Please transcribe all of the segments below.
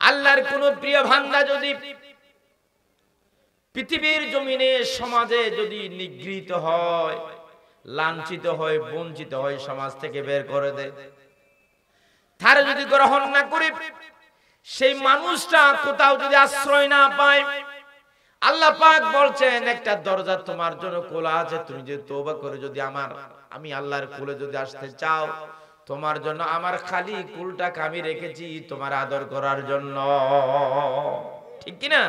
আল্লাহর কোন প্রিয় বান্দা যদি পৃথিবীর জমিনে সমাজে যদি নিগৃহীত হয়, লাঞ্ছিত হয়, বঞ্চিত হয়, সমাজ থেকে বের করে দেয়, তার যদি গ্রহণ না করে সেই মানুষটা কোথাও যদি আশ্রয় না পায়, আল্লাহ পাক বলছেন একটা দরজা তোমার জন্য খোলা আছে, তুমি যদি তওবা করে যদি আমি আল্লাহর কুলে যদি আসতে চাও, তোমার জন্য আমার খালি কুলটাকে আমি রেখেছি তোমার আদর করার জন্য। ঠিক কি না?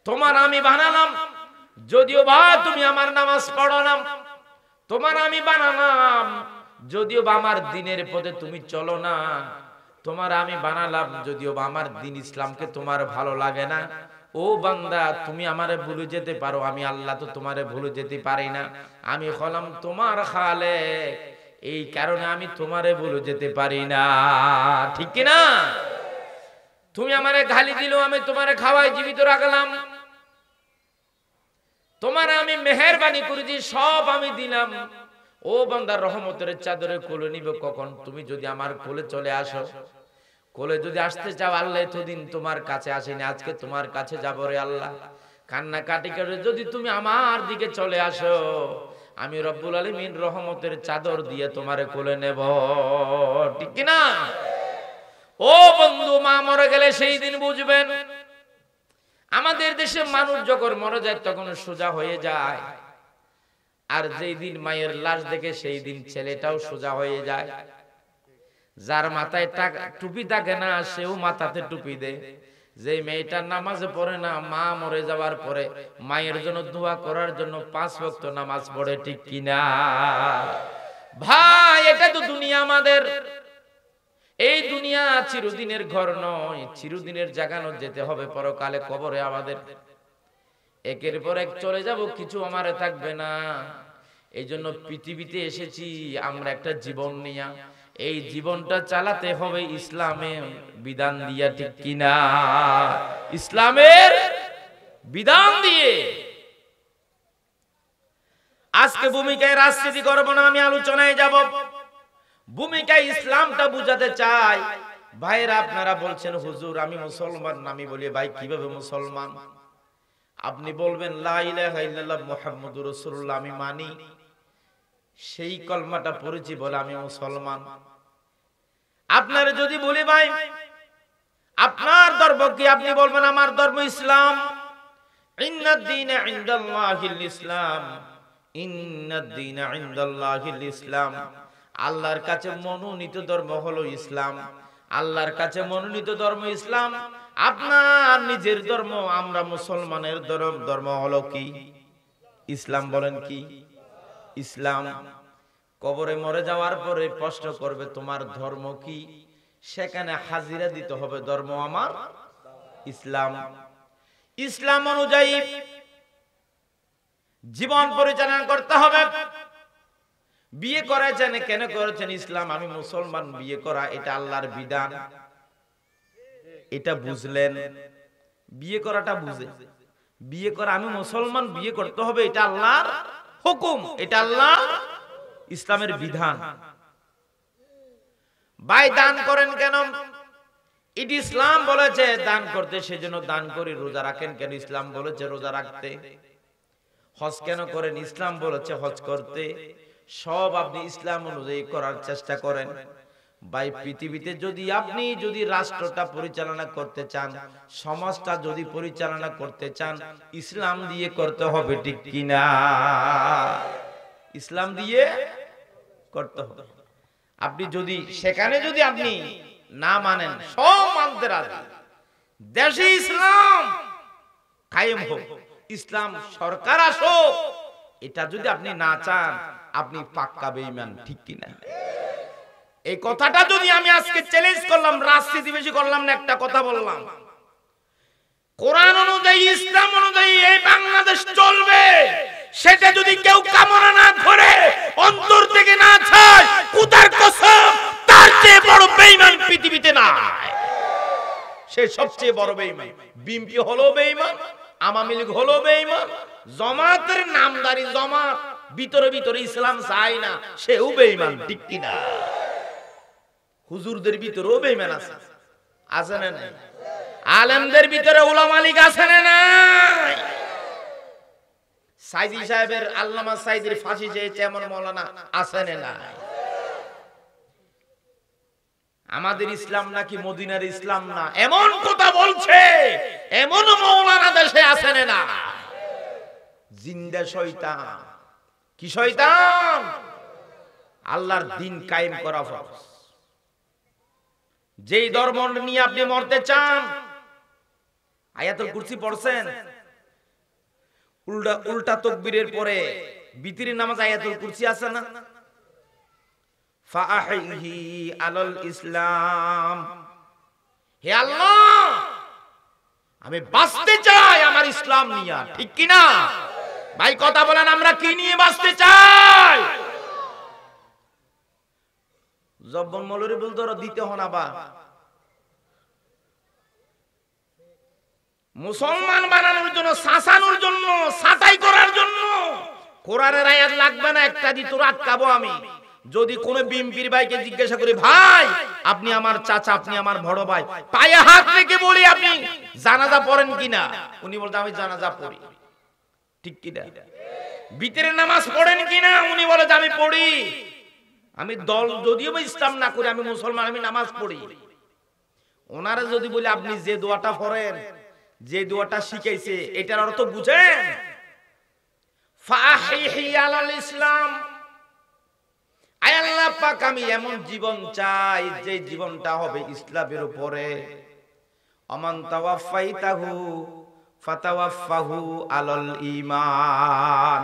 তোমার আমি বানালাম, যদিও বা তুমি আমার নামাজ পড়ো না, তোমার আমি বানালাম যদিও বা আমার দ্বীনের পথে তুমি চলো না, তোমার আমি বানালাম যদিও বা আমার দ্বীন ইসলামকে তোমার ভালো লাগে না। ও বান্দা, তুমি আমারে ভুলে যেতে পারো, আমি আল্লাহ তো তোমারে ভুলে যেতে পারি না। আমি হলাম তোমার খালেক, এই কারণে আমি তোমারে ভুলে যেতে পারি না। ঠিক কি না? তুমি আমারে গালি দিলেও আমি তোমারে খাওয়াই জীবিত রাখলাম, তোমার আমি মেহেরবানি করেছি, সব আমি দিলাম। ও বান্দা, রহমতের চাদরে কোলে নিব কখন? তুমি যদি আমার কোলে চলে আসো। কোলে যদি আসতে চাও, আল্লাহ এতদিন তোমার কাছে আসেনি, আজকে তোমার কাছে যাবো রে আল্লাহ। কান্না কাটি করে যদি তুমি আমার দিকে চলে আসো, আমি রব্বুল আলামিন রহমতের চাদর দিয়ে তোমারে কোলে নেব। ঠিক কি না? ও বন্ধু, মা মরে গেলে সেই দিন বুঝবেন। আমাদের দেশে মানুষ যখন মরে যায় তখন সোজা হয়ে যায়, আর যেই দিন মায়ের লাশ দেখে সেই দিন ছেলেটাও সোজা হয়ে যায়। যার মাথায় টুপি থাকে না সেও মাথাতে টুপি দেয়। যে মেয়েটা নামাজে পড়ে না, মা মরে যাওয়ার পরে মায়ের জন্য দোয়া করার জন্য 5 ওয়াক্ত নামাজ পড়ে। ঠিক কিনা ভাই? এটা তো দুনিয়া আমাদের। এই দুনিয়া চিরদিনের ঘর নয়, চিরদিনের জাগানো যেতে হবে পরকালে, কবরে আমাদের। একের পর এক চলে যাব, কিছু আমারে থাকবে না। এই জন্য পৃথিবীতে এসেছি আমরা একটা জীবন নিয়ে, এই জীবনটা চালাতে হবে ইসলামের বিধান দিয়া। ঠিক কিনা? ইসলামের বিধান দিয়ে। আজকে ভূমিকায় রাজনীতি করব না, আমি আলোচনায় যাব। ভূমিকায় ইসলামটা বুঝাতে চাই। ভাইরা, আপনারা বলছেন হুজুর আমি মুসলমান। আমি বলি ভাই কিভাবে মুসলমান? আপনি বলবেন লা ইলাহা ইল্লাল্লাহ মুহাম্মাদুর রাসূলুল্লাহ আমি মানি, সেই কলমাটা পড়েছি বলে আমি মুসলমান। আপনারা যদি বলি ভাই আপনার ধর্ম কি, আপনি বলবেন আমার ধর্ম ইসলাম। ইন্নাদ দীনা ইনদাল্লাহিল ইসলাম, ইন্নাদ দীনা ইনদাল্লাহিল ইসলাম। আল্লাহর কাছে মনোনীত ধর্ম হলো ইসলাম। আল্লাহর কাছে মনোনীত ধর্ম ইসলাম। আপনার নিজের ধর্ম, আমরা মুসলমানের ধর্ম হলো কি? ইসলাম। বলেন কি? ইসলাম। কবরে মরে যাওয়ার পরে প্রশ্ন করবে তোমার ধর্ম কি? সেখানে হাজিরা দিতে হবে, ধর্ম আমার ইসলাম। ইসলাম অনুযায়ী জীবন পরিচালনা করতে হবে। বিয়ে করেছেন কেন করেছেন? ইসলাম। আমি মুসলমান, বিয়ে করা এটা আল্লাহর বিধান। এটা বুঝলেন? বিয়ে করাটা বুঝে বিয়ে করা, আমি মুসলমান, বিয়ে করতে হবে, এটা আল্লাহর হুকুম, এটা আল্লাহ ইসলামের বিধান। ভাই দান করেন কেন? এটি ইসলাম বলেছে দান করতে, সেজন্য দান করি। রোজা রাখেন কেন? ইসলাম বলেছে রোজা রাখতে। হজ কেন করেন? ইসলাম বলেছে হজ করতে। সব আপনি ইসলাম অনুযায়ী করার চেষ্টা করেন। ভাই পৃথিবীতে আপনি যদি রাষ্ট্রটা পরিচালনা করতে চান, সমাজটা যদি পরিচালনা করতে চান, ইসলাম দিয়ে করতে হবে। ঠিক কিনা? ইসলাম দিয়ে করতে হবে। আপনি যদি সেখানে যদি আপনি না মানেন, সব মানতে রাজি, দেশে ইসলাম কায়েম হোক, ইসলাম সরকার আসুক, এটা যদি আপনি না চান, আপনি পাক্কা বেঈমান। ঠিক কিনা? এই কথাটা যদি আমি আজকে চ্যালেঞ্জ করলাম, রাজনীতি বেশি করলাম না, একটা কথা বললাম, কোরআন অনুযায়ী, ইসলাম অনুযায়ী এই বাংলাদেশ চলবে, সেটা যদি কেউ কামনা না করে, অন্তর থেকে না চায়, খোদার কসম তার চেয়ে বড় বেঈমান পৃথিবীতে নাই। সে সবচেয়ে বড় বেঈমান। বিএনপি হলো বেঈমান, আওয়ামী লীগ হলো বেঈমান, জামাতের নামদারি জামাত ভিতরে ভিতরে ইসলাম চায় না, সেও বেঈমান। ঠিক কিনা? হুজুরদের ভিতরেও বেঈমান আছে। আছে না নাই? আলেমদের ভিতরে উলামা লীগ আছে না নাই? সাইদি সাহেবের আল্লামা সাইদির ফাঁসি চেয়েছে এমন মাওলানা আছে না নাই? আমাদের ইসলাম নাকি মদিনার ইসলাম না এমন কথা বলছে এমন মাওলানা দেশে আছে না না? জিন্দা শয়তান। কি শয়তান? আল্লাহর দ্বীন কায়েম করা ফরজ। যেই ধর্ম নিয়ে আপনি মরতে চান, আয়াতুল কুরসি পড়ছেন? উল্টা তাকবীরের পরে বিতিরের নামাজ আয়াতুল কুরসি আছে না? ফাআহিহি আলাল ইসলাম। হে আল্লাহ, আমি বাঁচতে চাই আমার ইসলাম নিয়ে। ঠিক কি না ভাই? কথা বলেন, আমরা কি নিয়ে বাঁচতে চাই? জব্বর মৌলভী বলতো দিতে হনা বা মুসলমান বানানোর জন্য, শাসানোর জন্য, ছাঁটাই করার জন্য কোরআনের আয়াত লাগবে না, একটা দি তোর আটকাবো আমি। যদি কোন বিএনপির ভাইকে জিজ্ঞাসা করি, ভাই আপনি আমার চাচা, আপনি আমার বড় ভাই, পায়ে হাত রেখে বলি আপনি জানাজা পড়েন কিনা, উনি বলতে আমি জানাজা পড়ি। ঠিক কিনা? ভিতরে নামাজ পড়েন কিনা, উনি বলে যে আমি পড়ি। আমি দল যদিও বা ইসলাম না করি, আমি মুসলমান, আমি নামাজ পড়ি। ওনারা যদি বলে আপনি যে দোয়াটা পড়েন, যে দোয়াটা শিখাইছে, এটার অর্থ বুঝেন? ফাহিহি আলাল ইসলাম। আয় আল্লাহ পাক, আমি এমন জীবন চাই যে জীবনটা হবে ইসলামের উপরে। আমান তাওয়াফাইতাহু ফাতাওয়াফাহু আলাল ঈমান।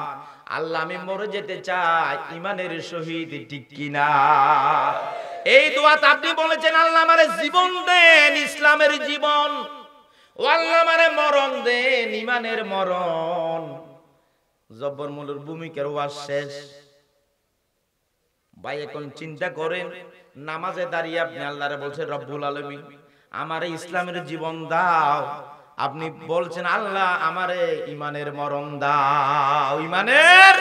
আল্লাহ, আমি মরে যেতে চাই ইমানের সহিত। ঠিক কিনা? এই দোয়াতে আপনি বলেছেন, আল্লাহ আমারে জীবন দেন ইসলামের জীবন, ও আল্লাহ আমারে মরণ দেন ইমানের মরণ। জব্বর মূলের ভূমিকার ওয়াজ শেষ। ভাই এখন চিন্তা করেন, নামাজে দাঁড়িয়ে আপনি আল্লাহরে বলছেন, রব্বুল আলামিন আমারে ইসলামের জীবন দাও। আপনি বলছেন, আল্লাহ আমারে ইমানের মরণ দাও। ইমানের,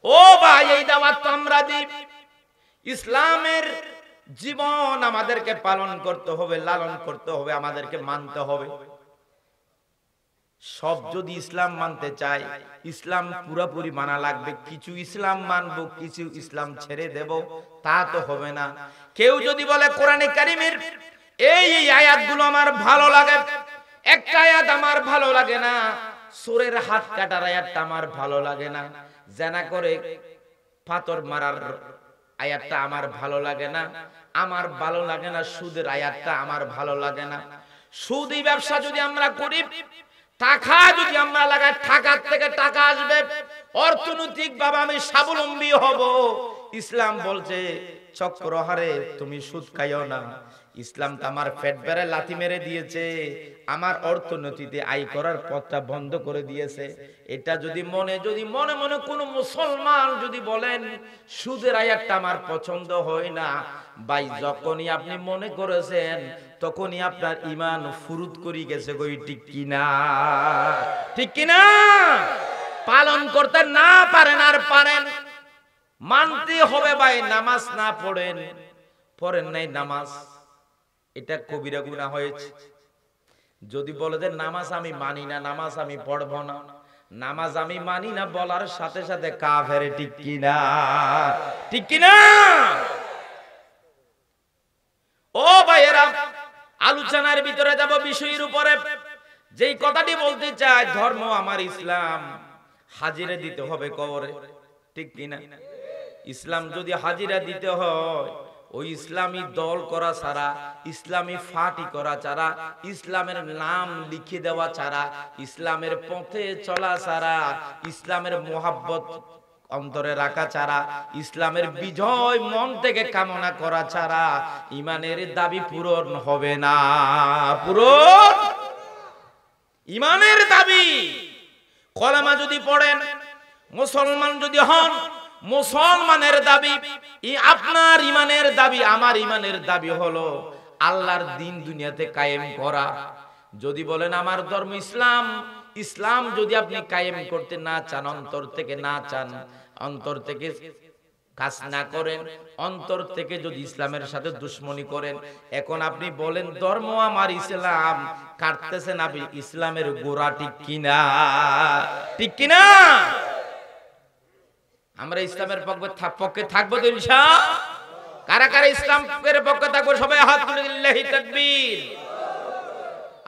ও ভাই এই দাওয়াত তো আমরা দিই। ইসলামের জীবন আমাদেরকে পালন করতে হবে, লালন করতে হবে, আমাদেরকে মানতে হবে। সব যদি ইসলাম মানতে চাই, ইসলাম পুরোপুরি মানা লাগবে। কিছু ইসলাম মানবো, কিছু ইসলাম ছেড়ে দেব, তা তো হবে না। কেউ যদি বলে কোরআনে কারিমের এই আয়াতগুলো আমার ভালো লাগে, একটা আয়াত আমার ভালো লাগে না, চোরের হাত কাটার আয়াতটা আমার ভালো লাগে না, জানা করে পাথর মারার আয়াতটা আমার ভালো লাগে না, আমার ভালো লাগে না সুদের আয়াতটা আমার ভালো লাগে না। সুদি ব্যবসা যদি আমরা করি, টাকা যদি আমরা লাগাই, টাকার থেকে টাকা আসবে, অর্থনৈতিক ভাবে আমি স্বাবলম্বী হব। ইসলাম বলছে চক্রহারে তুমি সুদ খাইও না। ইসলাম তো আমার পেট বেড়ে লাথি মেরে দিয়েছে, আমার অর্থনীতিতে আয় করার পথটা বন্ধ করে দিয়েছে। এটা যদি মনে মনে কোন মুসলমান যদি বলেন সুদের আয়াতটা আমার পছন্দ হয় না, ভাই যখনই আপনি মনে করেছেন তখনই আপনার ঈমান ফুরুত করে গেছে। কই ঠিক কিনা? ঠিক কিনা? পালন করতে না পারেন আর পারেন, মানতে হবে ভাই। নামাজ না পড়েন নাই নামাজ, এটা কবিরা গুনাহ হয়েছে। যদি বলে যে নামাজ আমি মানি না, নামাজ আমি পড়বো না, নামাজ আমি মানি না বলার সাথে সাথে কাফের। ঠিক কিনা? ঠিক কিনা? ও ভাইয়েরা, আলোচনার ভিতরে যাব বিষয়ের উপরে। যেই কথাটি বলতে চাই, ধর্ম আমার ইসলাম, হাজিরা দিতে হবে কবরে। ঠিক কিনা? ইসলাম যদি হাজিরা দিতে হয়, ওই ইসলামী দল করা ছাড়া, ইসলামী ফাটি করা ছাড়া, ইসলামের নাম লিখে দেওয়া ছাড়া, ইসলামের পথে চলা ছাড়া, ইসলামের মোহাব্বত অন্তরে রাখা ছাড়া, ইসলামের বিজয় মন থেকে কামনা করা ছাড়া ইমানের দাবি পূরণ হবে না। পূরণ ইমানের দাবি। কলেমা যদি পড়েন, মুসলমান যদি হন, মুসলমানের দাবি, আপনার ইমানের দাবি, আমার ইমানের দাবি হলো আল্লাহর দ্বীন দুনিয়াতে কায়েম করা। যদি বলেন আমার ধর্ম ইসলাম, ইসলাম যদি আপনি কায়েম করতে না চান, অন্তর থেকে না চান, অন্তর থেকে কাজ না করেন, অন্তর থেকে যদি ইসলামের সাথে দুশ্মনী করেন, এখন আপনি বলেন ধর্ম আমার ইসলাম, কাটতেছেন আপনি ইসলামের গোড়া, ঠিক কিনা? ঠিক কিনা? আমরা ইসলামের পক্ষে থাকবো তো ইনশাআল্লাহ। কারা কারা ইসলামের পক্ষে থাকবো সবাই হাত তুলে লিল্লাহি তাকবীর।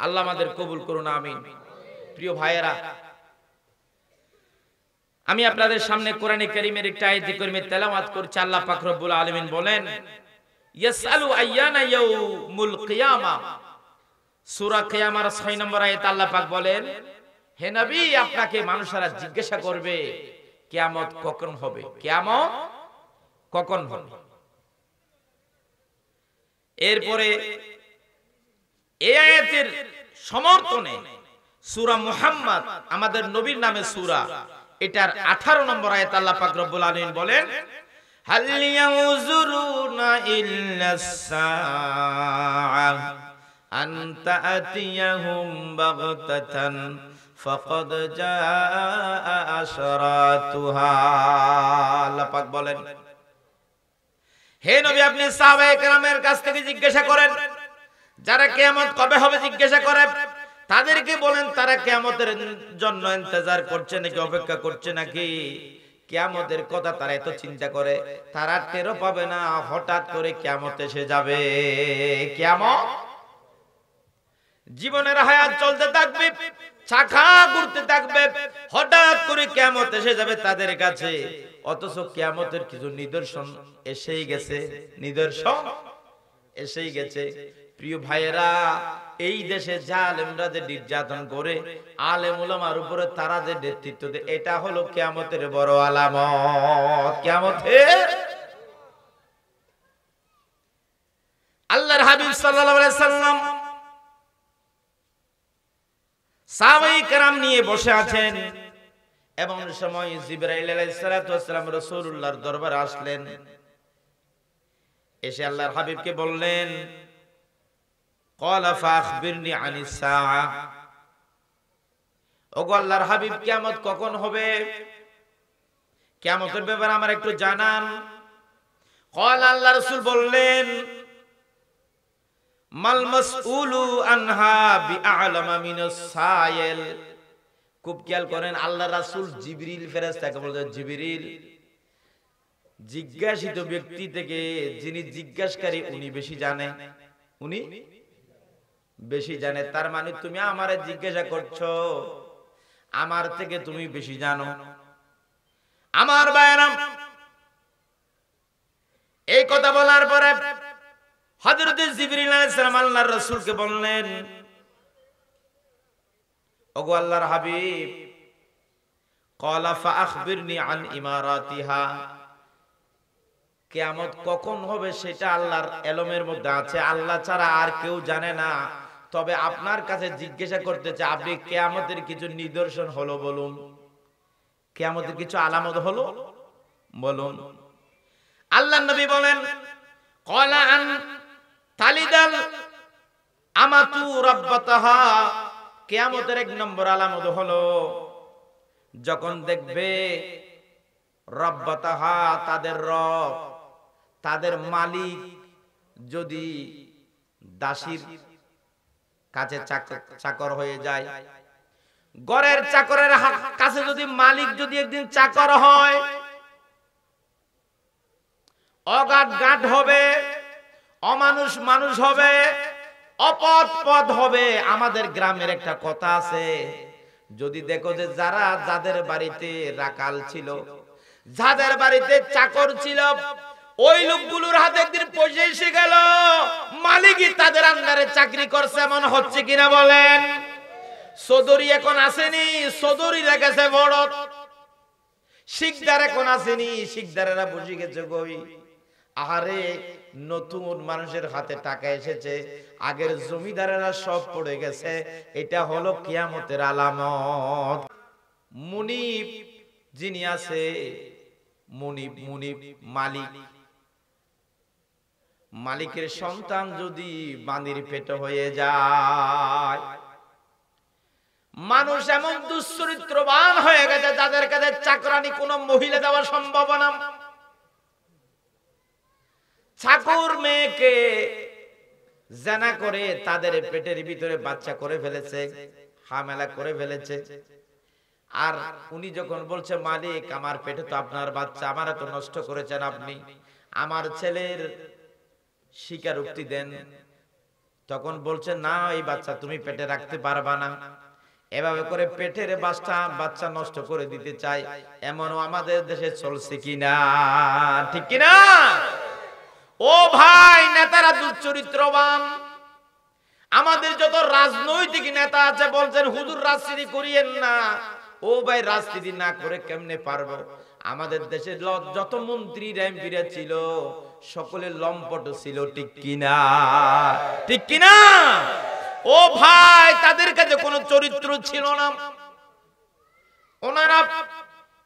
আল্লাহ আমাদের কবুল করুন, আমিন। প্রিয় ভাইয়েরা, আমি আপনাদের সামনে কোরআনে কারীমের একটা আয়াত কারীমে তেলাওয়াত করছি। আল্লাহ পাক রব্বুল আলামিন বলেন, ইয়াসআলু আইয়ানা ইয়াউমুল কিয়ামা। সূরা কিয়ামার 6 নম্বর আয়াত আল্লাহ পাক বলেন, হে নবী, আপনাকে মানুষেরা জিজ্ঞাসা করবে কিয়ামত কখন হবে, কিয়ামত কখন হবে। এরপরে এই আয়াতের সমর্থনে সূরা মুহাম্মদ, আমাদের নবীর নামে সূরা, এটার 18 নম্বর আয়াত আল্লাহ পাক রব্বুল আলামিন বলেন, হাল ইয়াউযুরুনা ইল্লাস সাআ আন তা'তিয়াহুম বাগতাতান ফাকাদ জাআ আশরাতুহা। আল্লাহ পাক বলেন, হে নবী, আপনি সাহাবায়ে কেরামের কাছ থেকে জিজ্ঞাসা করেন, যারা কিয়ামত কবে হবে জিজ্ঞাসা করে, তাদেরকে বলেন তারা কিয়ামতের জন্য ইন্তজার করছে নাকি, অপেক্ষা করছে নাকি। কিয়ামতের কথা তারা এত চিন্তা করে, তারা টেরও পাবে না হঠাৎ করে কিয়ামত এসে যাবে। কিয়ামত জীবনের হায়াত চলতে থাকবে, চাকা ঘুরতে থাকবে, হঠাৎ করে কিয়ামত এসে যাবে তাদের কাছে। অথচ কিয়ামতের কিছু নিদর্শন এসেই গেছে, নিদর্শন এসেই গেছে। প্রিয় ভাইয়েরা, এই দেশে জালেমরা যে নির্যাতন করে আলেম উলামার উপরে তারা যে নেতৃত্ব দেয়, এটা হলো কিয়ামতের বড় আলামত। কিয়ামতের আল্লাহর হাবিব সাল্লাল্লাহু আলাইহি সাল্লাম সাহাবায়ে কেরাম নিয়ে বসে আছেন, এবং সময় জিবরাইল আলাইহিস সালাতু ওয়াস সালাম রাসূলুল্লাহর দরবারে আসলেন। এসে আল্লাহর হাবিবকে বললেন, ক্বালা ফাখবিরনি আনিস সাআ। ওগো আল্লাহর হাবিব, কিয়ামত কখন হবে, কিয়ামতের ব্যাপারে আমার একটু জানান। ক্বালা, আল্লাহ রাসূল বললেন, মাল মাসউলু আনহা বিআলামা মিনাস সাইল। খুব খেয়াল করেন, আল্লাহ রাসূল জিবরিল ফেরেশতাকে বললেন, জিবরিল, জিজ্ঞাসিত ব্যক্তি থেকে যিনি জিজ্ঞাসকারী উনি বেশি জানে, উনি বেশি জানে। তার মানে তুমি আমারে জিজ্ঞাসা করছো, আমার থেকে তুমি বেশি জানো। আমার ভাইরা, এই কথা বলার পরে হযরত জিবরিল আলাইহিস সালাম আল্লাহর রাসূলকে বললেন, ওগো আল্লাহর হাবিব, ক্বালা ফাখবিরনি আন ইমারাতিহা। কিয়ামত কখন হবে সেটা আল্লাহর ইলমের মধ্যে আছে, আল্লাহ ছাড়া আর কেউ জানে না। তবে আপনার কাছে জিজ্ঞাসা করতে চাই, আপনি কিয়ামতের কিছু নিদর্শন হলো বলুন, কিয়ামতের কিছু আলামত হলো বলুন। আল্লাহর নবী বলেন, ক্বালা আন তালিদাল আমাতু রাব্বাতাহা। কিয়ামতের এক নম্বর আলামত হলো যখন দেখবে রাব্বাতাহা, তাদের রব, তাদের মালিক যদি দাসীর কাছে চাকর হয়ে যায়। ঘরের চাকরের কাছে যদি মালিক যদি একদিন চাকর হয়, অগাধ গাঢ় হবে, অমানুষ মানুষ হবে, অপথ পথ হবে। আমাদের গ্রামের একটা কথা আছে, যদি দেখো যে যাদের বাড়িতে রাখাল ছিল, যাদের বাড়িতে চাকর ছিল, ওই লোকগুলোর হাতে একদিন পয়সা এসে গেল, মালিকই তাদের আন্ডারে চাকরি করছে, এমন হচ্ছে কিনা বলেন? চৌধুরী এখন আসেনি, চৌধুরী রেখেছে বড়, শিকদার এখন আসেনি, শিকদারেরা বসে গেছে গই। আহারে, নতুন মানুষের হাতে টাকা এসেছে, আগের জমিদারেরা সব পড়ে গেছে। এটা হলো কিয়ামতের আলামত। মুনিব যিনি আছে, মুনিব মালিক, মালিকের সন্তান যদি বান্দির পেটে হয়ে যায়, মানুষ এমন দুশ্চরিত্রবান হয়ে গেছে যাদের কাছে চাকরানি কোন মহিলা দেওয়া সম্ভব না। চাকর মেয়েকে জানা করে তাদের পেটের ভিতরে বাচ্চা করে ফেলেছে, হামেলা করে ফেলেছে। আর উনি যখন বলছে মালিক আমার পেটে তো আপনার বাচ্চা, আমার তো নষ্ট করেছেন আপনি, আমার ছেলের স্বীকারোক্তি দেন। তখন বলছে না এই বাচ্চা তুমি পেটে রাখতে পারবা না। এভাবে করে পেটের বাচ্চা নষ্ট করে দিতে চায়, এমনও আমাদের দেশে চলছে কিনা, ঠিক কিনা? ও ভাই, নেতারা দুশ্চরিত্রবান। আমাদের যত রাজনৈতিক নেতা আছে বলছেন হুজুর রাজনীতি করিয়েন না। ও ভাই, রাজনীতি না করে কেমনে পারবো? আমাদের দেশে যত মন্ত্রী এমপিরা ছিল সকলে লম্পট ছিল, ঠিক কিনা, ঠিক কিনা? ও ভাই, তাদের কাছে কোনো চরিত্র ছিল না। ওনারা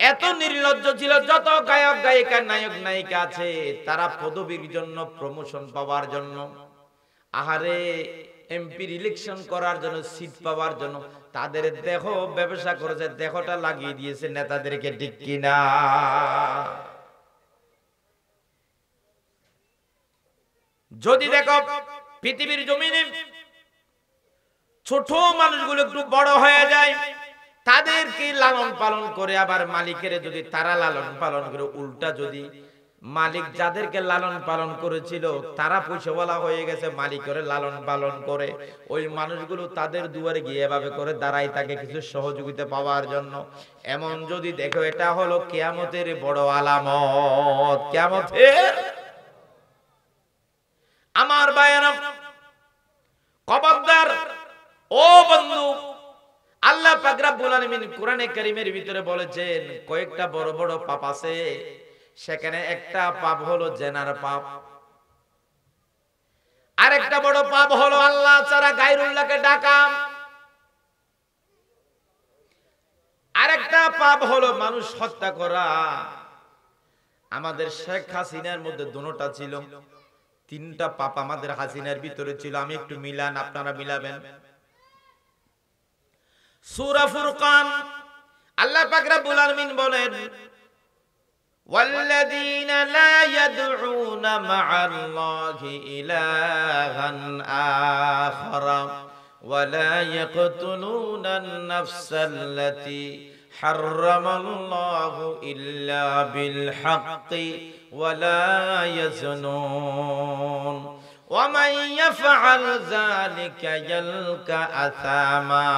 এত নির্লজ্জ ছিল। যত গায়ক গায়িকা নায়ক নায়িকা আছে তারা পদবীর জন্য, প্রমোশন পাওয়ার জন্য, আহারে এমপির ইলেকশন করার জন্য, সিট পাওয়ার জন্য তাদের দেহ ব্যবসা করেছে, দেহটা লাগিয়ে দিয়েছে নেতাদেরকে, ঠিক কিনা? যদি দেখো পৃথিবীর জমিনে ছোট মানুষগুলো একটু বড় হয়ে যায়, তাদেরকে লালন পালন করে, আবার মালিকের যদি তারা লালন পালন করে, উল্টা যদি মালিক যাদেরকে লালন পালন করেছিল তারা পয়সাওয়ালা হয়ে গেছে, মালিকের লালন পালন করে, ওই মানুষগুলো তাদের দুয়ারে গিয়ে এভাবে করে দাঁড়ায় তাকে কিছু সহযোগিতা পাওয়ার জন্য। এমন যদি দেখো, এটা হলো কিয়ামতের বড় আলামত, কিয়ামতের। আমার ভাইয়েরা, খবরদার ও বন্ধু, আল্লাহ পাক রব্বুল আলামিন কোরআনে কারীমের ভিতরে বলেছেন কয়েকটা বড় বড় পাপ আছে, সেখানে একটা পাপ হলো জেনার পাপ, আরেকটা বড় পাপ হলো আল্লাহ ছাড়া গায়রুল্লাহকে ডাকা, আরেকটা পাপ হলো মানুষ হত্যা করা। আমাদের শেখ হাসিনার মধ্যে দুটোটা ছিল, তিনটা পাপ আমাদের হাসিনার ভিতরে ছিল। আমি একটু মিলান, আপনারা মিলাবেন। সূরা ফুরকান আল্লাহ পাক রব্বুল আলামিন বলেন, ওয়াল্লাযীনা লা ইয়াদউনা মা'আল্লাহি ইলাহান আখারা ওয়া লা ইয়াকতুলুনান নাফসাল্লাতী হারামাল্লাহু ইল্লা বিল হাক্কি ওয়া লা ইয়াজনুন ওয়া মান ইয়াফআল যালিকা ইয়ালকা আসামা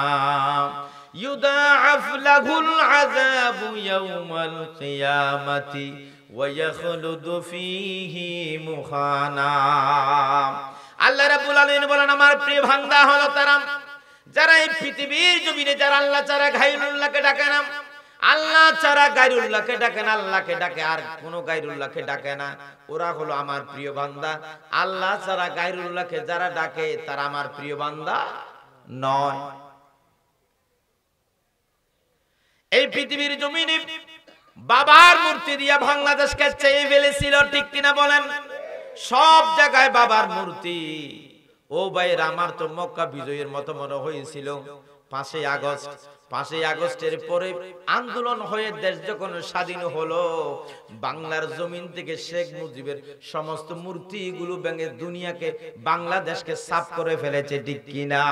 يضاعف له العذاب يوم القيامة ويخلد فيه مهانا। আল্লাহ রাব্বুল আলামিন বলেন, আমার প্রিয় বান্দা হলো তারা যারা এই পৃথিবীর জমিনে যারা আল্লাহ ছাড়া গায়রুল্লাহকে ডাকে না, আল্লাহ ছাড়া গায়রুল্লাহকে ডাকে না, আল্লাহকে ডাকে আর কোন গায়রুল্লাহকে ডাকে না, ওরা হলো আমার প্রিয় বান্দা। আল্লাহ ছাড়া গায়রুল্লাহকে যারা ডাকে তারা আমার প্রিয় বান্দা নয়। এই পৃথিবীর জমিনে বাবার মূর্তি দিয়া বাংলাদেশকে চেয়ে ফেলেছিল, ঠিক কিনা বলেন? সব জায়গায় বাবার মূর্তি। ও ভাইরা আমার, তো মক্কা বিজয়ের মতো মনে হয়েছিল 5ই আগস্ট। 5ই আগস্টের পরে আন্দোলন হয়ে দেশ যখন স্বাধীন হলো, বাংলার জমিন থেকে শেখ মুজিবের সমস্ত মূর্তিগুলো ভেঙে দুনিয়াকে, বাংলাদেশকে সাফ করে ফেলেছে, ঠিক কিনা?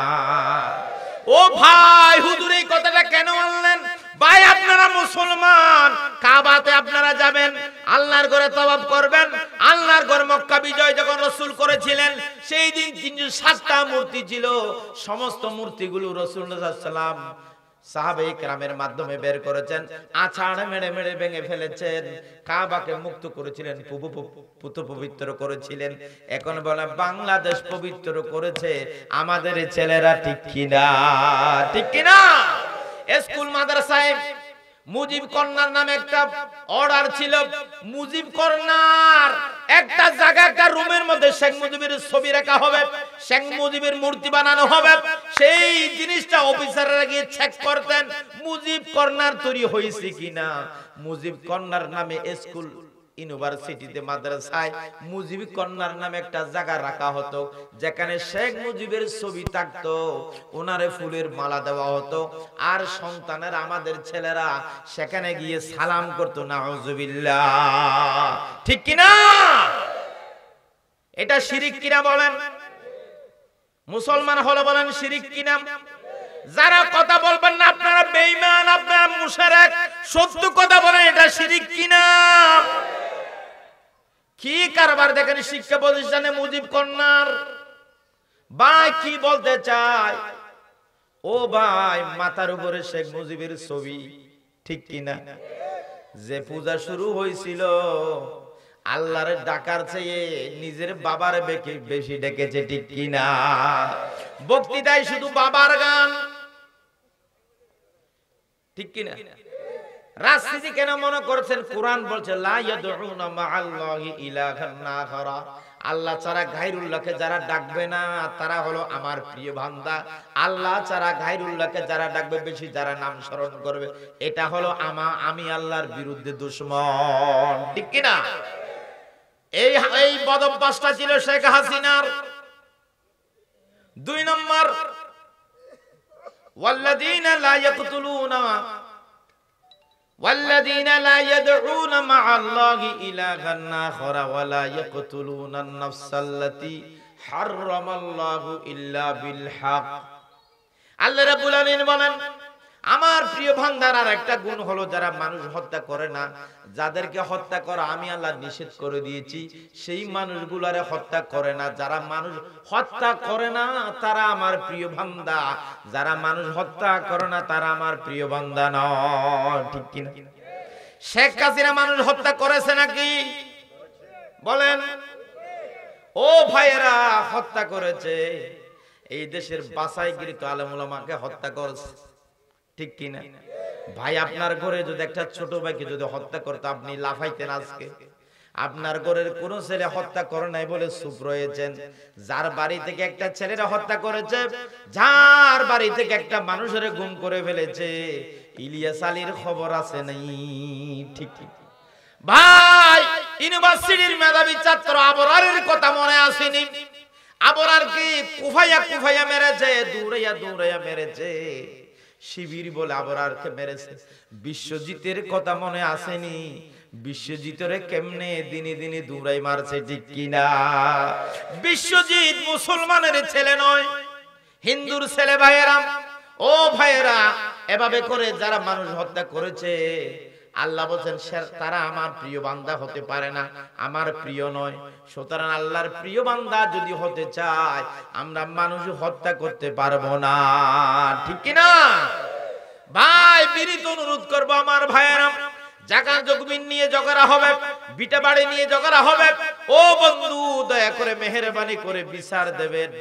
ও ভাই, হুজুর এই কথাটা কেন বললেন? ভাই, আপনারা মুসলমান, কাবাতে আপনারা যাবেন, আল্লাহর ঘরে তওয়াফ করবেন। আল্লাহর ঘর মক্কা বিজয় যখন রাসূল করেছিলেন, সেই দিন 307টা মূর্তি ছিল। সমস্ত মূর্তিগুলো রাসূলুল্লাহ সাল্লাল্লাহু আলাইহি ওয়াসাল্লাম সাহাবায়ে কেরামের মাধ্যমে বের করেছেন, আছাড় মেরে মেরে ভেঙে ফেলেছেন, কাবাকে মুক্ত করেছিলেন, পবিত্র করেছিলেন। এখন বলে বাংলাদেশ পবিত্র করেছে আমাদের ছেলেরা, ঠিক কিনা, ঠিক কিনা? স্কুল মাদ্রাসায় মুজিব কর্নার নামে একটা অর্ডার ছিল। মুজিব কর্নার একটা জায়গা, একটা রুমের মধ্যে শেখ মুজিবের ছবি রাখা হবে, শেখ মুজিবের মূর্তি বানানো হবে। সেই জিনিসটা অফিসাররা গিয়ে চেক করতেন মুজিব কর্নার তৈরি হয়েছে কিনা। মুজিব কর্নার নামে স্কুল, ইউনিভার্সিটিতে, মাদ্রাসায় মুজিব কর্নার নামে একটা জায়গা রাখা হতো, যেখানে শেখ মুজিবের ছবি থাকতো, ওনারে ফুলের মালা দেওয়া হতো, আর সন্তানের আমাদের ছেলেরা সেখানে গিয়ে সালাম করতো, নাউজুবিল্লাহ, ঠিক কিনা? এটা শিরিক কিনা বলেন? মুসলমান হলো বলেন শিরিক কিনা? যারা কথা বলবেন না আপনারা বেঈমান, আপনারা মুশরিক, সত্য কথা বলেন এটা শিরিক কিনা? কি কারবার দেখেন শিক্ষা প্রতিষ্ঠানে মুজিব কন্যার ভাই কি বলতে চায়? ও ভাই, মাথার উপরে শেখ মুজিবের ছবি, ঠিক কিনা? যে পূজা শুরু হয়েছিল আল্লাহর ডাকার চেয়ে নিজের বাবার বেশি ডেকেছে, ঠিক কিনা? বক্তৃতায় শুধু বাবার গান, ঠিক কিনা? রাজনীতি কেন মনে করছেন? কোরআন বলছে লা ইয়াদউনা মাআল্লাহি ইলাহান আখারা, আল্লাহ ছাড়া গায়রুল্লাহকে যারা ডাকবে না তারা হলো আমার প্রিয় বান্দা। আল্লাহ ছাড়া গায়রুল্লাহকে যারা ডাকবে, বেশি যারা নাম স্মরণ করবে, এটা হলো আমি আল্লাহর বিরুদ্ধে দুশমন, ঠিক কিনা? এই বদভ্যাসটা ছিল শেখ হাসিনার। 2 নম্বর, ওয়াল্লাযীনা লা ইয়াদউনা মা'আল্লাহি ইলাহান আখারা ওয়া লা ইয়াকতুলুনান নাফসাল্লাতী হারামাল্লাহু ইল্লা বিল হক। আল্লাহ রাব্বুল আলামিন বলেন আমার প্রিয় বান্দার আর একটা গুণ হলো যারা মানুষ হত্যা করে না, যাদেরকে হত্যা করা আমি আল্লাহ নিষেধ করে দিয়েছি, সেই মানুষগুলারে হত্যা করে না। যারা মানুষ হত্যা করে না তারা আমার প্রিয় বান্দা, যারা মানুষ হত্যা করে না তারা আমার প্রিয় বান্দা নয়, ঠিক কিনা? শেখ হাসিনা মানুষ হত্যা করেছে নাকি বলেন? ও ভাইয়েরা, হত্যা করেছে। এই দেশের বাছাইকৃত আলেম উলামাকে হত্যা করেছে, ঠিক কিনা? ভাই, আপনার ঘরে যদি একটা ছোট ভাইকে যদি হত্যা করতো আপনি লাফাইতেন আজকে? আপনার ঘরের কোন ছেলে হত্যা করে নাই বলে চুপ রয়েছেন। যার বাড়ি থেকে একটা ছেলেরা হত্যা করেছে, যার বাড়ি থেকে একটা মানুষের গুম করে ফেলেছে, ইলিয়াস আলীর খবর আছে নাই? ঠিক ঠিক ভাই, ইউনিভার্সিটির মেধাবী ছাত্র আবরারের কথা মনে আসেনি? আবরার কি কুফাইয়া মেরেছে, দৌড়াইয়া মেরেছে। শিবির বলে আবরারকে মেরেছে। বিশ্বজিতের কথা মনে আসেনি? বিশ্বজিতের কেমনে দিনে দিনে দৌড়াই মারছে, ঠিক কিনা? বিশ্বজিৎ মুসলমানের ছেলে নয়, হিন্দুর ছেলে। ভাইয়েরা, ও ভাইয়েরা, এভাবে করে যারা মানুষ হত্যা করেছে আল্লাহ বলেন তারা আমার প্রিয় বান্দা হতে পারে না, আমার প্রিয় নয়। সুতরাং আল্লাহর প্রিয় বান্দা যদি হতে চায় আমরা মানুষ হত্যা করতে পারবো না, ঠিক কিনা? ভাই, বিনীত অনুরোধ করবো আমার ভাইয়েরা, জায়গা জমিন নিয়ে ঝগড়া হবে, বিটা বাড়ি নিয়ে ঝগড়া হবে, ও বন্ধু দয়া করে মেহেরবানি করে বিচার দেবেন।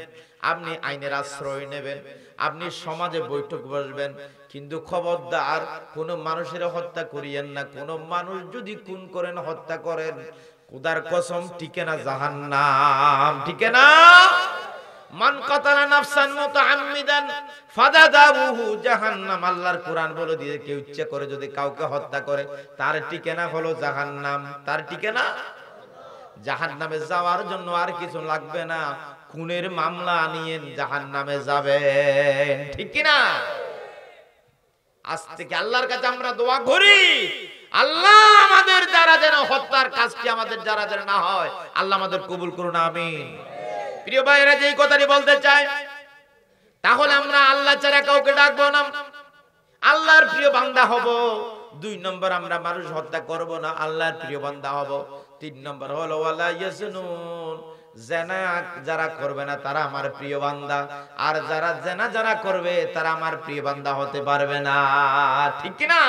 আপনি আইনের আশ্রয় নেবেন, আপনি সমাজে বৈঠক বসবেন, কিন্তু খবরদার কোন মানুষের হত্যা করিয়েন না। কোন মানুষ যদি খুন করেন, হত্যা করেন, খোদার কসম টিকে না জাহান্নাম, টিকে না। মান কাতালা নাফসান মুতাআম্মিদান ফাদাদাহু জাহান্নাম। আল্লাহর কোরআন বলে দিয়ে কেউ ইচ্ছা করে যদি কাউকে হত্যা করে তার ঠিকানা হলো জাহান্নাম, তার ঠিকানা জাহান্নামে। যাওয়ার জন্য আর কিছু লাগবে না, খুনের মামলা নিয়ে জাহান্নামে যাবেন, ঠিক কি না? আজ থেকে আল্লাহর কাছে আমরা দোয়া করি, আল্লাহ আমাদের যারা যেন হত্যার কাজটি আমাদের যারা যেন না হয়, আল্লাহ আমাদের কবুল করুন, আমিন। প্রিয় ভাইরা, যেই কথাটি বলতে চাই, তাহলে আমরা আল্লাহ ছাড়া কাউকে ডাকবো না, আল্লাহর প্রিয় বান্দা হব। 2 নম্বর, আমরা মানুষ হত্যা করব না, আল্লাহর প্রিয় বান্দা হব। 3 নম্বর হলো ওয়ালা ইয়াজনুন, জিনা যারা করবে না তারা আমার প্রিয় বান্দা, আর যারা জিনা যারা করবে তারা আমার প্রিয় বান্দা হতে পারবে না, ঠিক কি না?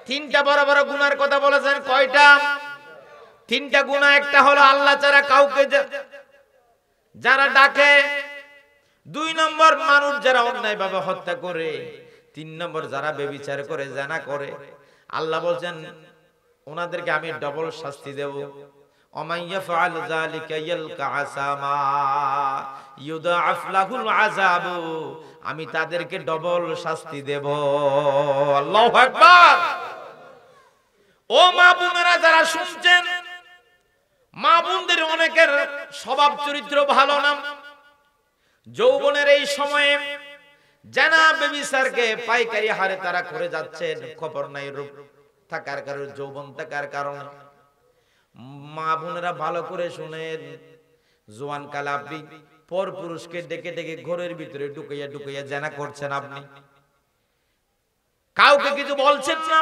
3টা বড় বড় গুনার কথা বলেছেন। কয়টা? 3টা গুনাহ। একটা হলো আল্লাহ ছাড়া কাউকে যারা ডাকে, 2 নম্বর মানুষ যারা অন্যায়ভাবে হত্যা করে, 3 নম্বর যারা ব্যভিচার করে, জিনা করে। আল্লাহ বলেন ওনাদেরকে আমি ডবল শাস্তি দেব। ওমান ইয়াফআল যালিকা ইয়ালকা আসামা ইউদাআফ লাহুল আযাবু, আমি তাদেরকে ডবল শাস্তি দেব। আল্লাহু আকবার। ও মা বোনেরা যারা শুনছেন, মা বোনদের অনেকের স্বভাব চরিত্র ভালো না। যৌবনের এই সময়ে জানা ব্যভিচারকে পাইকারি হারে তারা করে যাচ্ছেন, খবর নাই। রূপ থাকার কারণে, যৌবন থাকার কারণে। মা বোনেরা ভালো করে শুনেন, জোয়ান কালে আপনি পর পুরুষকে ডেকে ডেকে ঘরের ভিতরে ঢুকাইয়া ঢুকাইয়া জানা করছেন, আপনি কাউকে কিছু বলছেন না,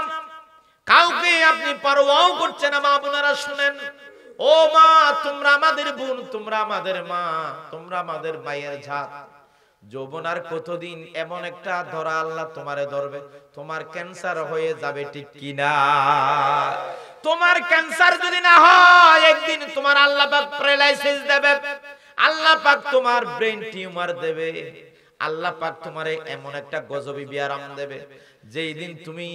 কাউকে আপনি পরোয়াও করছেন না। মা বোনেরা শুনেন, ও মা, তোমরা আমাদের বোন, তোমরা আমাদের মা, তোমরা আমাদের মায়ের ঝাঁক। যৌবন আর কতদিন এমন একটা ধরা আল্লাহ তোমারে ধরবে, তোমার ক্যান্সার হয়ে যাবে, ঠিক কিনা? তোমার ক্যান্সার যদি না হয়, একদিন তোমার আল্লাহ পাক প্যারালাইসিস দেবে, আল্লাহ পাক তোমার ব্রেন টিউমার দেবে, আল্লাহ পাক তোমারে এমন একটা গজবি বিয়ারাম দেবে, যেই দিন তুমি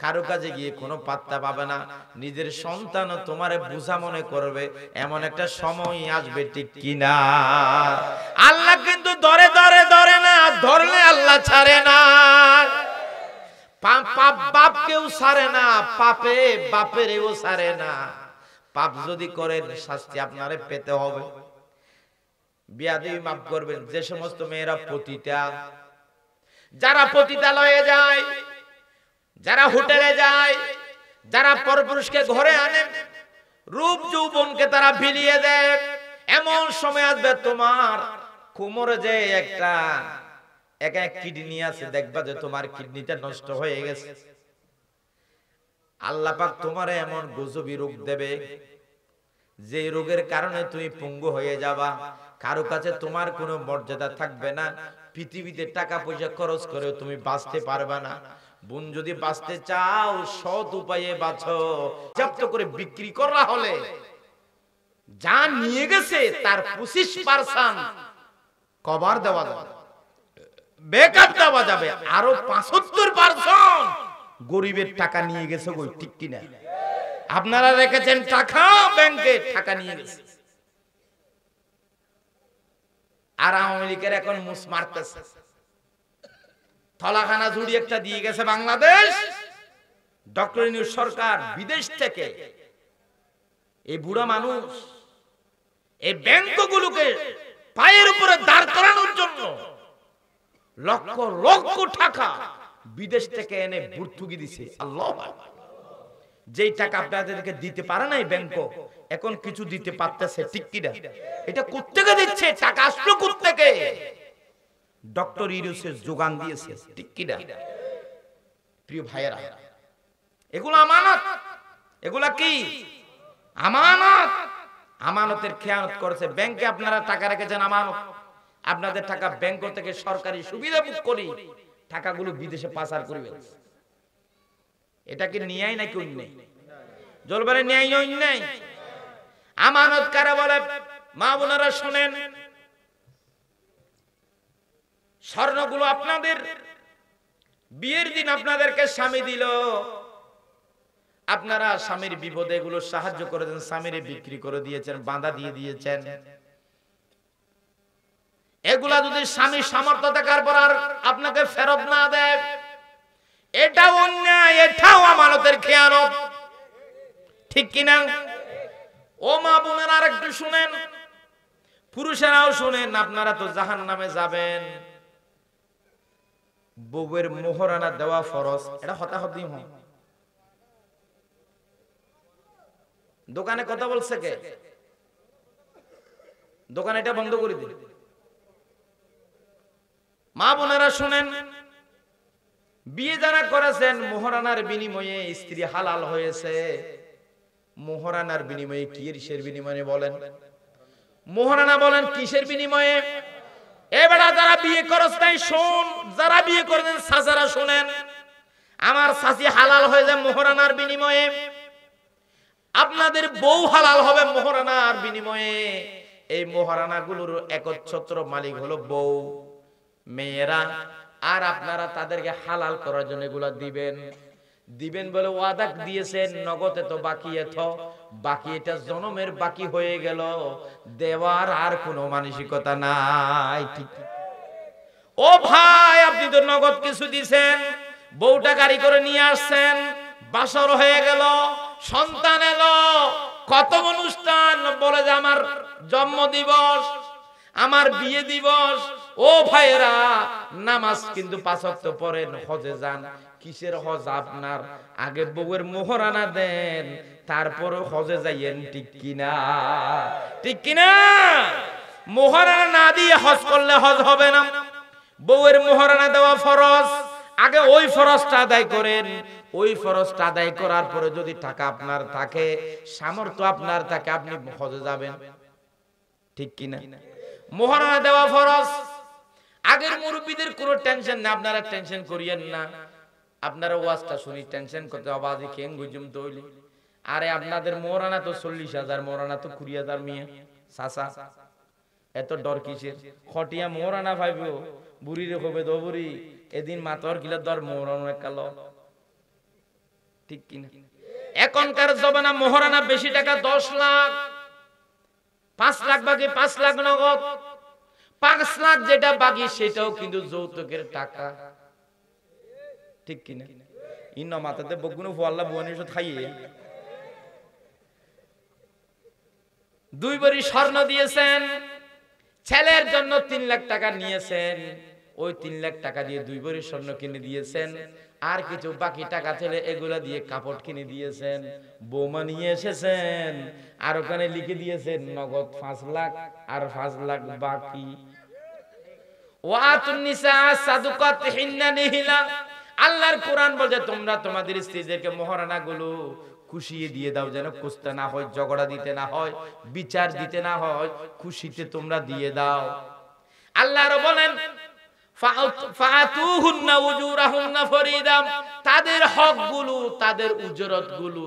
কারো কাজে গিয়ে কোনো পাত্তা পাবে না, নিজের সন্তান তোমারে বোঝা মনে করবে, এমন একটা সময় আসবে, ঠিক কিনা? আল্লাহ কিন্তু ধরে ধরে ধরে না, ধরলে আল্লাহ ছাড়ে না। পাপ বাপকেও ছাড়ে না, পাপে বাপেরও ছাড়ে না। পাপ যদি করেন শাস্তি আপনারে পেতে হবে। বিয়াদবি মাফ করবেন। যে সমস্ত মেয়েরা পতিতা, যারা পতিতালয়ে যায়, যারা হোটেলে যায়, যারা পরপুরুষকে ঘরে আনে, রূপ যৌবনকে তারা বিলিয়ে দেয়, এমন সময় আসবে তোমার কোমরে যে একটা কিডনি আছে, দেখবা যে তোমার কিডনিটা নষ্ট হয়ে গেছে। আল্লাহ পাক তোমারে এমন গজবি রোগ দেবে, যে রোগের কারণে তুমি পঙ্গু হয়ে যাবা, কারো কাছে তোমার কোনো মর্যাদা থাকবে না, পৃথিবীতে টাকা পয়সা খরচ করে তুমি বাঁচতে পারবে না। বোন, যদি বাঁচতে চাও সৎ উপায়ে বাঁচো। জব্দ করে বিক্রি করা হলে যা নিয়ে গেছে তার 25% কভার দেওয়া যাবে, বেকআপ দেওয়া যাবে, আরো 75% গরিবের টাকা নিয়ে গেছে, কই ঠিক কিনা? আপনারা রেখেছেন টাকা ব্যাংকে, টাকা নিয়ে গেছে। আর আওয়ামী লীগের এখন মুস মারতেছে, থলাখানা জুড়ি একটা দিয়ে গেছে বাংলাদেশ। ডক্টর ইউনূস সরকার বিদেশ থেকে এই বুড়া মানুষ, এই ব্যাংকগুলোকে পায়ের উপরে দাঁড় করানোর জন্য লক্ষ লক্ষ টাকা বিদেশ থেকে এনে ভর্তুকি দিছে। আল্লাহ, যেই টাকা আপনাদেরকে দিতে পারে নাই ব্যাংক, এখন কিছু দিতে পারতেছে, ঠিক কিনা? এটা কোত্থেকে দিচ্ছে? টাকা আসলো কোত্থেকে? ডক্টর ইউনূসের যোগান দিয়েছে, ঠিক কিনা? প্রিয় ভাইয়েরা, এগুলো আমানত। এগুলা কি আমানত? আমানতের খেয়ানত করেছে। ব্যাংকে আপনারা টাকা রেখেছেন আমানত, আপনাদের টাকা ব্যাংক থেকে সরকারি সুবিধা ভোগ করি টাকাগুলো বিদেশে পাচার করে ফেলছে। এটা কি ন্যায় নাকি অন্যায়? জলবারে ন্যায় না অন্যায়? আমানত কারা বলে? মা বোনেরা শুনেন, স্বর্ণগুলো আপনাদের বিয়ের দিন আপনাদেরকে স্বামী দিল, আপনারা স্বামীর বিপদে এগুলো সাহায্য করেছেন, স্বামীরে বিক্রি করে দিয়েছেন, বাঁধা দিয়ে দিয়েছেন। এগুলা যদি স্বামী সামর্থ্য থাকার পর আর আপনাকে ফেরত না দেয়, এটাও অন্যায়, এটাও আমানতের খেয়ানত, ঠিক কিনা? ও মা বোনেরা আর একটু শুনেন, পুরুষেরাও শুনেন, আপনারা তো জাহান্নামে যাবেন। বউয়ের মোহরানা দেওয়া ফরজ, এটা হতাহতি হয়। দোকানে কথা বলছে কে? দোকান এটা বন্ধ করে দিন। মা বোনেরা শুনেন, বিয়ে যারা করেছেন মোহরানার বিনিময়ে স্ত্রী হালাল হয়েছে। মোহরানার বিনিময়ে কিসের বিনিময়ে বলেন? মোহরানা বলেন কিসের বিনিময়ে? এবারে যারা বিয়ে করছ নাই শুন, যারা বিয়ে করেছেন সাজারা শুনেন, আমার শাশি হালাল হয়ে যায় মোহরানার বিনিময়ে, আপনাদের বউ হালাল হবে মোহরানার বিনিময়ে। এই মোহরানাগুলোর একচ্ছত্র মালিক হলো বউ, মেয়েরা। আর আপনারা তাদেরকে হালাল করার জন্য এগুলা দিবেন। দিবেন বলে ওয়াদা দিয়েছেন, নগদে তো বাকি বাকি, এটা জনমের বাকি হয়ে গেল, দেওয়ার আর কোনো মানসিকতা নাই। ঠিক ও ভাই, আপনি তো নগদ কিছু দিছেন, বউটা গাড়ি করে নিয়ে আসছেন, বাসর হয়ে গেল, সন্তান এলো, কত অনুষ্ঠান, বলে যে আমার জন্ম দিবস, আমার বিয়ে দিবস, ও ভাইরা, নামাজ কিন্তু 5 ওয়াক্ত পড়েন, হজে যান। কিসের হজ আপনার? আগে বউয়ের মোহরানা দেন, তারপর হজে যাইয়েন। ঠিক কিনা? ঠিক কিনা? মোহরানা না দিয়ে হজ করলে হজ হবে না। বউয়ের মোহরানা দেওয়া ফরজ, আগে ওই ফরজটা আদায় করেন। ওই ফরজটা আদায় করার পরে যদি টাকা আপনার থাকে, সামর্থ্য আপনার থাকে, আপনি হজে যাবেন। ঠিক কিনা? মোহরানা দেওয়া ফরজ। আগের মুরব্বীদের কোনো টেনশন না, আপনারা টেনশন করিয়েন না। আপনারা ওয়াজটা শুনি টেনশন করতে আবাদি কেন গুজুম তৈলি। আরে আপনাদের মোহরানা তো 40,000, মোহরানা তো 20,000 মিয়া সাসা। এত ডর কিসের? খটিয়া মোহরানা ভাইবো, বুড়ি রে হবে দো বুড়ি, এদিন মাতর কিলা দর মোহরানা কাল। ঠিক কিনা? এখনকার জমানা মোহরানা বেশি টাকা, 10 লাখ, 5 লাখ বাকি, 5 লাখ নগদ। 5 লাখ যেটা বাকি সেটাও কিন্তু যৌতুকের টাকা। ঠিক কিনা? ইন্ন মাথাতে বগুনো ফোয়াল্লা বুয়ানি সব খাইয়ে 2 ভরি স্বর্ণ দিয়েছেন, ছেলের জন্য 3 লাখ টাকা নিয়েছেন। ওই 3 লাখ টাকা দিয়ে 2 ভরি স্বর্ণ কিনে দিয়েছেন, আর কিছু বাকি টাকা ছেলে এগুলা দিয়ে কাপড় কিনে দিয়েছেন। বৌমা নিয়ে এসেছেন, আর ওখানে লিখে দিয়েছেন নগদ 5 লাখ, আর 5 লাখ বাকি। ওয়াতুন নিসা সাদুকাতিহিন্না নিহিলা। আল্লাহর কোরআন বলে তোমরা তোমাদের স্ত্রীদেরকে মোহরানা গুলো খুশিয়ে দিয়ে দাও, যেন কষ্ট না হয়, ঝগড়া দিতে না হয়, বিচার দিতে না হয়, খুশিতে তোমরা দিয়ে দাও। আল্লাহর বলেন ফাতুহুন্না উজুরাহুন্না ফরিদা। তাদের হকগুলো, তাদের উজরতগুলো,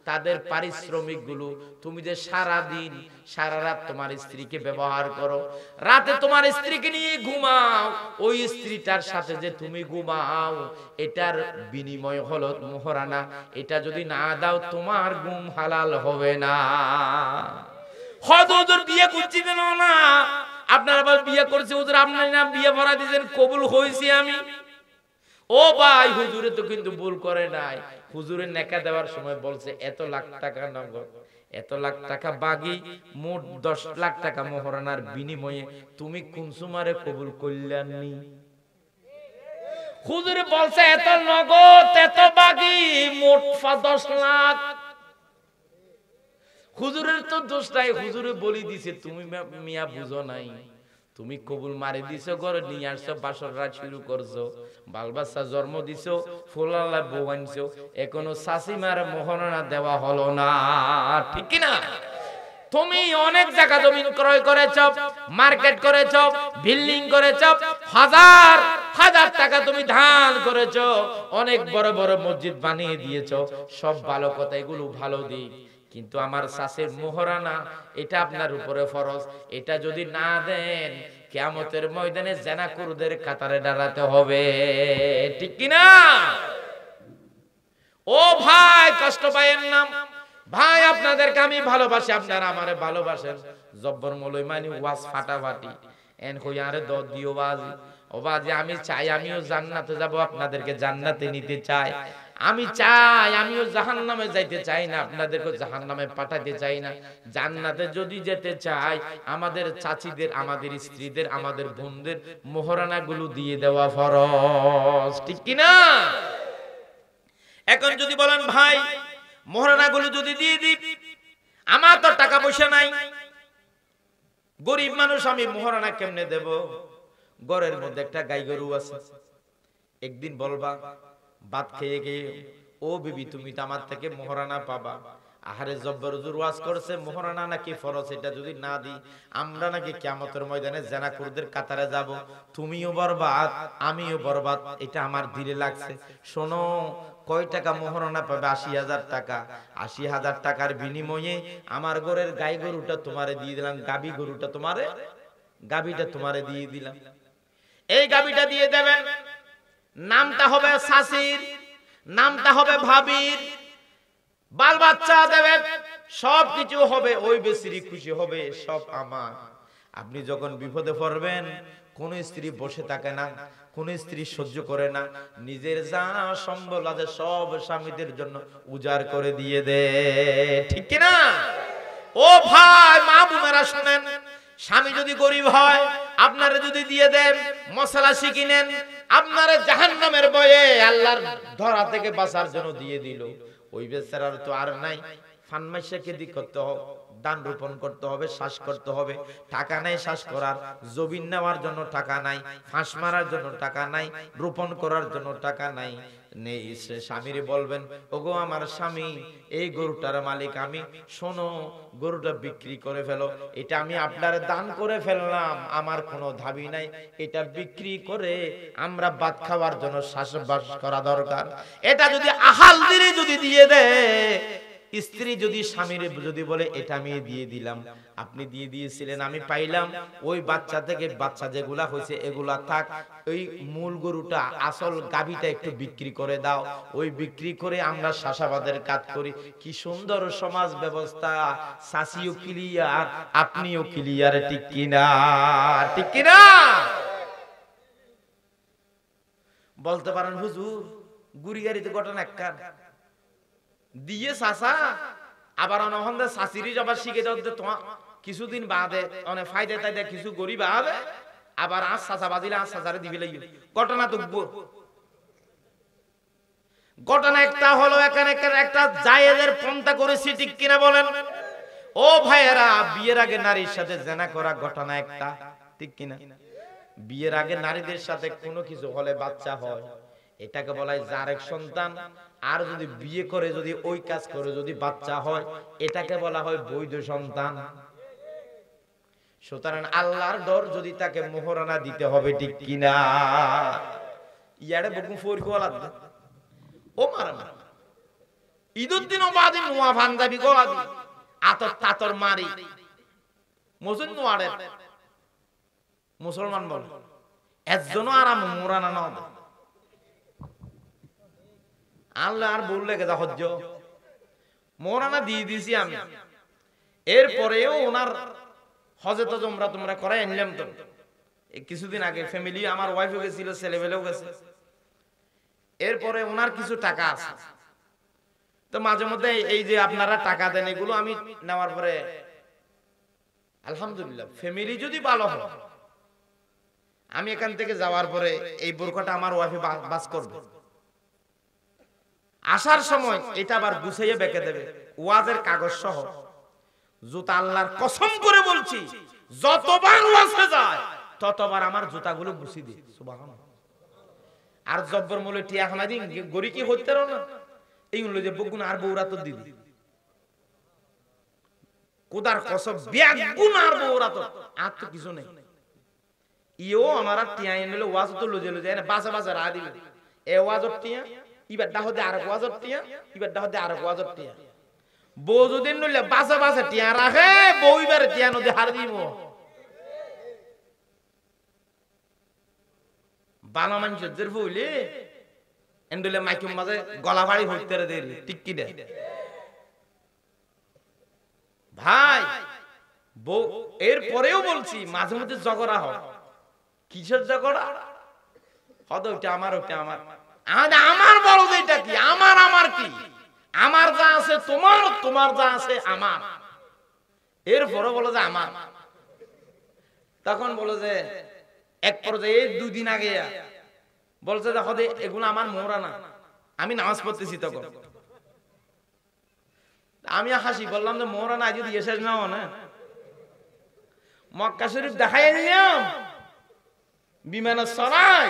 তাদের পারিশ্রমিকগুলো তুমি যে সারা দিন সারা রাত তোমার স্ত্রীকে ব্যবহার করো, রাতে তোমার স্ত্রীকে নিয়ে ঘুমাও, ওই স্ত্রীটার সাথে যে তুমি ঘুমাও, এটার বিনিময় হলো মোহরানা। এটা যদি না দাও তোমার ঘুম হালাল হবে না। হুজুর বিয়ে করছিলেন না, আপনার আবার বিয়ে করছে হুজুর, আপনার নাম বিয়ে ভরা দিয়েছেন, কবুল হয়েছি আমি। ও ভাই, হুজুরে তো কিন্তু ভুল করে নাই। হুজুরের নেকা দেওয়ার সময় বলছে এত লাখ টাকা নগদ, এত লাখ টাকা বাগি, মোট 10 লাখ টাকা মোহরানার বিনিময়ে তুমি কুনসুমারে কবুল করলেননি। হুজুরে বলছে এত নগদ, এত বাগি, মোট 10 লাখ। হুজুরের তো দোষ নাই, হুজুরে বলি দিছে তুমি মিয়া বুঝো নাই, তুমি কবুল মারি দিছো, ঘরে নিয়ে আসছো, বাসর রাত শুরু করছো, বাল বাচ্চা জন্ম দিছো, ফুলালা বউ আনছো, এখনো শাশিমার মোহরানা দেওয়া হলো না। ঠিক কিনা? তুমি অনেক জায়গা জমিন ক্রয় করেছো, মার্কেট করেছো, বিল্ডিং করেছো, হাজার হাজার টাকা তুমি ধান করেছো, অনেক বড় বড় মসজিদ বানিয়ে দিয়েছো, সব ভালো কথা, এগুলো ভালো দিক। কিন্তু আমার শাশের মোহরানা, এটা আপনার উপরে ফরজ। এটা যদি না দেন, কিয়ামতের ময়দানে জেনাকুরদের কাতারে দাঁড়াতে হবে। ঠিক কিনা? ও ভাই, কষ্ট পায়েন না ভাই, আপনাদেরকে আমি ভালোবাসি, আপনারা আমারে ভালোবাসেন। জব্বর মলই মানি ওয়াজ ফাটাফাটি এন কই আরে দ দিও বাজি। ও বাজি, আমি চাই আমিও জান্নাতে যাব, আপনাদেরকে জান্নাতে নিতে চাই। আমি চাই আমিও জাহান্নামে যাইতে চাই না, আপনাদেরকে জাহান্নামে পাঠাতে চাই না। জান্নাতে যদি যেতে চাই, আমাদের চাচিদের, আমাদের স্ত্রীদের, আমাদের বোনদের মোহরানা গুলো দিয়ে দেওয়া ফরজ। ঠিক কিনা? এখন যদি বলেন ভাই মোহরানা গুলো যদি দিয়ে দিই, আমার তো টাকা পয়সা নাই, গরিব মানুষ, আমি মোহরানা কেমনে দেব? ঘরের মধ্যে একটা গাই গরু আছে, একদিন বলবা ভাত খেয়ে গিয়ে, ও বিবি তুমি তো আমার থেকে মোহরানা পাবা। আহারে জব্বর হুজুর ওয়াজ করছে মোহরানা নাকি ফরজ, এটা যদি না দিই আমরা নাকি কিয়ামতের ময়দানে জেনাকুরদের কাতারে যাব, তুমিও বরবাদ আমিও বরবাদ, এটা আমার দিলে লাগছে। শোনো, কয় টাকা মোহরানা পাবে? 80,000 টাকা। 80,000 টাকার বিনিময়ে আমার ঘরের গাই গরুটা তোমারে দিয়ে দিলাম, গাবি গরুটা তোমারে, গাবিটা তোমারে দিয়ে দিলাম। এই গাবিটা দিয়ে দেবেন, নামটা হবে শাশির, নামটা হবে ভাবির, বাল বাচ্চা দেবেন, সব কিছু হবে, ওই বেশি খুশি হবে, সব আমার। আপনি যখন বিপদে পড়বেন, কোন স্ত্রী বসে থাকে না, কোন স্ত্রী সহ্য করে না, নিজের যা সম্বল আছে সব স্বামীদের জন্য উজাড় করে দিয়ে দে। ঠিক কিনা? ও ভাই, মা বোনেরা শুনেন, স্বামী যদি গরিব হয় আপনারা যদি দিয়ে দেন, মশলা শিখে নেন, আপনারা জাহান্নামের ভয়ে আল্লাহর ধরা থেকে বাঁচার জন্য দিয়ে দিল, ওই বেচারার তো আর নাই। ফানমাইশাকে দি করতে হবে, দান রোপণ করতে হবে, শ্বাস করতে হবে, টাকা নাই শ্বাস করার, জমিন নেওয়ার জন্য টাকা নাই, ফাঁস মারার জন্য টাকা নাই, রোপণ করার জন্য টাকা নাই। নেই, সে স্বামীরে বলবেন, ওগো আমার স্বামী, এই গরুটার মালিক আমি, শোনো গরুটা বিক্রি করে ফেলো, এটা আমি আপনার দান করে ফেললাম, আমার কোনো দাবি নাই, এটা বিক্রি করে আমরা ভাত খাওয়ার জন্য চাষবাস করা দরকার। এটা যদি আহাল দিলে যদি দিয়ে দেয়, স্ত্রী যদি স্বামীর যদি বলে এটা আমি দিয়ে দিলাম, আপনি দিয়ে দিয়েছিলেন আমি পাইলাম, ওই বাচ্চা থেকে বাচ্চা যেগুলা হয়েছে এগুলা থাক, ওই মূল গরুটা আসল গাভীটা একটু বিক্রি করে দাও, ওই বিক্রি করে আমরা চাষাবাদের কাজ করি। কি সুন্দর সমাজ ব্যবস্থা, শাশিও ক্লিয়ার, আপনিও ক্লিয়ার, ঠিক কিনা? ঠিক কিনা? বলতে পারেন হুজুর গুড়িগাড়িতে ঘটনা একটা দিয়ে চাষা আবার অনহন্দে শাশিরি যাবার শিখে যাও, তোমার কিছুদিন বাদে অনেক ফায়দা তাই কিছু গরিব হবে, আবার আজ চাষা বাজিলে আজ চাষারে দিবে লাগবে। ঘটনা তো ঘটনা একটা হলো, এখানে একটা জায়েজের পন্থা করেছি, ঠিক কিনা বলেন? ও ভাইয়েরা, বিয়ের আগে নারীর সাথে জেনা করা ঘটনা একটা, ঠিক কিনা? বিয়ের আগে নারীদের সাথে কোনো কিছু হলে বাচ্চা হয়, এটাকে বলা হয় জারেক সন্তান। আর যদি বিয়ে করে যদি ওই কাজ করে যদি বাচ্চা হয়, এটাকে বলা হয় বৈধ সন্তান। সুতরাং আল্লাহর ডর যদি তাকে মোহরানা দিতে হবে, ঠিক কিনা? ইয়ারে বকু ফোর গোলা দে ও মারা ঈদুদ্দিন ওবাদি নোয়া ভান্দাবি গোলা দি আতর তাতর মারি মুসলিম নোয়ারে মুসলমান বল একজনও আরাম মোহরানা না হবে। আল্লাহ আর বললে গেদা হজ্জ মোহরানা দিয়ে দিয়েছি আমি, এরপরেও ওনার হজে তো তোমরা করাই আনলাম। তো কিছুদিন আগে ফ্যামিলি আমার ওয়াইফও গেছিল, ছেলেবেলেও গেছে, এরপরে ওনার কিছু টাকা আছে, তো মাঝে মধ্যে এই যে আপনারা টাকা দেন এগুলো আমি নেওয়ার পরে আলহামদুলিল্লাহ ফ্যামিলি যদি ভালো হয়, আমি এখান থেকে যাওয়ার পরে এই বোরকাটা আমার ওয়াইফে বাস করবে, আসার সময় এটা আবার গুছাইয়ে বেঁকে দেবে ওয়াজের কাগজ সহ। জুতা আল্লাহর কসম করে বলছি, যতবার ওয়াজে যায় ততবার আমার জুতাগুলো গুছিয়ে দিই। সুবহানাল্লাহ। আর জব্বর মূলে টিয়া খানা দিন গরি কি হইতে না, এইগুলো যে বগুন আর বউরা তো দিদি কোদার কসম বেগুন আর বউরা তো আর তো কিছু নেই। ইও আমার টিয়া এনে ওয়াজ তো লজে লজে না বাসা বাসা রা দিবে, এ ওয়াজর টিয়া ইবার দা হতে আর ওয়াজর টিয়া, ইবার দা হতে আর ওয়াজর টিয়া। বউ যদি নইলে বাসা বাসা টিয়া রাখে, বউ এবারে টিয়া নদী হার দিব। বালা মানুষের বইলে এন্ডলে মাইকুম মাঝে গলা ভাড়ি হইতে দিলে টিক্কি দে ভাই বউ। এরপরেও বলছি মাঝে মধ্যে ঝগড়া হয়, কিসের ঝগড়া? হয়তো ওইটা আমার, ওইটা আমার, আমার বড় এটা কি আমার, আমার কি আমার যা আছে তোমার, তোমার যা আছে আমার। এরপরে বলো যে আমার, তখন বলো যে এক পর্যায়ে দুদিন আগে বলছে দেখো এগুলো আমার মোহরানা, আমি নামাজ পড়তেছি তখন। আমি হাসি বললাম যে মোহরানা যদি এসে নাও না, মক্কা শরীফ দেখাই নিলাম বিমানের সরাই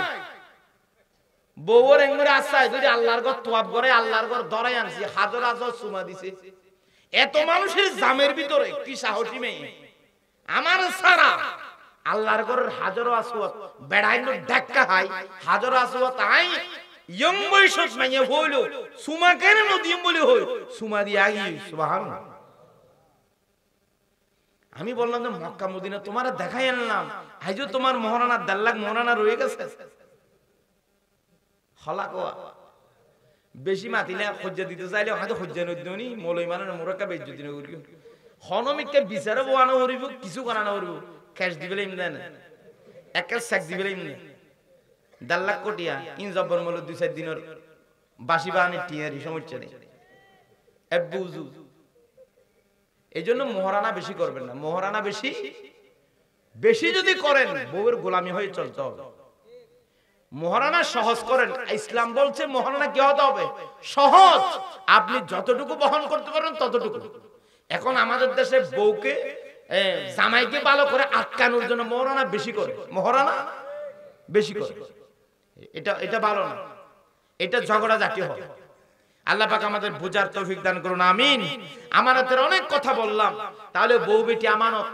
বউর এঙ্গরে আসায় যদি আল্লাহর ঘর তোয়াব করে আল্লাহর ঘর ধরাই আনছি, হাজার হাজার সুমা দিছে। এত মানুষের জামের ভিতরে কি সাহসী মেয়ে আমার সারা আল্লাহর ঘরের হাজারো আসওয়াত বেড়াইনো ধাক্কা হাই হাজারো আসওয়াত আই ইয়ং বয়সত মাইয়া হইলো সুমা কেন নদীম বলে হই সুমা দিয়ে আগি। সুবহানাল্লাহ। আমি বললাম যে মক্কা মদিনা তোমার দেখাই আনলাম, আইজো তোমার মোহরানা 1.5 লাখ মোহরানা রয়ে গেছে। হলা কোয়া বেশি মাতিলে হজ্জা দিতে চাইলে হয়তো হজ্জা নদী মলই মানে মোরক্কা বেজ্জতি না করিও হনমিককে বিচারে বোয়ানো করিব, কিছু করানো করিব, ক্যাশ দিবেলে ইম দেন, এক ক্যাশ চেক দিবেলে ইম দেন। 1.5 লাখ কোটিয়া ইন জব্বর মূল্য 2-4 দিনের বাসি বাহানি টিয়ারি সমস্যা নেই। এই জন্য মোহরানা বেশি করবেন না, মোহরানা বেশি বেশি যদি করেন বউয়ের গোলামি হয়ে চলতে হবে। মহারানা সহজ করেন, ইসলাম বলছে মহারানা কি হতে হবে? সহজ। আপনি যতটুকু বহন করতে পারেন ততটুকু। এখন আমাদের দেশে বউকে জামাইকে ভালো করে আটকানোর জন্য মহারানা বেশি করে, মহারানা বেশি করে। এটা ভালো না, এটা ঝগড়া জাতীয় হবে। আল্লাহ পাক আমাদের বুঝার তৌফিক দান করুন, আমিন। আমানতের অনেক কথা বললাম, তাহলে বউ বেটি আমানত,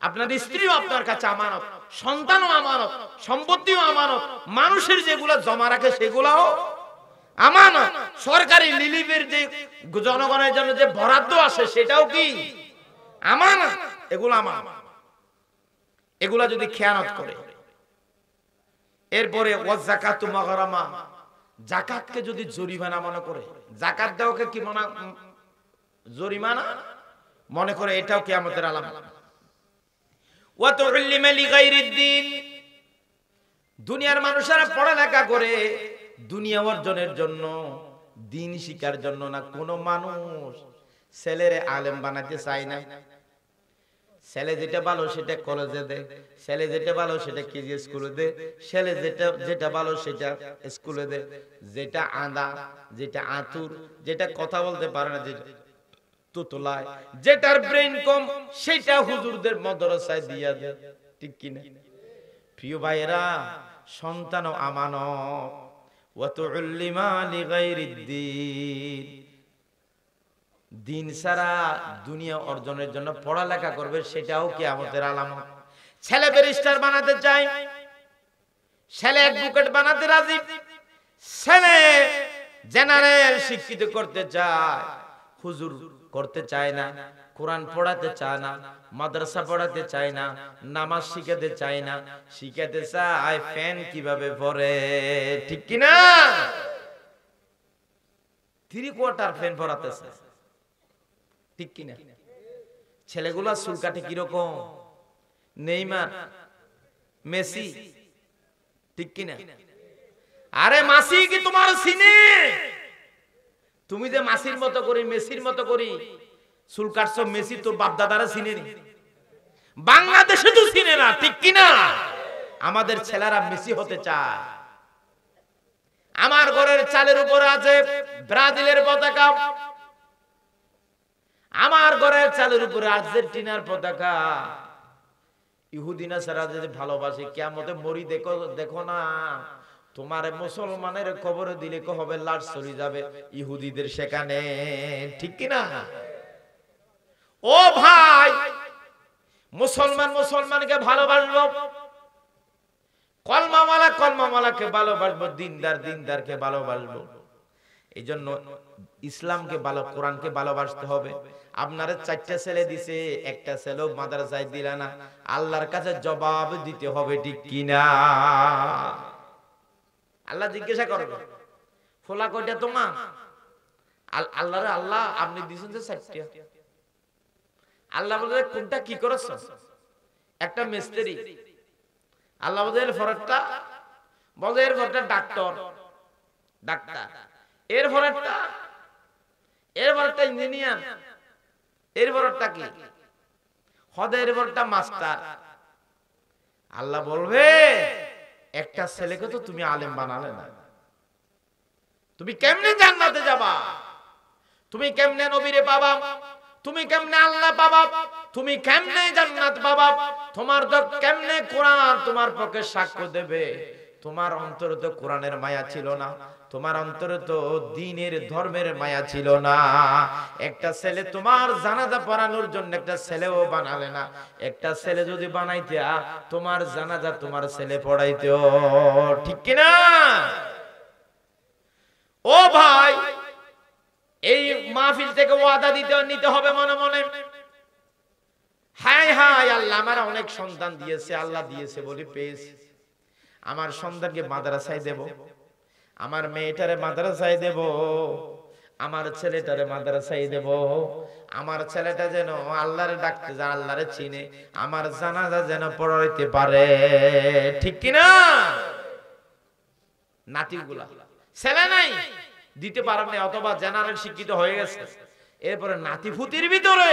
আপনার স্ত্রীও আপনার কাছে আমানত, সন্তানও আমানত, সম্পত্তিও আমানত, মানুষের যেগুলো জমা রাখে সেগুলাও আমানত, সরকারি রিলিফের যে জনগণের জন্য যে বরাদ্দ আসে সেটাও কি আমানত, এগুলো আমানত। এগুলা যদি খেয়ানত করে, এরপরে ওয়াজাকাতু মাগরামা, যাকাতকে যদি জরিমানা মনে করে, যাকাত দেওয়াকে কি মনে জরিমানা মনে করে, এটাও কিয়ামতের আলামত। ওয়া তুল্লিমা লিগাইরিদ্দিন, দুনিয়ার মানুষেরা পড়ালেখা করে দুনিয়া অর্জনের জন্য, দিন শিকার জন্য না। কোন মানুষ ছেলেরে আলেম বানাতে চায় না। ছেলে যেটা ভালো সেটা কলেজে দে, ছেলে যেটা ভালো সেটা কেজি স্কুলে দে, ছেলে যেটা ভালো সেটা স্কুলে দে, যেটা আদা, যেটা আতুর, যেটা কথা বলতে পারে না, যেটা তুতলায়, যেটার ব্রেন কম সেটা হুজুরদের মাদ্রাসায় দিয়া দে, ঠিক কি না? প্রিয় ভাইয়েরা, সন্তান আমানত। ওয়া তুল্লিমা লিগাইরিদ্দিন, দিন সারা দুনিয়া অর্জনের জন্য পড়ালেখা করবে, সেটাও কিয়ামতের আলামত। ছেলে ব্যারিস্টার বানাতে চায়, ছেলে অ্যাডভোকেট বানাতে রাজি, ছেলে জেনারেল শিক্ষিত করতে চায়, হুজুর করতে চায় না, কোরআন পড়াতে চায় না, মাদ্রাসা পড়াতে চায় না, নামাজ শিখাতে চায় না, শিখাতে চায় ফ্যান কিভাবে পরে, ঠিক কি না? 3/4 ফ্যান পরাতেছে, ঠিক কিনা? ছেলেগুলা চুল কাটে কিরকম, নেইমার, মেসি, ঠিক কিনা? আরে মাসি কি তোমার সিনে? তুমি যে মাসির মতো করি, মেসির মতো করি চুল কাটছো, মেসি তোর বাপ দাদারা চিনে নি, বাংলাদেশে তো চিনে না, ঠিক কিনা? আমাদের ছেলেরা মেসি হতে চায়। আমার ঘরের চালের উপরে আছে ব্রাজিলের পতাকা, আমার ঘরের চালের উপরে আর্জেন্টিনার পতাকা। ইহুদিনা সারা যে ভালোবাসে, কিয়ামতে মরি দেখো, দেখো না তোমার মুসলমানের কবরে দিলে কো হবে, লাশ চলে যাবে ইহুদিদের সেখানে, ঠিক কি না? ও ভাই, মুসলমান মুসলমানকে ভালোবাসবো, কলমাওয়ালা কলমাওয়ালাকে ভালোবাসবো, দিনদার দিনদারকে ভালোবাসবো। এই জন্য ইসলামকে ভালো, কোরআনকে ভালোবাসতে হবে। আপনার 4টা ছেলে দিছে, একটা ছেলেও মাদ্রাসায় দিলা না, আল্লাহর কাছে জবাব দিতে হবে, ঠিক কিনা? আল্লাহ জিজ্ঞাসা করবে, ফোলা কয়টা তোমার? আল্লাহরে, আল্লাহ আপনি দিয়েছেন যে 4টা। আল্লাহ বলে কোনটা কি করেছ? একটা মিস্ত্রি। আল্লাহ বলে ফরটা, বলে এর ফরটা ডাক্তার, ডাক্তার, এর ফরটা, এর ফরটা ইঞ্জিনিয়ার, এর ফরটা কি হদে, এর ফরটা মাস্টার। আল্লাহ বলবে একটা ছেলেকে তো তুমি আলেম বানালে না, তুমি কেমনে জান্নাতে যাবা? তুমি কেমনে নবীরে পাবা? তুমি কেমনে আল্লাহ পাবা? তুমি কেমনে জান্নাত পাবা? তোমার তো কেমনে কোরআন তোমার পক্ষে সাক্ষ্য দেবে? তোমার অন্তরে তো কোরআনের মায়া ছিল না, তোমার অন্তরে তো দ্বীনের ধর্মের মায়া ছিল না। একটা ছেলে তোমার জানাজা পড়ানোর জন্য একটা ছেলেও বানালে না। একটা ছেলে যদি বানাইতে, তোমার জানাজা তোমার ছেলে পড়াইতো, ঠিক কি না? ও ভাই, এই মাহফিল থেকে ওয়াদা নিতে হবে মনে মনে। হায় হায়, আল্লাহ আমার অনেক সন্তান দিয়েছে, আল্লাহ দিয়েছে বলে পেয়েছি। আমার সন্তানকে মাদ্রাসায় দেব, আমার মেয়েটারে মাদ্রাসায় দেব, আমার ছেলেটারে মাদ্রাসায় দেব। আমার ছেলেটা যেন আল্লাহরে ডাকতে যায়, আল্লাহরে চিনে, আমার জানাজা যেন পড়াইতে পারে, ঠিক কিনা? নাতিগুলা ছেলে নাই দিতে পারেন না, অথবা জেনারেল শিক্ষিত হয়ে গেছে, এরপরে নাতি ফুতির ভিতরে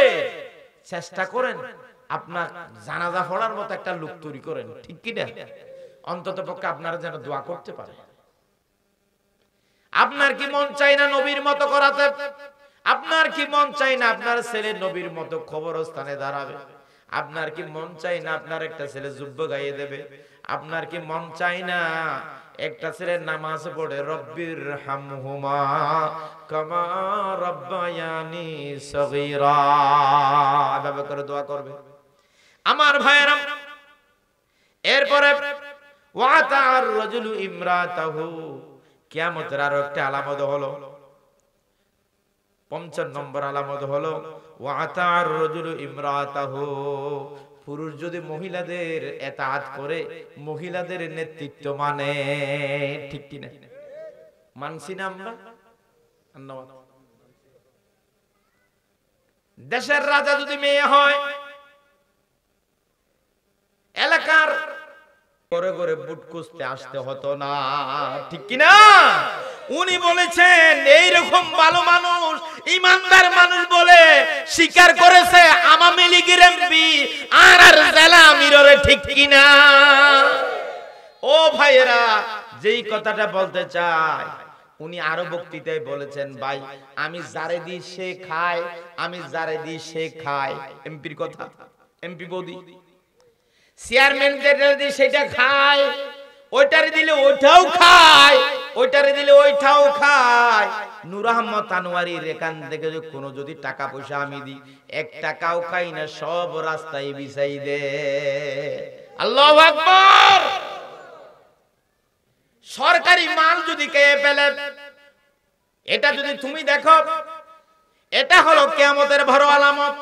চেষ্টা করেন আপনার জানাজা পড়ার মতো একটা লোক তৈরি করেন, ঠিক কি না? অন্তত পক্ষে আপনারা যেন দোয়া করতে পারে। আপনার কি মন চাই না নবীর মতো করাতে? আপনার কি মন চাই না আপনার ছেলে নবীর মতো কবরস্থানে দাঁড়াবে? আপনার কি মন চাই না আপনার একটা ছেলে যুব্ব গাইয়ে দেবে? আপনার কি মন চাই না একটা ছেলে নামাজ পড়ে রব্বির হামহুমা কামা রাব্বায়ানি সগীরা এভাবে করে দোয়া করবে? আমার ভাইয়েরা, এরপরে ওয়াতার রাজুলু ইমরাতাহু, কিয়ামতের আরো একটা আলামত হলো, ৫৫ নম্বর আলামত হলো ওয়াতার রাজুলু ইমরাতাহু, পুরুষ যদি মহিলাদের ইতাআত করে, মহিলাদের নেতৃত্ব মানে, ঠিক কি না? মানছি না আমরা? দেশের রাজা যদি মেয়ে হয়, এলাকার করে করে বুট কুস্তে আসতে হতো না, ঠিক কি না? উনি বলেছেন এইরকম ভালো মানুষ, ইমানদার মানুষ বলে স্বীকার করেছে আওয়ামী লীগের এমপি আর জেলা আমিরের, ঠিক কি না? ও ভাইয়েরা, যেই কথাটা বলতে চাই, উনি আরো বক্তৃতায় বলেছেন, ভাই আমি যারে দিই সে খায়, আমি যারে দিই সে খায়। এমপির কথা, এমপি বৌদি চেয়ারম্যান যেটা দিই সেটা খায়, ওইটারে দিলে ওইটাও খায়, ওইটারে দিলে ওইটাও খায়। নূর আহমদ আনোয়ারীর এখান থেকে কোনো যদি টাকা পয়সা আমি দিই, ১ টাকাও খাই না, সব রাস্তায় বিছাই দে। আল্লাহু আকবার। সরকারি মাল যদি খেয়ে ফেলে, এটা যদি তুমি দেখো, এটা হলো কিয়ামতের বড় আলামত।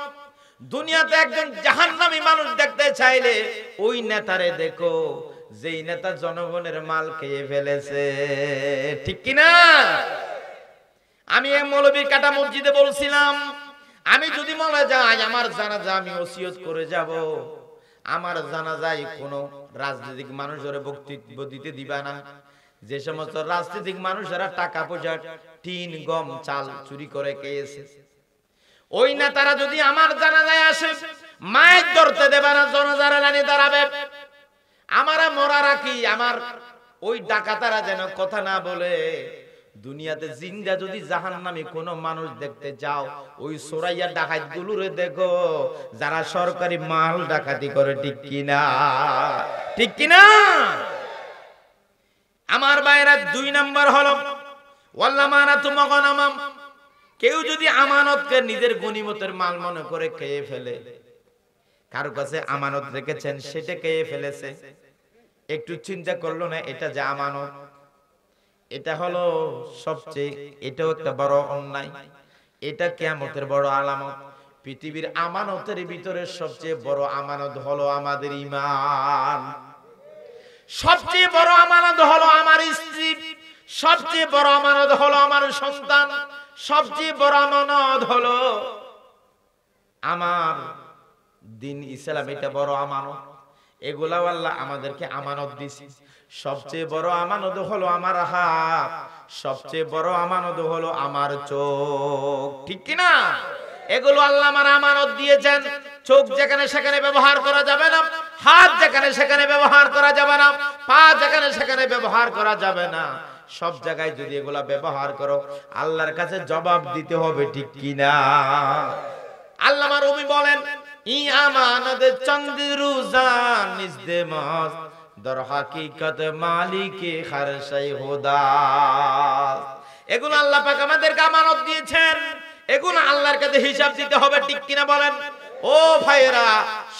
দুনিয়াতে একজন জাহান্নামী মানুষ দেখতে চাইলে ওই নেতারে দেখো, যেই নেতা জনগণের মাল খেয়ে ফেলেছে, ঠিক কি না? আমি এই মৌলবীর কাটা মসজিদে বলছিলাম, আমি যদি মারা যাই, আমার জানাজা আমি ওসিয়ত করে যাব, আমার জানাজায় কোনো রাজনৈতিক মানুষের বক্তব্য দিতে দিবা না। যে সমস্ত রাজনৈতিক মানুষেরা টাকা পয়সা, টিন, গম, চাল চুরি করে খেয়েছে, ওই নেতারা যদি আমার জানাজায় আসে, মায়ের ধরতে দেবে না, জনজারে লাইনে দাঁড়াবে। আমারা মরা রাখি, আমার ওই ডাকাতারা যেন কথা না বলে। দুনিয়াতে জিন্দা যদি জাহান্নামী কোন মানুষ দেখতে যাও, ওই সোরাইয়া ডাকাত গুলোরে দেখো, যারা সরকারি মাল ডাকাতি করে, ঠিক কিনা? ঠিক কিনা? আমার বাইরা ২ নাম্বার হলো ওয়াল্লামানাতু মাগনামাম, কেউ যদি আমানতকে নিজের গনিমতের মাল মনে করে খেয়ে ফেলে, কারো কাছে আমানত রেখেছেন সেটা খেয়ে ফেলেছে, একটু চিন্তা করলো না এটা যে আমানত, এটা হলো সবচেয়ে, এটাও একটা বড় অন্যায়, এটা কিয়ামতের বড় আলামত। পৃথিবীর আমানতের ভিতরে সবচেয়ে বড় আমানত হলো আমাদের ঈমান। সবচেয়ে বড় আমানত হলো আমার স্ত্রী, সবচেয়ে বড় আমানত হলো আমার সন্তান, সবচেয়ে বড় আমানত হলো আমার দিন ইসলাম, এটা বড় আমানত। এগুলা আল্লাহ আমাদেরকে আমানত দিয়েছে। সবচেয়ে বড় আমানত হলো আমার হাত, সবচেয়ে বড় আমানত হলো আমার চোখ, ঠিক কি না? এগুলো আল্লাহ আমার আমানত দিয়েছেন। চোখ যেখানে সেখানে ব্যবহার করা যাবে না, হাত যেখানে সেখানে ব্যবহার করা যাবে না, পা যেখানে সেখানে ব্যবহার করা যাবে না। সব জায়গায় যদি এগুলা ব্যবহার করো, আল্লাহর কাছে জবাব দিতে হবে, ঠিক কি না? আল্লাহ আমার রবি বলেন, ই আমানত চন্দ্রু জান নিজদে মাস দর হাকিকত মালিকে খারশাই খোদা। এগুলো আল্লাহ পাক আমাদেরকে আমানত দিয়েছেন, এগুলো আল্লাহর কাছে হিসাব দিতে হবে, ঠিক কিনা বলেন? ও ভাইয়েরা,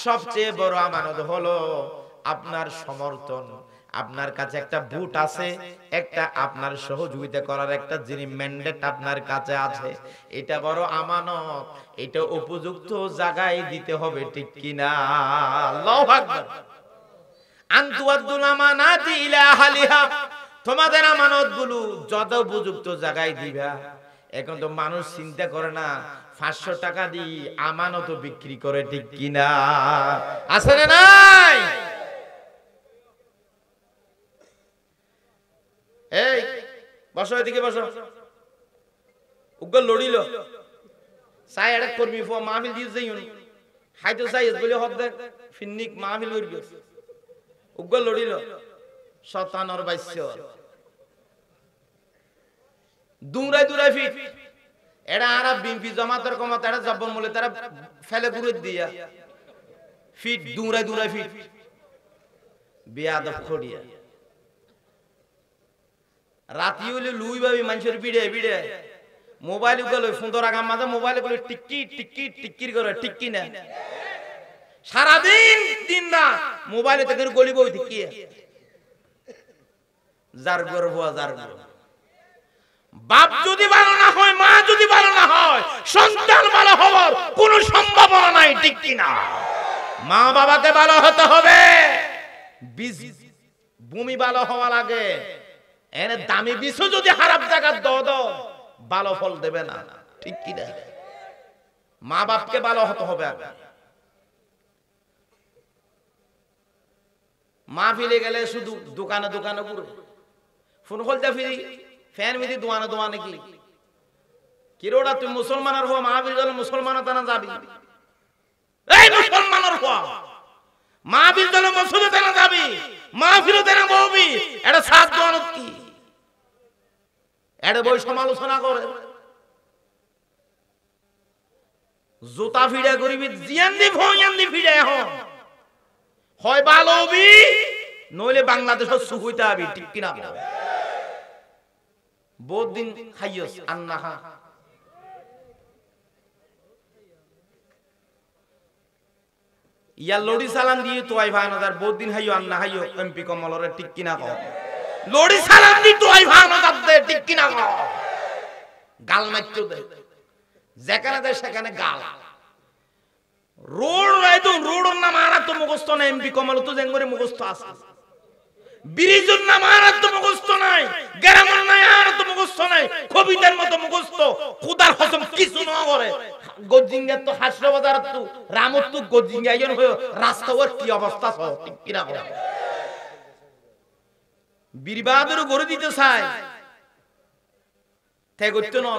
সবচেয়ে বড় আমানত হলো আপনার সমর্থন। আপনার কাছে একটা ভোট আছে, একটা আপনার সহযোগিতা করার একটা যিনি ম্যান্ডেট আপনার কাছে আছে, এটা বড় আমানত। এটা উপযুক্ত জায়গায় দিতে হবে, ঠিক কিনা? আল্লাহু আকবার। আনতুয়াদ্দুল আমানাতি ইলা আহলিহা, তোমাদের আমানতগুলো যত উপযুক্ত জায়গায় দিবা। এখন তো মানুষ চিন্তা করে না, 500 টাকা দিয়ে আমানত বিক্রি করে, ঠিক কিনা? আছে না নাই? এই বসো, এদিকে বসো। উগ্র লড়িল চাই একটা কর্মী মাহফিল দিয়ে যাই, খাইতে চাই বলে হদে ফিন্নিক মাহফিল করিব উগ্র লড়িল শতানর বাইশ্য দুরাই দুরাই ফিট এরা আরা বিএনপি জামাতের কমাতে এরা জব্বর মূলে তারা ফেলে গুড়ে দিয়া ফিট দুরাই দুরাই ফিট বেয়াদব খড়িয়া রাতি হইলে লুই ভাবি মানুষের বিড়ে বিড়ে মোবাইল গুলো সুন্দর আগাম মাঝে মোবাইল গুলো টিক্কি টিক্কি টিক্কির করে টিক্কি না সারাদিন দিন না মোবাইলে থেকে গলি বই টিক্কি যার গর্ব যার গর্ব বাপ যদি ভালো না হয় মা যদি ভালো না হয় সন্তান ভালো হওয়ার কোনো সম্ভাবনা নাই ঠিক কি না মা বাবাকে ভালো হতে হবে ভূমি ভালো হওয়া লাগে এনে দামি বিছু যদি খারাপ জায়গা দাও ভালো ফল দেবে না ঠিক কি না মা বাপকে ভালো হতে হবে আগে মা ফিরে গেলে শুধু দোকানে দোকানে ঘুরে ফোন খুলতে ফিরি ফ্যান মিদি দোয়ানে দোয়ানে কি কিরোড়া তুই মুসলমানের হওয়া মাহফিল গেলে মুসলমানের তানা যাবি এই মুসলমানের হওয়া মাহফিল গেলে মসজিদে তানা যাবি মাহফিলে তানা বলবি এটা সাত দোয়ানত কি এটা বই সমালোচনা করে জুতা ফিড়ে করিবি জিয়ান্দি ফয়ান্দি ফিড়ে এখন হয় ভালো হবি নইলে বাংলাদেশের সুখইতে হবি ঠিক কিনা বহুত দিন খাইয়স আন্না খা ইয়া লড়ি সালাম দিয়ে তো আই ভানাদার বহুত দিন খাইয়ো আন্না খাইয়ো এমপি কমলরে ঠিক কিনা কও লড়ি সালাম দি তো আই ভানাদার দে ঠিক কিনা কও গাল মাইতো দে যেখানে দে সেখানে গাল রোড রাইতো রোডর নাম আর তো মুখস্থ না এমপি কমল তো জেঙ্গরে মুখস্থ আছে ব্রিজের নাম আর তো মুখস্থ নাই গ্রামের নাই আর তো মুখস্থ নাই কবিতার মতো মুখস্থ খুদার কসম কিছু না করে গজিঙ্গা তো হাসর বাজার তো রামত তো গজিঙ্গা ইন হয়ে রাস্তার কি অবস্থা ঠিক কি না করে বীরবাদর গড়ে দিতে চায় তাই করতে না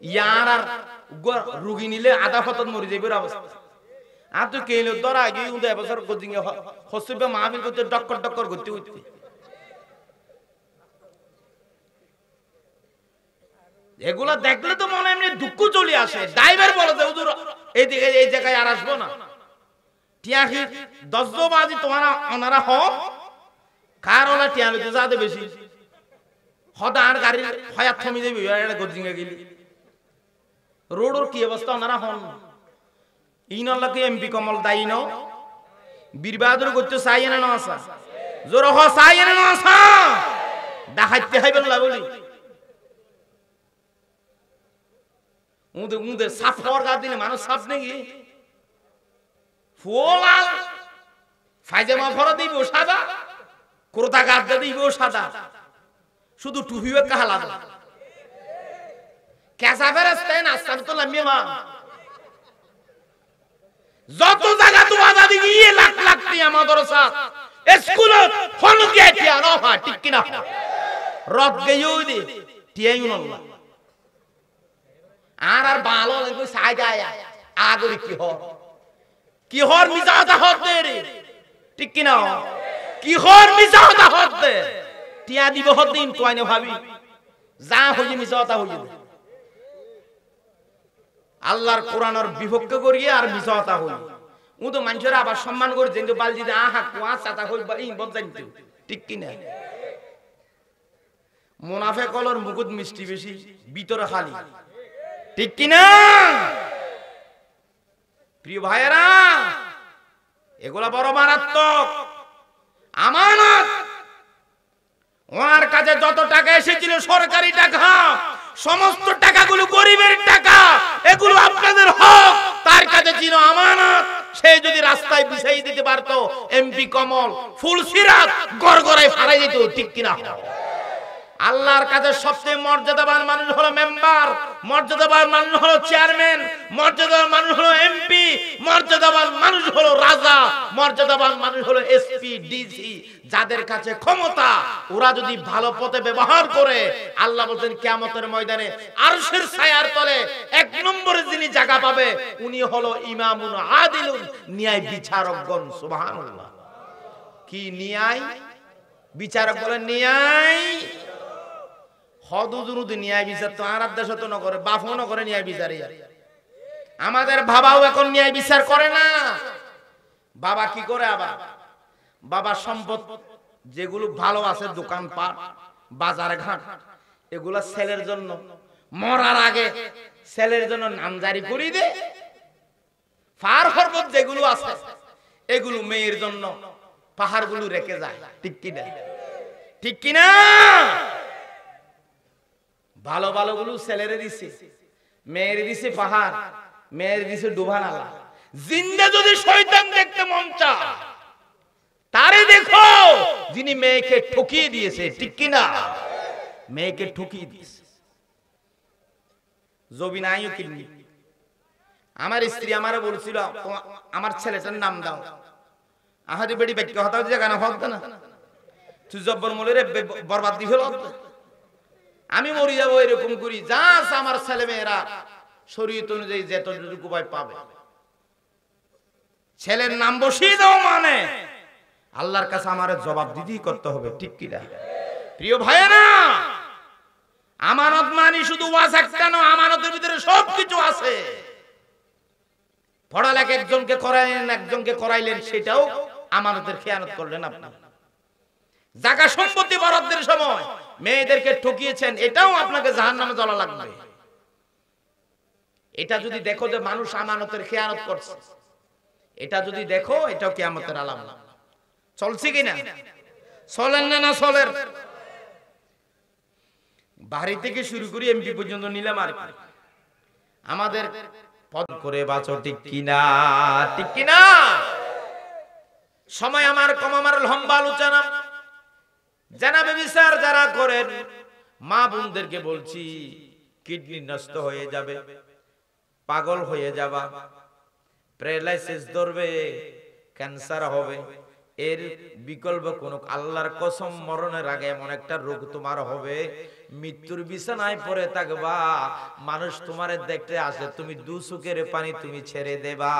ইয়ার আর রোগী নিলে আধা ফতত মরে যাবে অবস্থা আর তো কেন ধরা আগে উদয় বছর গজিঙ্গা হসবে মাহফিল করতে ডক্কর ডক্কর করতে হইতে এগুলা দেখলে তো মনে এমনি দুঃখ চলে আসে ড্রাইভার বলে যে হুজুর এইদিকে এই জায়গায় আর আসবো না টিয়াহি 10 বাজি তোমারা ওনারা হ কার ওলা টিয়া লইতে যাতে বেশি হদার গাড়ি হয়াত থমি যাবে এটা গজিঙ্গা গেলি রোডর কি অবস্থা ওনারা হন ইনল্লাহকে এমপি কমল দায়ী ন বীরবাদর করতে চাই না না আসা জোর হ চাই না না আসা দেখাইতে হইবেন না বলি উদের সাফ হওয়ার গা দিনে মানুষ সাফ নাকি ফুলাল ফাইজামা ফরা দিব সাদা কোরতা গাদ দিব সাদা শুধু টুপিও কালা কেসা ফেরেস্তায় না আস্তান তো লামিয়ে মা যত জায়গা তো আজাদি গিয়ে লাখ লাখ টিয়া মাদ্রাসা স্কুল ফোন কে টিয়া না হয় ঠিক কি না রব গেইও দি টিয়াই না আর আর ভালো লাগবে সাই যায় আগরি কি হর মিজাতা হতে রে ঠিক কি না কি হর মিজাতা হতে টিয়া দিব হদিন কইনে ভাবি যা হই মিজাতা হই আল্লাহর কোরআনের বিপক্ষে করিয়ে আর মিজাতা হই ও তো মানুষের আবার সম্মান করে যেন বালজি দে আহা কুয়া চাতা হই বা ইন বদজাইতে ঠিক কি না মুনাফিক হলর মুকুট মিষ্টি বেশি ভিতরে খালি ঠিক কি না প্রিয় ভাইরা এগুলা বড় মারাত্মক আমানত ওনার কাছে যত টাকা এসেছিল সরকারি টাকা সমস্ত টাকাগুলো গরিবের টাকা এগুলো আপনাদের হক তার কাছে ছিল আমানত সে যদি রাস্তায় বিছাই দিতে পারতো এমপি কমল ফুলসিরাত গড়গড়ায় ফাড়াই দিত ঠিক কি না আল্লাহর কাছে সবচেয়ে মর্যাদাবান মানুষ হলো মেম্বার, মর্যাদাবান মানুষ হলো চেয়ারম্যান, মর্যাদাবান মানুষ হলো এমপি, মর্যাদাবান মানুষ হলো রাজা, মর্যাদাবান মানুষ হলো এসপি ডিসি। যাদের কাছে ক্ষমতা, ওরা যদি ভালো পথে ব্যবহার করে, আল্লাহ বলেন কিয়ামতের ময়দানে আরশের ছায়ার তলে এক নম্বরে যিনি জায়গা পাবে উনি হলো ইমামুন আদিলুন, ন্যায় বিচারকগণ। সুবহানাল্লাহ। কি ন্যায় বিচারক বলেন? ন্যায় হদুদুরুদ ন্যায় বিচার তো আর দেশ তো না করে, বাপও না করে ন্যায় বিচারই। আমাদের বাবাও এখন ন্যায় বিচার করে না। বাবা কি করে? আবার বাবা সম্পদ যেগুলো ভালো আছে, দোকানপাট, বাজার ঘাট, এগুলা ছেলের জন্য মরার আগে ছেলের জন্য নামজারি করে দে। ফার পর্বত যেগুলো আছে এগুলো মেয়ের জন্য পাহাড়গুলো রেখে যায়। ঠিক কিনা? ঠিক কিনা? ভালো ভালো গুলো ছেলেরে দিছে, মেয়ের দিছে পাহাড়, মেয়ের দিছে ডুবানালা। জিন্দা যদি শয়তান দেখতে মন চায় তারে দেখো, যিনি মেয়েকে ঠকিয়ে দিয়েছে। ঠিক কিনা? মেয়েকে ঠকিয়ে দিয়েছে। জবিন আইও কিনি। আমার স্ত্রী আমারে বলছিল আমার ছেলেটার নাম দাও। আহারে বেড়ি ব্যক্তি হতা জায়গা না হত না, তুই জব্বর মলের বরবাদ দি ফেল। আমি মরি যাবো এরকম করি। যা আমার ছেলে মেয়েরা শরীয়ত অনুযায়ী যেতটুকু পাবে, ছেলের নাম বসিয়ে দাও মানে আল্লাহর কাছে আমার জবাব দিতেই করতে হবে। ঠিক কিনা? প্রিয় ভাইয়েরা, আমানত মানে শুধু ওয়াজ একটা নয়, আমানতের ভিতরে সবকিছু আছে। পড়ালেখা একজনকে করাইলেন, একজনকে করাইলেন, সেটাও আমানতের খেয়ানত করলেন আপনি। জায়গা সম্পত্তি বরাদ্দের সময় মেয়েদেরকে ঠকিয়েছেন, এটাও আপনাকে জাহান্নামে জ্বলা লাগবে। এটা যদি দেখো যে মানুষ আমানতের খেয়ানত করছে, এটা যদি দেখো, এটাও কিয়ামতের আলামত। চলছে কিনা? চলেন না? না চলেন। বাড়ি থেকে শুরু করি এমপি পর্যন্ত নিলাম আর কি। আমাদের পদ করে বাঁচো। ঠিক কিনা? ঠিক কিনা? সময় আমার কম, আমার লম্বা আলোচনা। জানাবে বিচার যারা করেন, মা বোনদেরকে বলছি, কিডনি নষ্ট হয়ে যাবে, পাগল হয়ে যাবা, প্যারালাইসিস ধরবে, ক্যান্সার হবে, এর বিকল্প কোন আল্লাহর কসম মরণের আগে এমন একটা রোগ তোমার হবে, মৃত্যুর বিছানায় পড়ে থাকবা, মানুষ তোমারে দেখতে আসে, তুমি দু চোখের পানি তুমি ছেড়ে দেবা।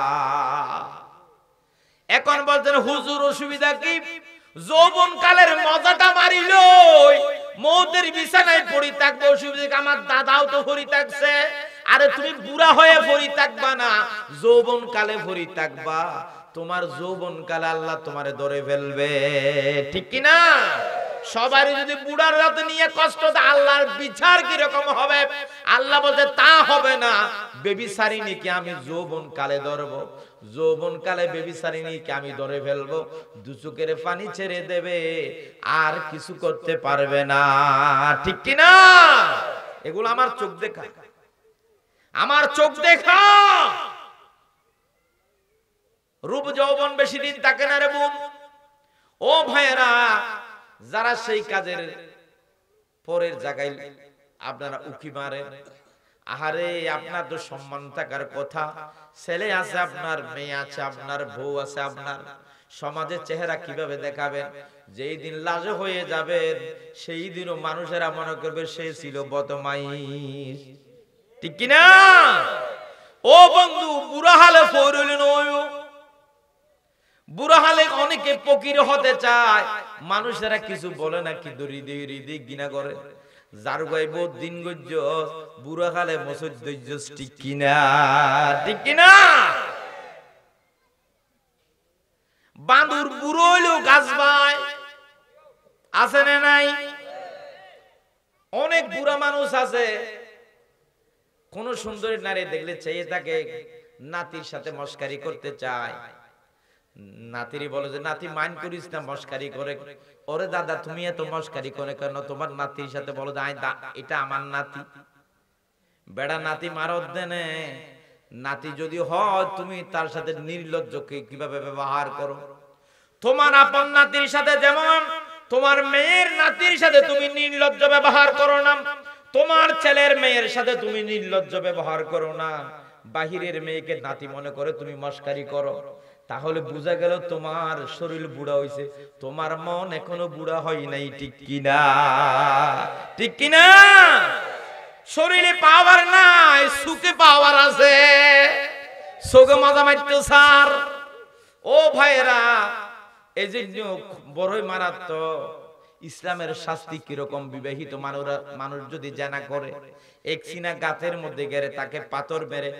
এখন বলছেন হুজুর অসুবিধা কি? যৌবন কালের মজাটা মারিল, মৌতের বিছানায় পড়ি থাকবো, অসুবিধা? আমার দাদাও তো পড়ি থাকছে। আরে তুমি বুড়া হয়ে পড়ি থাকবা না, যৌবন কালে পড়ি থাকবা। তোমার যৌবন কালে আল্লাহ তোমারে ধরে ফেলবে। ঠিক কিনা? সবারই যদি বুড়ার রাত নিয়ে কষ্ট, আল্লাহর বিচার কি রকম হবে? আল্লাহ বলতে তা হবে না। বেবিচারিনী কি আমি যৌবন কালে ধরবো? যৌবন কালে বেবিচারিনী কি আমি ধরে ফেলবো? দু চোখের পানি ছেড়ে দেবে, আর কিছু করতে পারবে না। ঠিক কিনা? এগুলো আমার চোখ দেখা, আমার চোখ দেখা। রূপ যৌবন বেশি দিন থাকে না রে বোন। ও ভাইয়েরা, যারা সেই কাজের পরের জায়গায় আপনারা উকি মারেন, আহারে আপনার তো সম্মান থাকার কথা। ছেলে আছে আপনার, মেয়ে আছে আপনার, বউ আছে আপনার, সমাজের চেহারা কিভাবে দেখাবেন? যেই দিন লাজে হয়ে যাবেন, সেই দিনও মানুষেরা মনে করবে সে ছিল বদমাইশ। ঠিক কিনা? ও বন্ধু, বুড়া হালে ফরলেন, বুড়া হালে অনেকে ফকির হতে চায়, মানুষেরা কিছু বলে না, কি হৃদয় ঘৃণা করে। যার গাইব দিন গজ্জ, বুড়া হালে মসজিদ। ঠিক কিনা? ঠিক কিনা? বাঁদুর বুড়ো হইলেও গাছ পায়, আছে না নাই? অনেক বুড়া মানুষ আছে, কোন সুন্দরী নারী দেখলে চেয়ে থাকে, নাতির সাথে মস্কারি করতে চায়। নাতিরি বলে যে নাতি মাইন্ড করিস না, মস্কারি করে। ওরে দাদা, তুমি এত মস্কারি করে কেন? তোমার নাতির সাথে বলো যে এটা আমার নাতি। বেড়া নাতি মারত দেনে, নাতি যদি হয় তুমি তার সাথে নির্লজ্জকে কিভাবে ব্যবহার করো। তোমার আপন নাতির সাথে যেমন তোমার মেয়ের নাতির সাথে তুমি নির্লজ্জ ব্যবহার করো না, তোমার ছেলের মেয়ের সাথে তুমি নির্লজ্জ ব্যবহার করো না, বাহিরের মেয়েকে নাতি মনে করে তুমি মস্কারি করো, তাহলে বোঝা গেল তোমার শরীর বুড়া হইছে, তোমার মন এখনো বুড়া হয় নাই। ঠিক কিনা? ঠিক কিনা? শরীরে পাওয়ার নাই, সুখে পাওয়ার আছে, সোগে মজা মারতে স্যার। ও ভাইরা, এই জন্য বড়ই মারাত্মক। ইসলামের শাস্তি কিরকম? বিবাহিত মানুষ যদি জেনা করে, এক সিনা গাছের মধ্যে গেলে তাকে পাথর মেরে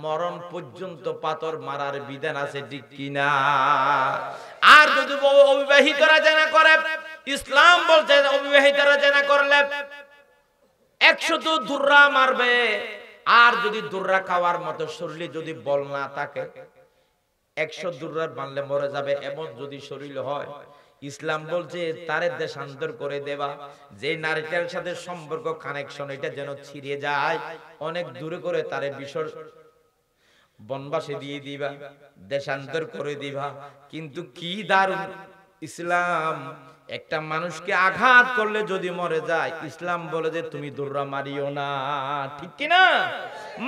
মরণ পর্যন্ত পাথর মারার বিধান আছে। ঠিক কিনা? আর যদি অবিবাহিতরা জেনা করে, ইসলাম বলছে অবিবাহিতরা জেনা করলে 100 দুর্রা মারবে। আর যদি দুর্রা খাওয়ার মতো শরীরে যদি বল না থাকে, 100 দুর্রার মারলে মরে যাবে। এমন যদি শরীর হয়, ইসলাম বলছে তারে দেশান্তর করে দেবা। যে নারীটার সাথে সম্পর্ক কানেকশন এটা যেন ছিড়ে যায়, অনেক দূরে করে তারে বিসর বনবাসে দিয়ে দিবা, দেশান্তর করে দিবা। কিন্তু কি দারুণ ইসলাম! একটা মানুষকে আঘাত করলে যদি মরে যায়, ইসলাম বলে যে তুমি দুর্রা মারিও না। ঠিক কিনা?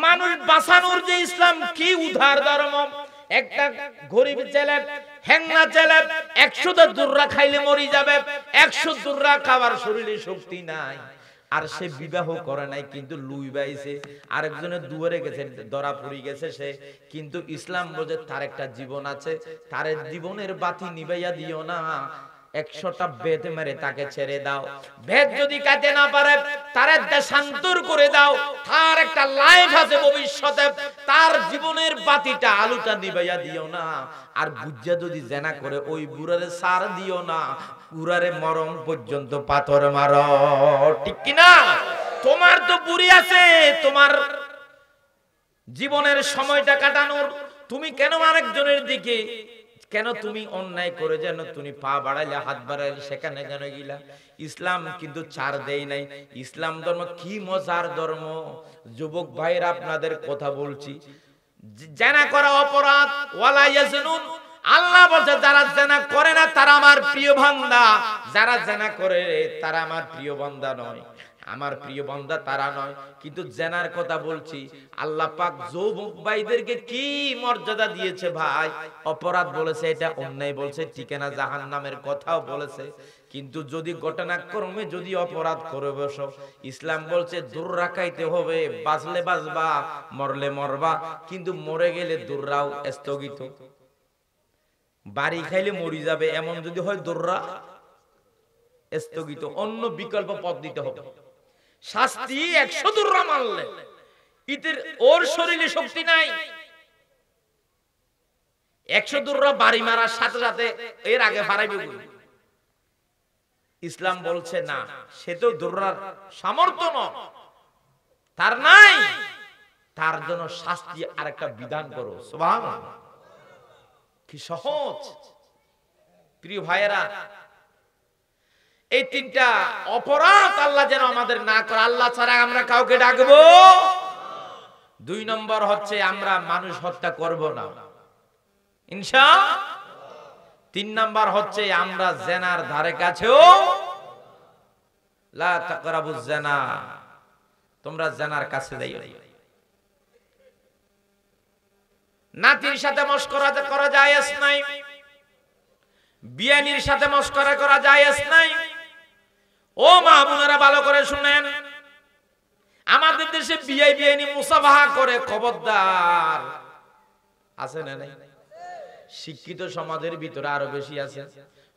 মানুষ বাঁচানোর যে ইসলাম, কি উদার ধর্ম! একটা গরিব ছেলে, হ্যাংলা ছেলে 100 দুর্রা খাইলে মরি যাবে, 100 দুর্রা খাবার শরীরে শক্তি নাই, আর সে বিবাহ করে নাই, কিন্তু লুই বাইছে, আরেকজনের দুয়ারে গেছে, ধরা পড়ে গেছে সে। কিন্তু ইসলাম বলে তার একটা জীবন আছে, তার জীবনের বাতি নিবাইয়া দিও না, 100টা বেদ মেরে তাকে ছেড়ে দাও। বেদ যদি কাটে না পারে, তার দেশান্তর করে দাও। তার একটা লাইফ আছে ভবিষ্যতে, তার জীবনের বাতিটা আলোটা নিবাইয়া দিও না। আর বুঝা যদি জেনা করে, ওই বুড়ারে সার দিও না, বুড়ারে মরণ পর্যন্ত পাথর মারো। ঠিক কিনা? তোমার তো বুড়ি আছে, তোমার জীবনের সময়টা কাটানোর, তুমি কেন আরেকজনের দিকে, কেন তুমি অন্যায় করে যেন তুমি পা বাড়াইলে, হাত বাড়াইলে, সেখানে কেন গিলা? ইসলাম কিন্তু ছাড় দেয় নাই। ইসলাম ধর্ম কি মজার ধর্ম! যুবক ভাইরা, আপনাদের কথা বলছি, জেনা করা অপরাধ। ওয়ালা ইয়াজনুন, আল্লাহ বলছে যারা জেনা করে না তারা আমার প্রিয় বান্দা, যারা জেনা করে তারা আমার প্রিয় বান্দা নয়, আমার প্রিয় বান্দা তারা নয়। কিন্তু জেনার কথা বলছি, আল্লাহ পাক যুবক ভাইদেরকে কি মর্যাদা দিয়েছে ভাই! অপরাধ বলেছে, এটা অন্যায় বলছে, ঠিকানা জাহান্নামের কথাও বলেছে। কিন্তু যদি ঘটনাক্রমে যদি অপরাধ করে বসো, ইসলাম বলছে দুর্রা খাইতে হবে, বাঁচলে বাঁচবা, মরলে মরবা, কিন্তু মরে গেলে দুর্রাও স্থগিত। বাড়ি খাইলে মরি যাবে, এমন যদি হয় দুর্রা স্থগিত, অন্য বিকল্প পথ দিতে হবে। শাস্তি 100 দুর্রা মারলে ইতের ওর শরীরে শক্তি নাই, 100 দুর্রা বাড়ি মারার সাথে সাথে এর আগে হারাইবে। ইসলাম বলছে না, সে তো দুর্রার সামর্থ্য নয়, তার নাই, তার জন্য শাস্তি আরেকটা বিধান করো। সুবহানাল্লাহ, কি সহজ! প্রিয় ভাইয়েরা, এই 3টা অপরাধ আল্লাহ যেন আমাদের না করে। আল্লাহ ছাড়া আমরা কাউকে ডাকবো। 2 নম্বর হচ্ছে আমরা মানুষ হত্যা করব না, ইনশাআল্লাহ। 3 নম্বর হচ্ছে আমরা জেনার ধারে কাছেও, লা তাকরাবুজ জিনা, তোমরা জেনার কাছে যাইও না। নাতির সাথে মশকরা করা জায়েজ নাই, বিয়ানির সাথে মশকরা করা জায়েজ নাই। ও মা বোনেরা, ভালো করে শুনেন, আমাদের দেশে বিয়ে বিয়ানি মুসাফাহা করে, খবরদার। আছে না নাই? শিক্ষিত সমাজের ভিতরে আরো বেশি আছে।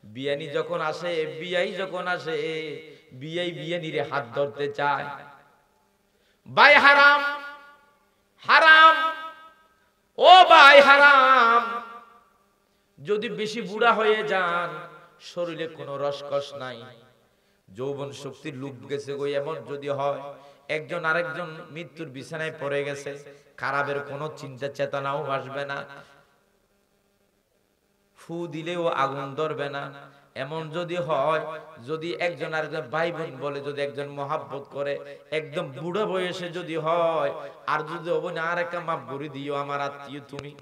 বিয়ানি যখন আসে, বিয়াই যখন আসে, বিয়াই বিয়ানিরে হাত ধরতে চায়। ভাই হারাম, হারাম, ও ভাই হারাম। যদি বেশি বুড়া হয়ে যান, শরীরে কোনো রসকস নাই, যৌবন শক্তির লুপ গেছে গো, এমন যদি হয়, একজন আরেকজন মৃত্যুর বিছানায় পড়ে গেছে, খারাপের কোনো চিন্তা চেতনাও আসবে না, ফু দিলেও আগুন ধরবে না। এমন যদি হয়, যদি একজন আরেকজন ভাই বোন বলে, যদি একজন মহাব্বত করে, একদম বুড়ো বয়সে যদি হয়, আর যদি হবে না, আর একটা মাপ করে দিও আমার আত্মীয় তুমি,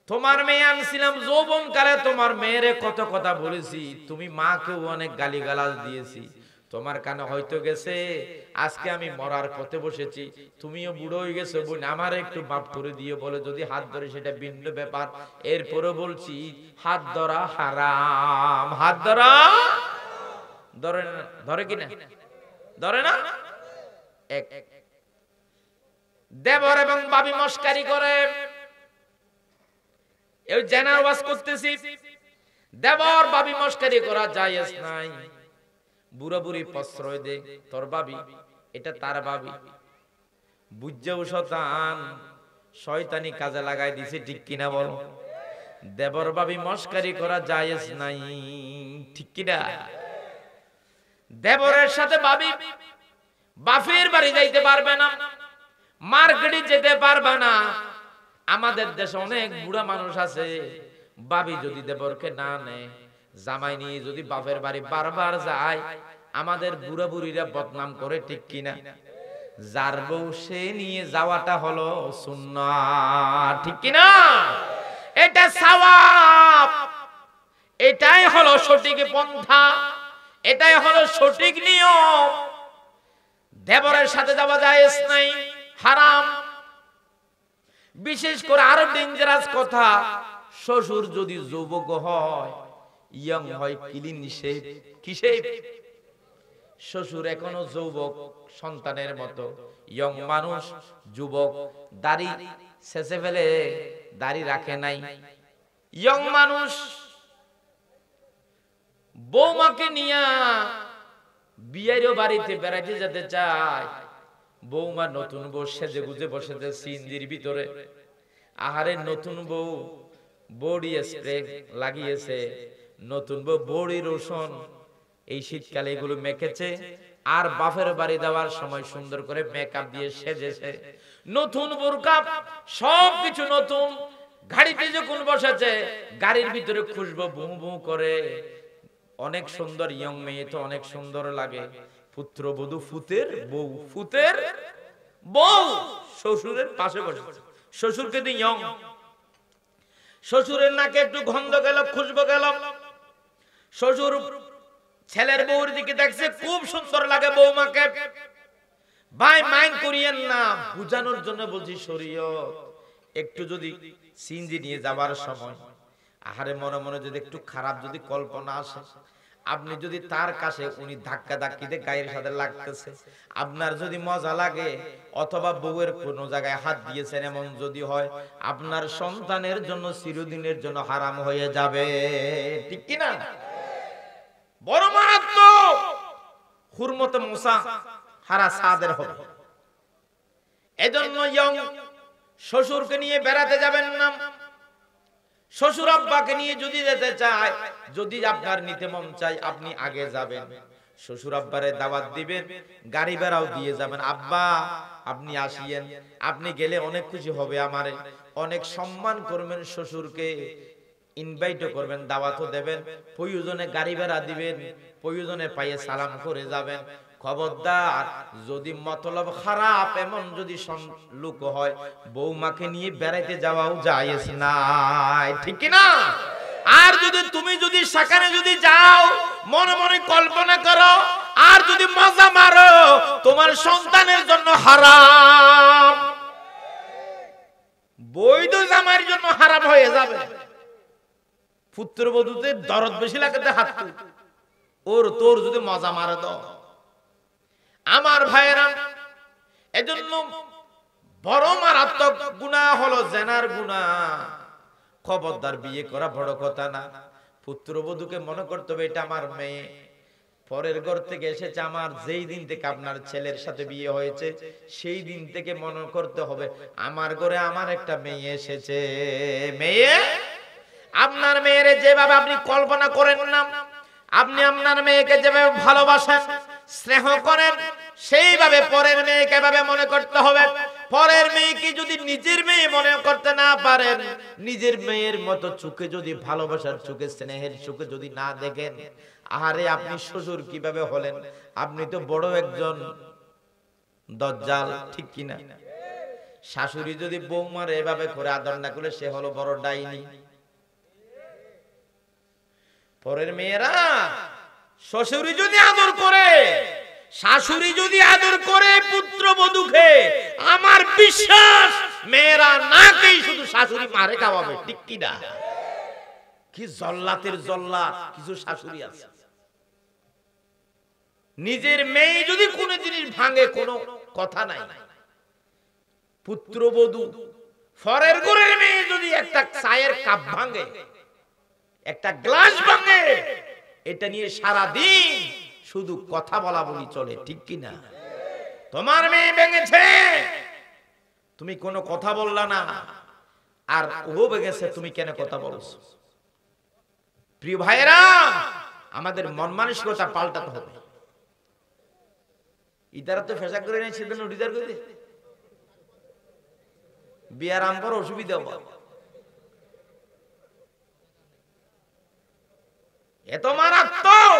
তোমার মেয়ে আনছিলাম যৌবন কালে, তোমার মেয়েরে কত কথা বলেছি, তুমি মাকেও অনেক গালিগালাজ দিয়েছি, তোমার কানে হয়তো গেছে। আজকে আমি মরার পথে বসেছি, তুমিও বুড়ো হয়ে গেছো, বোন আমার একটু মাফ করে দিও। বলে যদি হাত ধরে সেটা ভিন্ন ব্যাপার, এরপরে বলছি হাত ধরা হারাম। হাত ধরা ধরে না, ধরে কিনা ধরে না। এক দেবর এবং ভাবি মস্কারি করে, এই জেনার ওয়াজ করতেছি, দেবর ভাবি মস্কারি করা জায়েজ নাই। বুড়া বুড়ি প্রশ্রয় দে, তোর ভাবি এটা তার ভাবি, বুঝছেও শতান শয়তানি কাজে লাগাই দিছে, ঠিক কিনা বল। দেবর ভাবি মস্কারি করা জায়েজ নাই, ঠিক কিনা। দেবরের সাথে ভাবি বাপের বাড়ি যাইতে পারবে না, মার্কেটে যেতে পারবে না। আমাদের দেশে অনেক বুড়া মানুষ আছে, ভাবি যদি দেবরকে না নেয়, জামাই নিয়ে যদি বাপের বাড়ি বারবার যায়, আমাদের বুড়া বুড়িরা বদনাম করে, ঠিক কিনা। যার বউ সে নিয়ে যাওয়াটা হলো সুন্নাত, ঠিক কিনা। এটা সওয়াব, এটাই হলো সঠিক পন্থা, এটাই হলো সঠিক নিয়ম। দেবরের সাথে যাওয়া জায়েজ নাই, হারাম। বিশেষ করে আরো ডেঞ্জারাস কথা, শ্বশুর যদি যুবক হয়, ইয়ং হয়, ক্লিন শেভ, কি শেভ, শ্বশুর এখনো যুবক সন্তানের মতো, ইয়ং মানুষ, যুবক, দাড়ি শেষে ফেলে, দাড়ি রাখে নাই, ইয়ং মানুষ বৌমাকে নিয়ে বিয়ের বাড়িতে বেড়াইতে যেতে চায়। বৌমা নতুন বউ সেজে গুজে বসেছে সিন্দির ভিতরে, আহারে নতুন বউ বডি স্প্রে লাগিয়েছে, নতুন বউ বডি রোশন এই শীতকালে এগুলো মেখেছে, আর বাপের বাড়ি যাওয়ার সময় সুন্দর করে মেকআপ দিয়ে সেজেছে, নতুন বোরকা, সবকিছু নতুন। গাড়িতে যখন বসেছে, গাড়ির ভিতরে খুশবু বুঁ বুঁ করে, অনেক সুন্দর ইয়ং মেয়ে তো অনেক সুন্দর লাগে। পুত্রবধূ ফুতের বউ, ফুতের বউ শ্বশুরের পাশে বসেছে, শ্বশুর কিন্তু ইয়ং, শ্বশুরের নাকে একটু গন্ধ গেল, খুশবু গেল, শ্বশুর ছেলের বউর দিকে দেখছে, খুব সুন্দর লাগে বৌমাকে। ভাই মাইন্ড করিয়েন না, বুঝানোর জন্য বলছি শরীয়ত। একটু যদি সিনজি নিয়ে যাবার সময়, আহারে মনে মনে যদি একটু খারাপ যদি কল্পনা আসে, আপনি যদি তার কাছে, উনি ধাক্কা ধাক্কিতে গায়ের সাথে লাগতেছে, আপনার যদি মজা লাগে, অথবা বউয়ের কোনো জায়গায় হাত দিয়েছেন এমন যদি হয়, আপনার সন্তানের জন্য চিরদিনের জন্য হারাম হয়ে যাবে, ঠিক কিনা। বড় মারাত্মক, হুরমতে মুসা হারা সাদের হবে। এজন্য ইয়ং শ্বশুরকে নিয়ে বেড়াতে যাবেন না। শ্বশুর আব্বাকে নিয়ে যদি যেতে চায়, যদি আপনার নিতে মন চাই, আপনি আগে যাবেন, শ্বশুর আব্বারে দাওয়াত দিবেন, গাড়ি ভাড়াও দিয়ে যাবেন, আব্বা আপনি আসিয়েন। আপনি গেলে অনেক খুশি হবে, আমারে অনেক সম্মান করবেন, শ্বশুরকে ইনভাইটও করবেন, দাওয়াতও দেবেন, প্রয়োজনে গাড়ি ভাড়া দিবেন, প্রয়োজনে পায়ে সালাম করে যাবেন। খবরদার, যদি মতলব খারাপ এমন যদি লোক হয়, বৌমাকে নিয়ে বেড়াইতে যাওয়াও জায়েজ নাই, ঠিক না। আর যদি তুমি যদি সেখানে যদি যাও, মনে মনে কল্পনা করো, আর যদি মজা মারো, তোমার সন্তানের জন্য হারাম, বৈধ জামাইয়ের জন্য হারাম হয়ে যাবে। পুত্রবধূতে দরদ বেশি লাগাতে হাত, ওর তোর যদি মজা মারে দাও, আমার ভাইয়েরা, এজন্য বড় মারাত্মক গুনাহ হলো জেনার গুনাহ। খবরদার, বিয়ে করা বড় কথা না, পুত্রবধূকে মনে করতে হবে এটা আমার মেয়ে, পরের ঘর থেকে এসেছে, আমার যেই দিন থেকে আপনার ছেলের সাথে বিয়ে হয়েছে সেই দিন থেকে মনে করতে হবে আমার ঘরে আমার একটা মেয়ে এসেছে। মেয়ে, আপনার মেয়েরে যেভাবে আপনি কল্পনা করেন না, আপনি আপনার মেয়েকে যেভাবে ভালোবাসেন, স্নেহ করেন, সেইভাবে পরের মেয়েকে এভাবে মনে করতে হবে। পরের মেয়েকে যদি নিজের মেয়ে মনে করতে না পারেন, নিজের মেয়ের মতো চোখে যদি ভালোবাসার চোখে, স্নেহের চোখে যদি না দেখেন, আরে আপনি শ্বশুর কিভাবে হলেন? আপনি তো বড় একজন দজ্জাল, ঠিক কিনা। শাশুড়ি যদি বৌমার এভাবে করে আদর না করলে সে হলো বড় ডাইনি। পরের মেয়েরা শ্বশুরি যদি আদর করে, শাশুড়ি যদি আদর করে পুত্রবধূকে, আমার বিশ্বাস মেয়েরা নাকেই শুধু শাশুড়ি মারে খাওয়াবে, ঠিক কি না? কি জল্লাতের জল্লাদ কিছু শাশুড়ি আছে, নিজের মেয়ে যদি কোনো জিনিস ভাঙে কোনো কথা নাই, পুত্রবধূ ফরের ঘরের মেয়ে যদি একটা চায়ের কাপ ভাঙে, একটা গ্লাস ভাঙে, এটা নিয়ে সারা দিন শুধু কথা বলা বলি চলে, ঠিক কি না? তোমার মেয়ে ভেঙেছে, তুমি কোনো কথা বললা না, আর ও ভেঙেছে, তুমি কেন কথা বলছো? প্রিয় ভাইরা, আমাদের মন মানসিকতা পাল্টাতে হবে। ইদারা তো ফেসা করে নেই, সেদিন উঠিদার করে বিয়ার আম্পর অসুবিধা হবে। এত মারাত্মক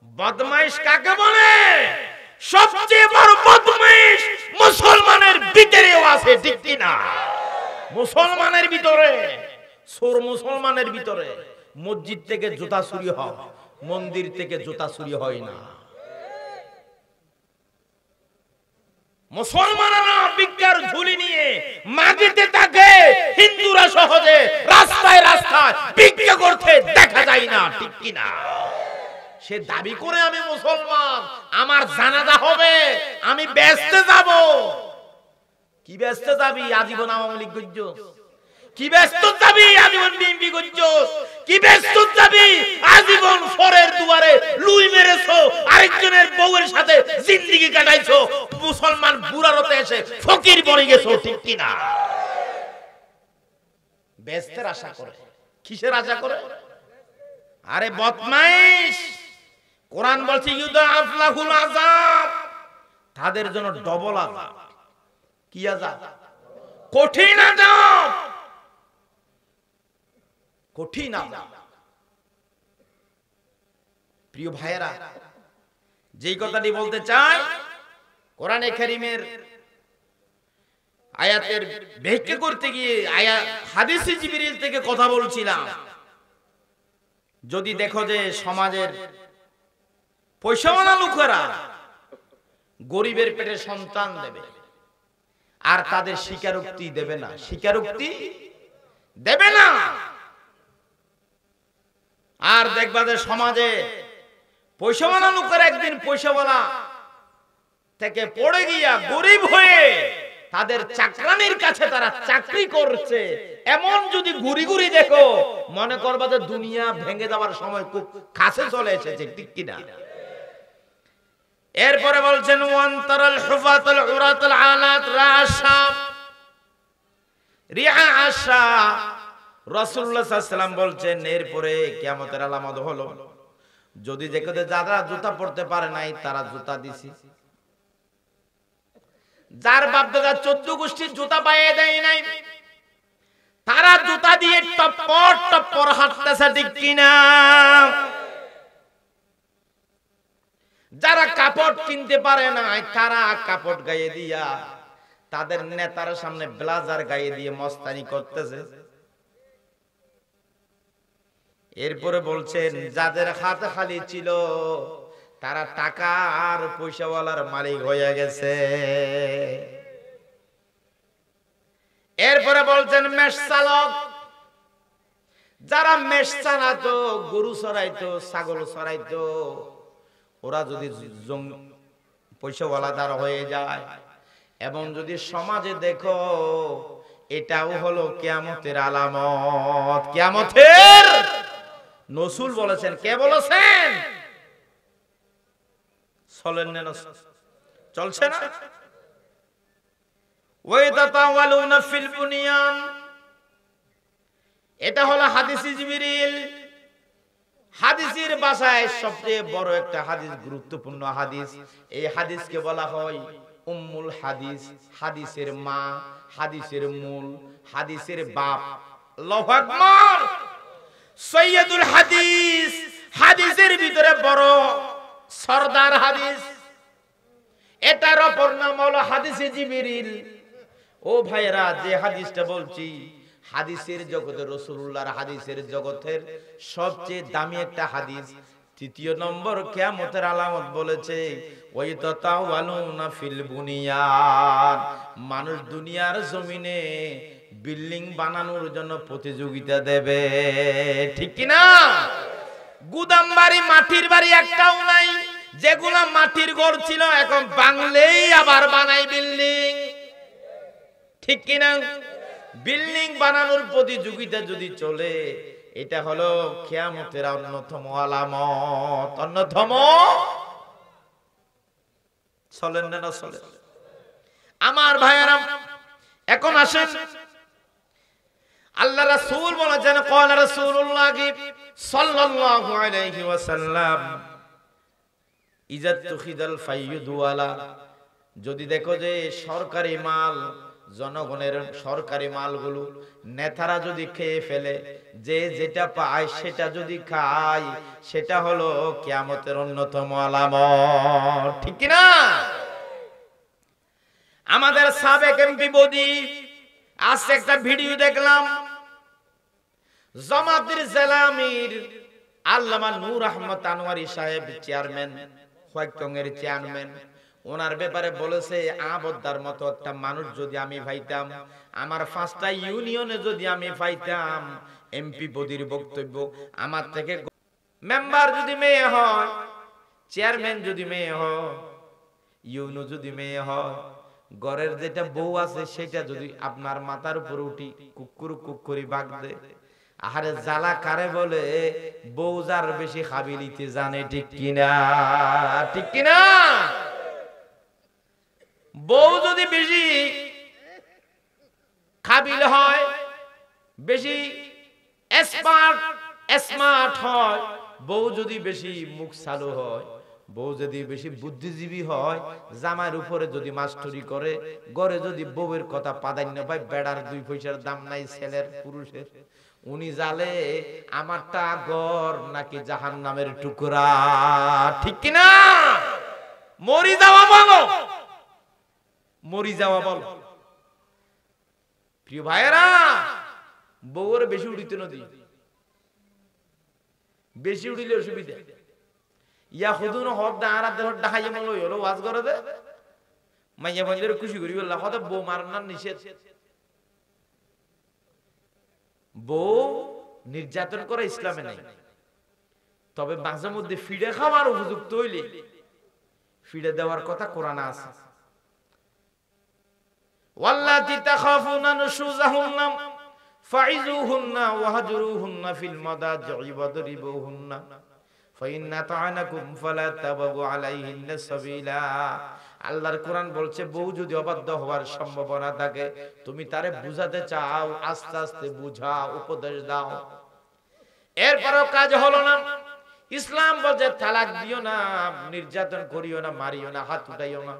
বদমাইশ কাকে বলে? সবচেয়ে বড় বদমাইশ মুসলমানের ভিতরেও আছে, ঠিক কি না? মুসলমানের ভিতরে, সোর মুসলমানের ভিতরে মসজিদ থেকে জুতা চুরি হয়, মন্দির থেকে জুতা চুরি হয় না। মুসলমানরা বিজ্ঞার ঝুলি নিয়ে মাটিতে থাকে, হিন্দুরা সহজে রাস্তায় রাস্তায় ভিক্ষা করতে দেখা যায় না, ঠিক কি না? সে দাবি করে আমি মুসলমান, আমার জানাজা হবে, আমি বেহেশতে যাব। কি বেহেশতে যাবি? আজীবন আওয়ামী লীগ গজ্জস। কি ব্যস্ত যাবি? আজীবন বিএনপি গজ্জস। কি ব্যস্ত যাবি? আজীবন ফরের দুয়ারে লুই মেরেছো, আরেকজনের বউয়ের সাথে জিন্দেগি কাটাইছো, মুসলমান বুড়ারতে এসে ফকির বনে গেছো, ঠিক কি না? বেহেশতের আশা করে, কিসের আশা করে? আরে বদমাইশ, কোরআন বলছে ইউদাআফ লাহুল আযাব, তাদের জন্য ডবল আযাব। কি আযাব? কঠিন আযাব, কঠিন আযাব। প্রিয় ভাইয়েরা, যেই কথাটি বলতে চাই, কোরআনে কারীমের আয়াতের ব্যাখ্যা করতে গিয়ে হাদিসে জিবরিল থেকে কথা বলছিলাম। যদি দেখো যে সমাজের পয়সাওয়ালা লোকেরা গরিবের পেটে সন্তান দেবে আর তাদের স্বীকারোক্তি দেবে না, স্বীকারোক্তি দেবে না, আর দেখবা যে সমাজে পয়সাওয়ালা লোকেরা একদিন পয়সাওয়ালা থেকে পড়ে গিয়া গরিব হয়ে তাদের চাকরানির কাছে তারা চাকরি করছে, এমন যদি ঘুরি ঘুরি দেখো, মনে করবা যে দুনিয়া ভেঙে যাওয়ার সময় খুব কাছে চলে এসেছে, ঠিক কিনা? এরপরে বলছেন ওয়ান্তারাল হুফাতাল উরাতাল আলাত রাশা রিআশা, রাসূলুল্লাহ সাল্লাল্লাহু আলাইহি ওয়াসাল্লাম বলছেন এরপরে কিয়ামতের আলামত হলো যদি দেখো যে যারা জুতা পরতে পারে নাই তারা জুতা দিছি, যার বাপ দাদা 14 গোষ্ঠীর জুতা পায়ে দেয় নাই তারা জুতা দিয়ে টপর টপর হাঁটতেছে, ঠিক কিনা? যারা কাপড় কিনতে পারে না তারা কাপড় গায়ে দিয়া তাদের নেতার সামনে ব্লাজার গায়ে দিয়ে মস্তানি করতেছে। এরপরে বলছেন যাদের হাত খালি ছিল তারা টাকা আর পয়সাওয়ালার মালিক হয়ে গেছে। এরপরে বলছেন মেষ চালক, যারা মেষ চালাতো, গরু চড়াইতো, ছাগল চড়াইতো, ওরা যদি পয়সাওয়ালা দ্বারা হয়ে যায় এবং যদি সমাজে দেখো, এটাও হলো কিয়ামতের আলামত। কিয়ামতের নসুল বলেছেন, কে বলেছেন? চলেন না, চলছে না? ওয়াইতাতাওয়ালুনা ফিল বুনিয়ান, এটা হলো হাদিসে জিবরিল। হাদিসের ভাষায় সবচেয়ে বড় একটা হাদিস, গুরুত্বপূর্ণ হাদিস। এই হাদিসকে বলা হয় উম্মুল হাদিস, হাদিসের মা, হাদিসের মূল, হাদিসের বাপ। আল্লাহু আকবার। সৈয়দুল হাদিস, হাদিসের ভিতরে বড় সরদার হাদিস। এটার অপর নাম হলো হাদিসে জিবরিল। ও ভাইরা, যে হাদিসটা বলছি, হাদিসের জগতে, রাসূলুল্লাহর হাদিসের জগতের সবচেয়ে দামি একটা হাদিস। তৃতীয় নম্বর কিয়ামতের আলামত বলেছে, ওয়াইতাতাওয়ালুনা ফিল বুনিয়ান, মানুষ দুনিয়ার জমিনে বিল্ডিং বানানোর জন্য প্রতিযোগিতা দেবে, ঠিক কি না? গুদাম বাড়ি, মাটির বাড়ি একটাও নাই। যেগুলো মাটির ঘর ছিল এখন বাংলেই আবার বানাই বিল্ডিং, ঠিক কি না? বিল্ডিং বানানোর প্রতিযোগিতা যদি চলে, এটা হলো কিয়ামতের অন্যতম আলামত। অন্যতম। চলেন না চলে আমার ভাইয়েরা। এখন আসেন, আল্লাহ রাসূল বলেছেন, ক্বালা রাসূলুল্লাহ সাল্লাল্লাহু আলাইহি ওয়াসাল্লাম, ইযা তুখিদাল ফাইয়ুদু আলা, যদি দেখো যে সরকারি মাল, জনগণের সরকারি মালগুলো নেতারা যদি খেয়ে ফেলে, যে যেটা পায় সেটা যদি খায়, সেটা হলো কিয়ামতের অন্যতম আলামত, ঠিক কি না? আমাদের সাবেক এমপি বডি, আজকে একটা ভিডিও দেখলাম, জামাতের জেলামির আল্লামা নূর আহমদ আনোয়ারি সাহেব, চেয়ারম্যান, হোয়াইটংয়ের চেয়ারম্যান, ওনার ব্যাপারে বলেছে, আবদ্দার মতো একটা মানুষ যদি আমি পাইতাম, আমার 5টা ইউনিয়নে যদি আমি পাইতাম, এমপি বদির বক্তব্য আমার থেকে, মেম্বার যদি মেয়ে হয়, চেয়ারম্যান যদি মেয়ে হয়, ইউনো যদি মেয়ে হয়, ঘরের যেটা বউ আছে সেটা যদি আপনার মাথার উপর উঠি কুকুর কুকুরি বাগ দে, আহারে জ্বালা কারে বলে, বউ যার বেশি খাবিলিতে জানে, ঠিক কিনা? ঠিক কিনা? বউ যদি বেশি কাবিল হয়, বেশি স্মার্ট হয়, বউ যদি বেশি মুখ চালু হয়, বউ যদি বেশি বুদ্ধিজীবী হয়, জামার উপরে যদি মাস্টরি করে, ঘরে যদি বউয়ের কথা প্রাধান্য পায়, বেড়ার 2 পয়সার দাম নাই ছেলের পুরুষের, উনি জালে আমারটা ঘর নাকি জাহান্নামের টুকরা, ঠিক কিনা? মরি যাওয়া বলো, মরি যাওয়া বলো। প্রিয় ভাইয়েরা, বউরে বেশি উঠিতে নদী, বেশি উঠিলে অসুবিধা। ইয়া খুদুন হদ দাঁড়া দেহর ডাহাই মল হলো ওয়াজ করে দে, মাইয়া বন্ধের খুশি করি বললা, কথা বউ মারার নিষেধ। বউ নির্যাতন করা ইসলামে নাই, তবে মাঝে মধ্যে ফিরে খাওয়ার উপযুক্ত হইলে ফিরে দেওয়ার কথা কোরআনে আছে। ওয়াল্লাতি তাখাফুনা নুশুজাহুন্না ফাইজুহুন্না ওয়াহজুরুহুন্না ফিল মাদাজি ওয়াদরিবুহুন্না ফাইন্না তা'আনাকুম ফালা তাবগু আলাইহিন্না সাবিলা। আল্লাহর কোরআন বলছে, বউ যদি অবাধ্য হওয়ার সম্ভাবনা থাকে, তুমি তারে বুঝাতে চাও, আস্তে আস্তে বুঝাও, উপদেশ দাও। এরপরও কাজ হলো না, ইসলাম বলছে তালাক দিও না, নির্যাতন করিও না, মারিও না, হাত উঠাইও না।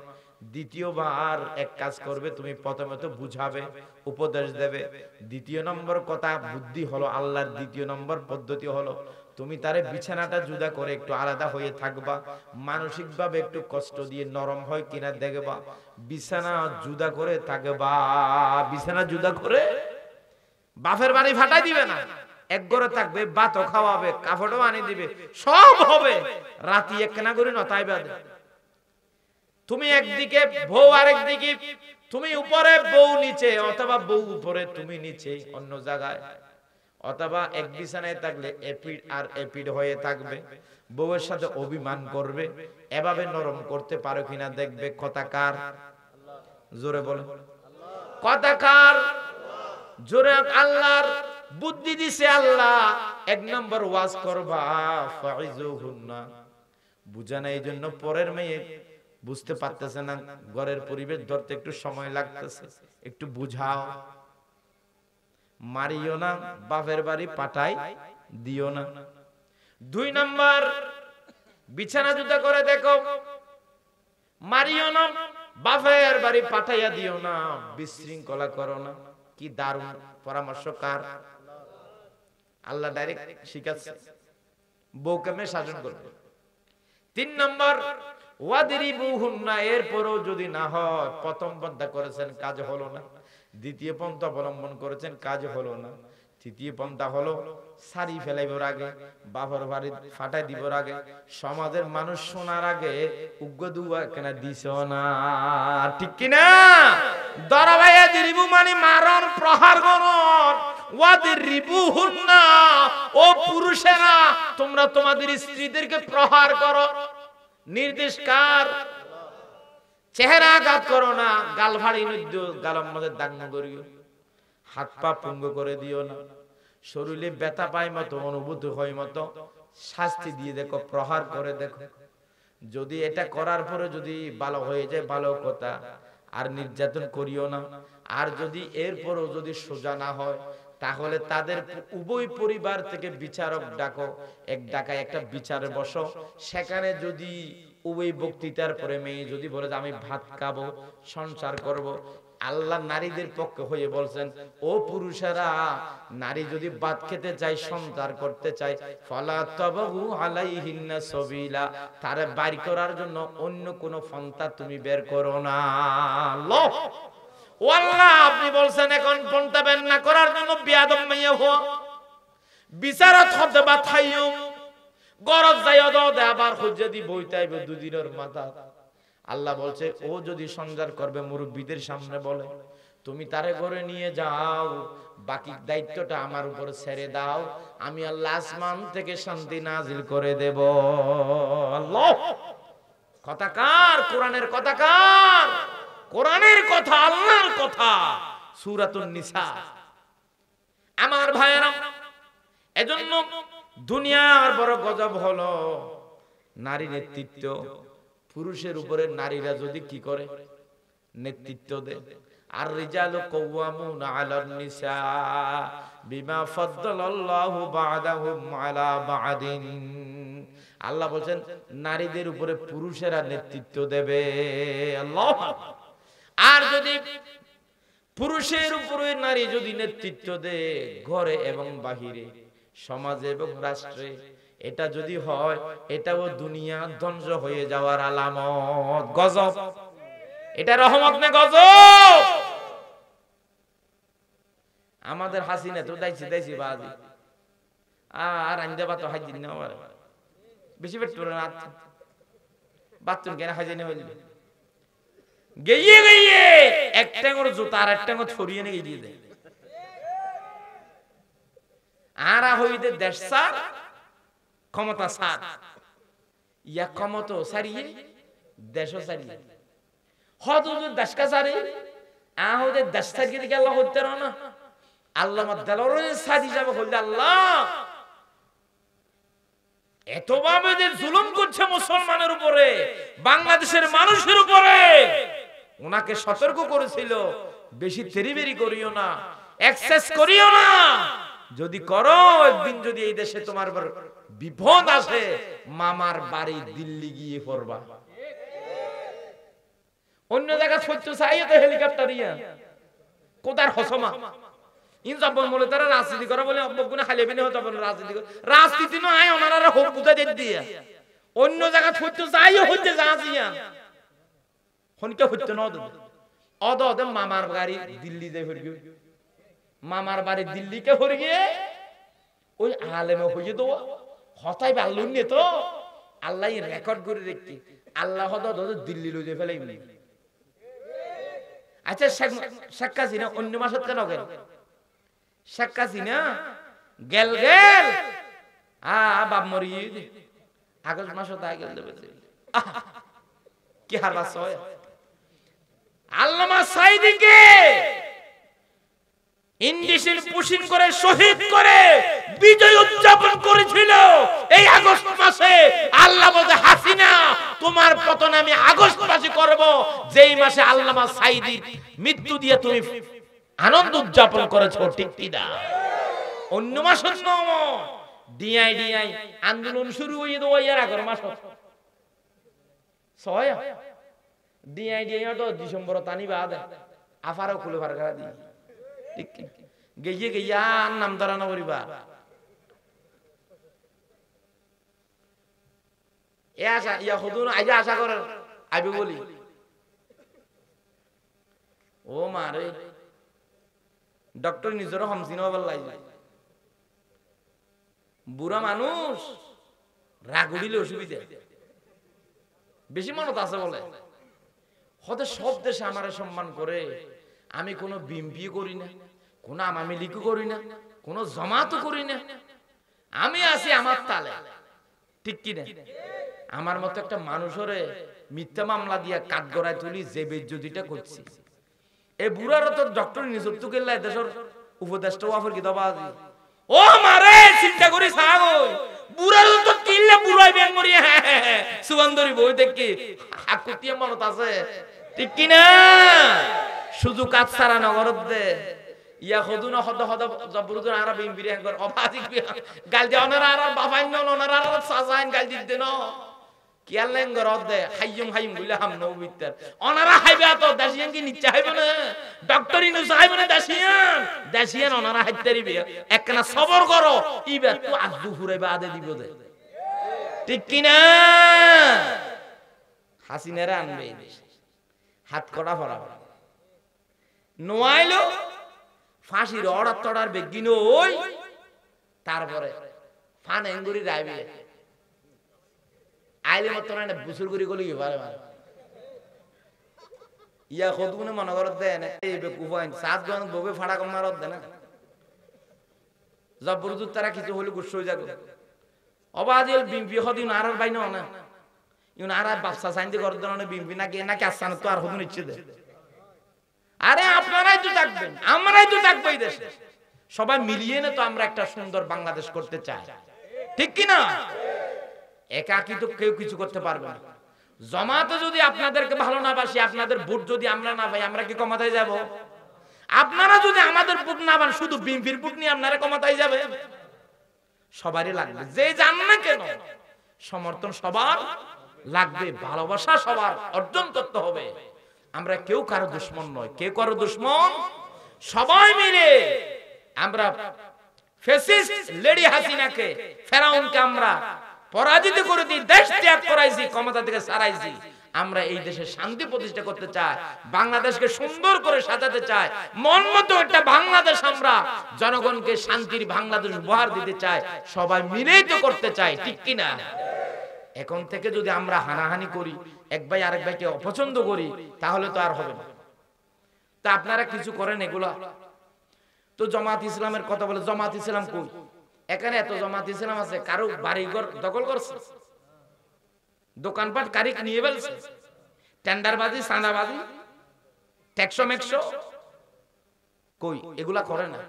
দ্বিতীয়বার এক কাজ করবে, তুমি প্রথমে তো বুঝাবে, উপদেশ দেবে। দ্বিতীয় নম্বর কথা বুদ্ধি হলো, আল্লাহর দ্বিতীয় নম্বর পদ্ধতি হলো, তুমি তারে বিছানাটা জুদা করে একটু আলাদা হয়ে থাকবা, মানসিকভাবে একটু কষ্ট দিয়ে নরম হয় কিনা দেখবা, বিছানা জুদা করে থাকবা। বিছানা জুদা করে বাপের বাড়ি ফাটাই দিবে না, এক ঘরে থাকবে, ভাতও খাওয়াবে, কাপড়ও আনিয়ে দিবে, সব হবে। রাতি একখানা করে নতাই বাঁধে, তুমি একদিকে বউ আরেকদিকে, তুমি উপরে বউ নিচে, অথবা বউ উপরে তুমি নিচে অন্য জায়গায়, অথবা এক বিছানায় থাকলে এপিড আর এপিড হয়ে থাকবে, বউয়ের সাথে অভিমান করবে। এভাবে নরম করতে পারো কিনা দেখবে। কথা কার? জোরে বলে কথা কার? জোরে আল্লাহর। বুদ্ধি দিছে আল্লাহ। এক নম্বর ওয়াজ করবা, ফাইজুহুন্না, বুঝানা। এই জন্য পরের মেয়ে বুঝতে পারতেছে না, ঘরের পরিবেশ ধরতে একটু সময় লাগতেছে, একটু বুঝাও। মারিও না, বাপের বাড়ি পাঠাই দিও না। 2 নম্বর, বিছানা জুতা করে দেখো, মারিও না, বাপের বাড়ি পাঠাইয়া দিও না, বিশৃঙ্খলা করো না। কি দারুণ পরামর্শ কার? আল্লাহ ডাইরেক্ট শিখাচ্ছে বউকে মেয়ে শাসন করবে। 3 নম্বর, ওয়াদরিবুহুন্না, এরপরও যদি না হয়, প্রথম পন্থা করেছেন কাজ হলো না, দ্বিতীয় পন্থা অবলম্বন করেছেন কাজ হলো না, তৃতীয় পন্থা হলো সারি ফেলাইবার আগে, বাবার বাড়ি ফাটাই দিবার আগে, সমাজের মানুষ শোনার আগে উগ্র দুয়া কেন দিছ না, ঠিক কিনা? দরাবাইয়া দিরিবু মানে মারণ, প্রহার করণ। ওয়াদরিবুহুন্না, ও পুরুষেরা তোমরা তোমাদের স্ত্রীদেরকে প্রহার করো। নির্দেশ কার? চেহারা আঘাত করো না, গাল ভাড়ি নদ্য, গালের মধ্যে দাগ করিও, হাত পা পুঙ্গ করে দিও না, শরীরে ব্যথা পায় মতো, অনুভূতি হয় মতো শাস্তি দিয়ে দেখো, প্রহার করে দেখো। যদি এটা করার পরে যদি ভালো হয়ে যায় ভালো কথা, আর নির্যাতন করিও না। আর যদি এরপরও যদি সোজা না হয়, তাহলে তাদের উভয় পরিবার থেকে বিচারক ডাকো, এক ডাকায় একটা বিচারে বসো। সেখানে যদি উভয় বক্তৃতার পরে মেয়ে যদি বলে যে আমি ভাত খাবো, সংসার করব, আল্লাহ নারীদের পক্ষে হয়ে বলছেন, ও পুরুষেরা, নারী যদি ভাত খেতে চায়, সংসার করতে চায়, ফালা তাবগু আলাইহিন্না সাবিলা, তারে বাইর করার জন্য অন্য কোন পন্থা তুমি বের করো না। আল্লাহ, ও আল্লাহ, আপনি বলছেন এখন পন্থা বের না করার জন্য বিয়াদব মাইয়া হো, বিচারত হতে বা থাইও, গরজ যাইও দাও দে, আবার খুঁজে দি বইতাইবে দুদিনের মাথা। আল্লাহ বলছে, ও যদি সংসার করবে, মুরব্বীদের সামনে বলে, তুমি তারে ঘরে নিয়ে যাও, বাকি দায়িত্বটা আমার উপর ছেড়ে দাও, আমি আল্লাহ আসমান থেকে শান্তি নাজিল করে দেব। আল্লাহ, কথা কার? কোরআনের কথা কার? কোরআনের কথা, আল্লাহর কথা, সূরাতুন নিসা। আমার ভাইয়েরা, এজন্য দুনিয়ার বড় গজব হলো নারী নেতৃত্ব। পুরুষের উপরে নারীরা যদি কি করে? নেতৃত্ব দেয়। আর রিজালু কাওয়ামুনা আলান নিসা বিমা ফাদ্দালাল্লাহু বা'দাহুম আলা বা'দিন। আল্লাহ বলেন নারীদের উপরে পুরুষেরা নেতৃত্ব দেবে। আল্লাহ। আর যদি পুরুষের উপরে নারী যদি নেতৃত্ব দেয়, ঘরে এবং বাহিরে, সমাজে এবং রাষ্ট্রে, এটা যদি হয়, এটাও দুনিয়া ধ্বংস হয়ে যাওয়ার আলামত। গজব। এটা রহমত না গজব? আমাদের হাসিনা তো দাইছি বাজি, আর আইন্দা বাতো হাজির না, বেশি পেট পড়ে না, বাথরুম কেন হাজির না হইল, গেইয়ে গেইয়ে এক ট্যাঙ্গর জুতা আর এক ট্যাঙ্গর ছড়িয়ে নিয়ে গিয়ে দেয়। আর হইতে দেশ সার, ক্ষমতা সার, ইয়া ক্ষমতা সারিয়ে দেশও সারিয়ে হদ দেশকা সারি, আহদে দেশ সারিয়ে দিকে আল্লাহ হইতে না। আল্লাহ মাদ্দালর সাদি যাবে হইলে আল্লাহ এতভাবে যে জুলুম করছে মুসলমানের উপরে, বাংলাদেশের মানুষের উপরে, ওনাকে সতর্ক করেছিল, বেশি তেরিবেরি করিও না, এক্সেস করিও না। যদি করো, একদিন যদি এই দেশে তোমার বিপদ আসে, মামার বাড়ি দিল্লি গিয়ে পড়বা। অন্য জায়গা সত্য চাইও তো হেলিকপ্টার ইয়া কোদার হসমা ইনজাবন বলে তারা রাজনীতি করে বলে অবগুনা খালি বেনে হতো বলে রাজনীতি নয়, ওনারা হোক বুঝা দেন দিয়া অন্য জায়গা সত্য চাইও হইতে যাইয়া হনকে হইতে ন অদ অদ মামার বাড়ি দিল্লি যাই হরি, মামার বাড়ি দিল্লিকে হরি গিয়ে ওই আলেমে হইয়ে দেওয়া হতাই বাল্লুন নিয়ে তো আল্লাহ রেকর্ড করে দেখছি, আল্লাহ দিল্লি লই যে ফেলাই। আচ্ছা শেখ হাসিনা অন্য মাসত কেন গেল? শেখ হাসিনা গেল গেল বাপ মরি আগস্ট মাসত গেল কি হারবাস হয়। আল্লামা সাইদিকে ইন্ডিশন পুশিং করে শহীদ করে বিজয় উদযাপন করেছিল এই আগস্ট মাসে। আল্লাহ বলে হাসিনা তোমার পতন আমি আগস্ট মাসে করব, যেই মাসে আল্লামা সাইদির মৃত্যু দিয়ে তুমি আনন্দ উদযাপন করেছো, ঠিক কি না? অন্য মাস ডিআই আন্দোলন শুরু হয়ে দেওয়া এর আগের মাস ছয় ডিআই তো ডিসেম্বর টানি বাদ আফারও খুলে ফার করা দি গেইয়ে গেইয়া নাম ধরানো করিবা। এ আশা ইয়া খুদুন আইজা আশা করেন আইবে বলি ও মারে ডক্টর নিজেরও হামসিন হবার লাগে বুড়া মানুষ রাগ উঠিলে অসুবিধা বেশি মনত আছে বলে হতে সব দেশে আমার সম্মান করে আমি কোনো বিএমপি করি না কোনো আওয়ামী লীগ করি না কোনো জামাতও করি না আমি আছি আমার তালে ঠিক কি না আমার মতো একটা মানুষরে মিথ্যা মামলা দিয়া কাঠগড়ায় তুলি যে বেজ্জতিটা করছি এই বুড়ারও তো ডক্টর নিজের তো গেল্লাই দেশের উপদেষ্টা ওয়াফর কি দবা আছে ও মারে চিন্তা করি ছাগল বুড়ারও তো কিল্লে বুড়াই ব্যাং মরি সুগন্ধরি বই দেখি হাকুতিয়া মনত আছে ঠিক কি না সুযোগ কাজ সারা নগরত দে ইয়া হদুন হদ হদ জবরুদুন আরা বিমবিরি একবার অবাধিক গাল দে ওনারা আর বাবাই ন ওনারা আর সাজাইন গাল দিতে ন কিয়ালেন গরদ দে হাইয়ুম হাইয়ুম বলে হাম নবিতার ওনারা হাইবে তো দাসিয়ান কি নিচে হাইবে না ডক্টর ইনু হাইবে না দাসিয়ান ওনারা হাইতারিবে একনা সবর করো ইবে তো আজু ফুরাইবা আদে দিব দে ঠিক কি না হাসিনারা আনবে হাত কড়া ফরা নোয়াইলো ফাঁসির অর্ডার তড়ার বেগিন ওই তারপরে ফান এঙ্গুরি রাইবে আইলে মত না বুসুর করি গলি কি পারে ইয়া খদুনে মনে করত দেয় না এই বেকুফাইন সাত জন ববে ফাড়া কম মারত দেয় না জবরদস্ত তারা কিছু হলে গুচ্ছ হয়ে যাবে অবাদিল বিম্পি হদিন আর বাইন না ইউন আর বাপসা সাইন্দি করে দেন বিম্পি নাকি নাকি আসান তো আর হদুন ইচ্ছে দে আরে আপনারাই তো থাকবেন আমরাই তো থাকবো এই দেশে সবাই মিলিয়ে না তো আমরা একটা সুন্দর বাংলাদেশ করতে চাই ঠিক কি না একাকি তো কেউ কিছু করতে পারবে না জামাতে যদি আপনাদেরকে ভালো না বাসি আপনাদের ভোট যদি আমরা না পাই আমরা কি ক্ষমতায় যাব আপনারা যদি আমাদের ভোট না পান শুধু বিএনপির ভোট নিয়ে আপনারা ক্ষমতায় যাবে সবারই লাগবে যে জান না কেন সমর্থন সবার লাগবে ভালোবাসা সবার অর্জন করতে হবে আমরা কেউ কারো দুশমন নয় কে কারো দুশমন সবাই মিলে আমরা ফ্যাসিস্ট লেডি হাসিনাকে ফেরাউনকে আমরা পরাজিত করে দিই দেশ ত্যাগ করাইছি ক্ষমতা থেকে সারাইছি আমরা এই দেশে শান্তি প্রতিষ্ঠা করতে চাই বাংলাদেশকে সুন্দর করে সাজাতে চাই মন মতো একটা বাংলাদেশ আমরা জনগণকে শান্তির বাংলাদেশ উপহার দিতে চাই সবাই মিলেই তো করতে চাই ঠিক কি না এখন থেকে যদি আমরা হানাহানি করি এক ভাই আরেক ভাইকে অপছন্দ করি তাহলে তো আর হবে না তা আপনারা কিছু করেন এগুলা তো জামাত ইসলামের কথা বলে জামাত ইসলাম কই এখানে এত জামাত ইসলাম আছে কারো বাড়িঘর দখল করছে দোকানপাট কারিক নিয়ে ফেলছে টেন্ডারবাজি সানাবাজি ট্যাক্সো মেক্সো কই এগুলা করে না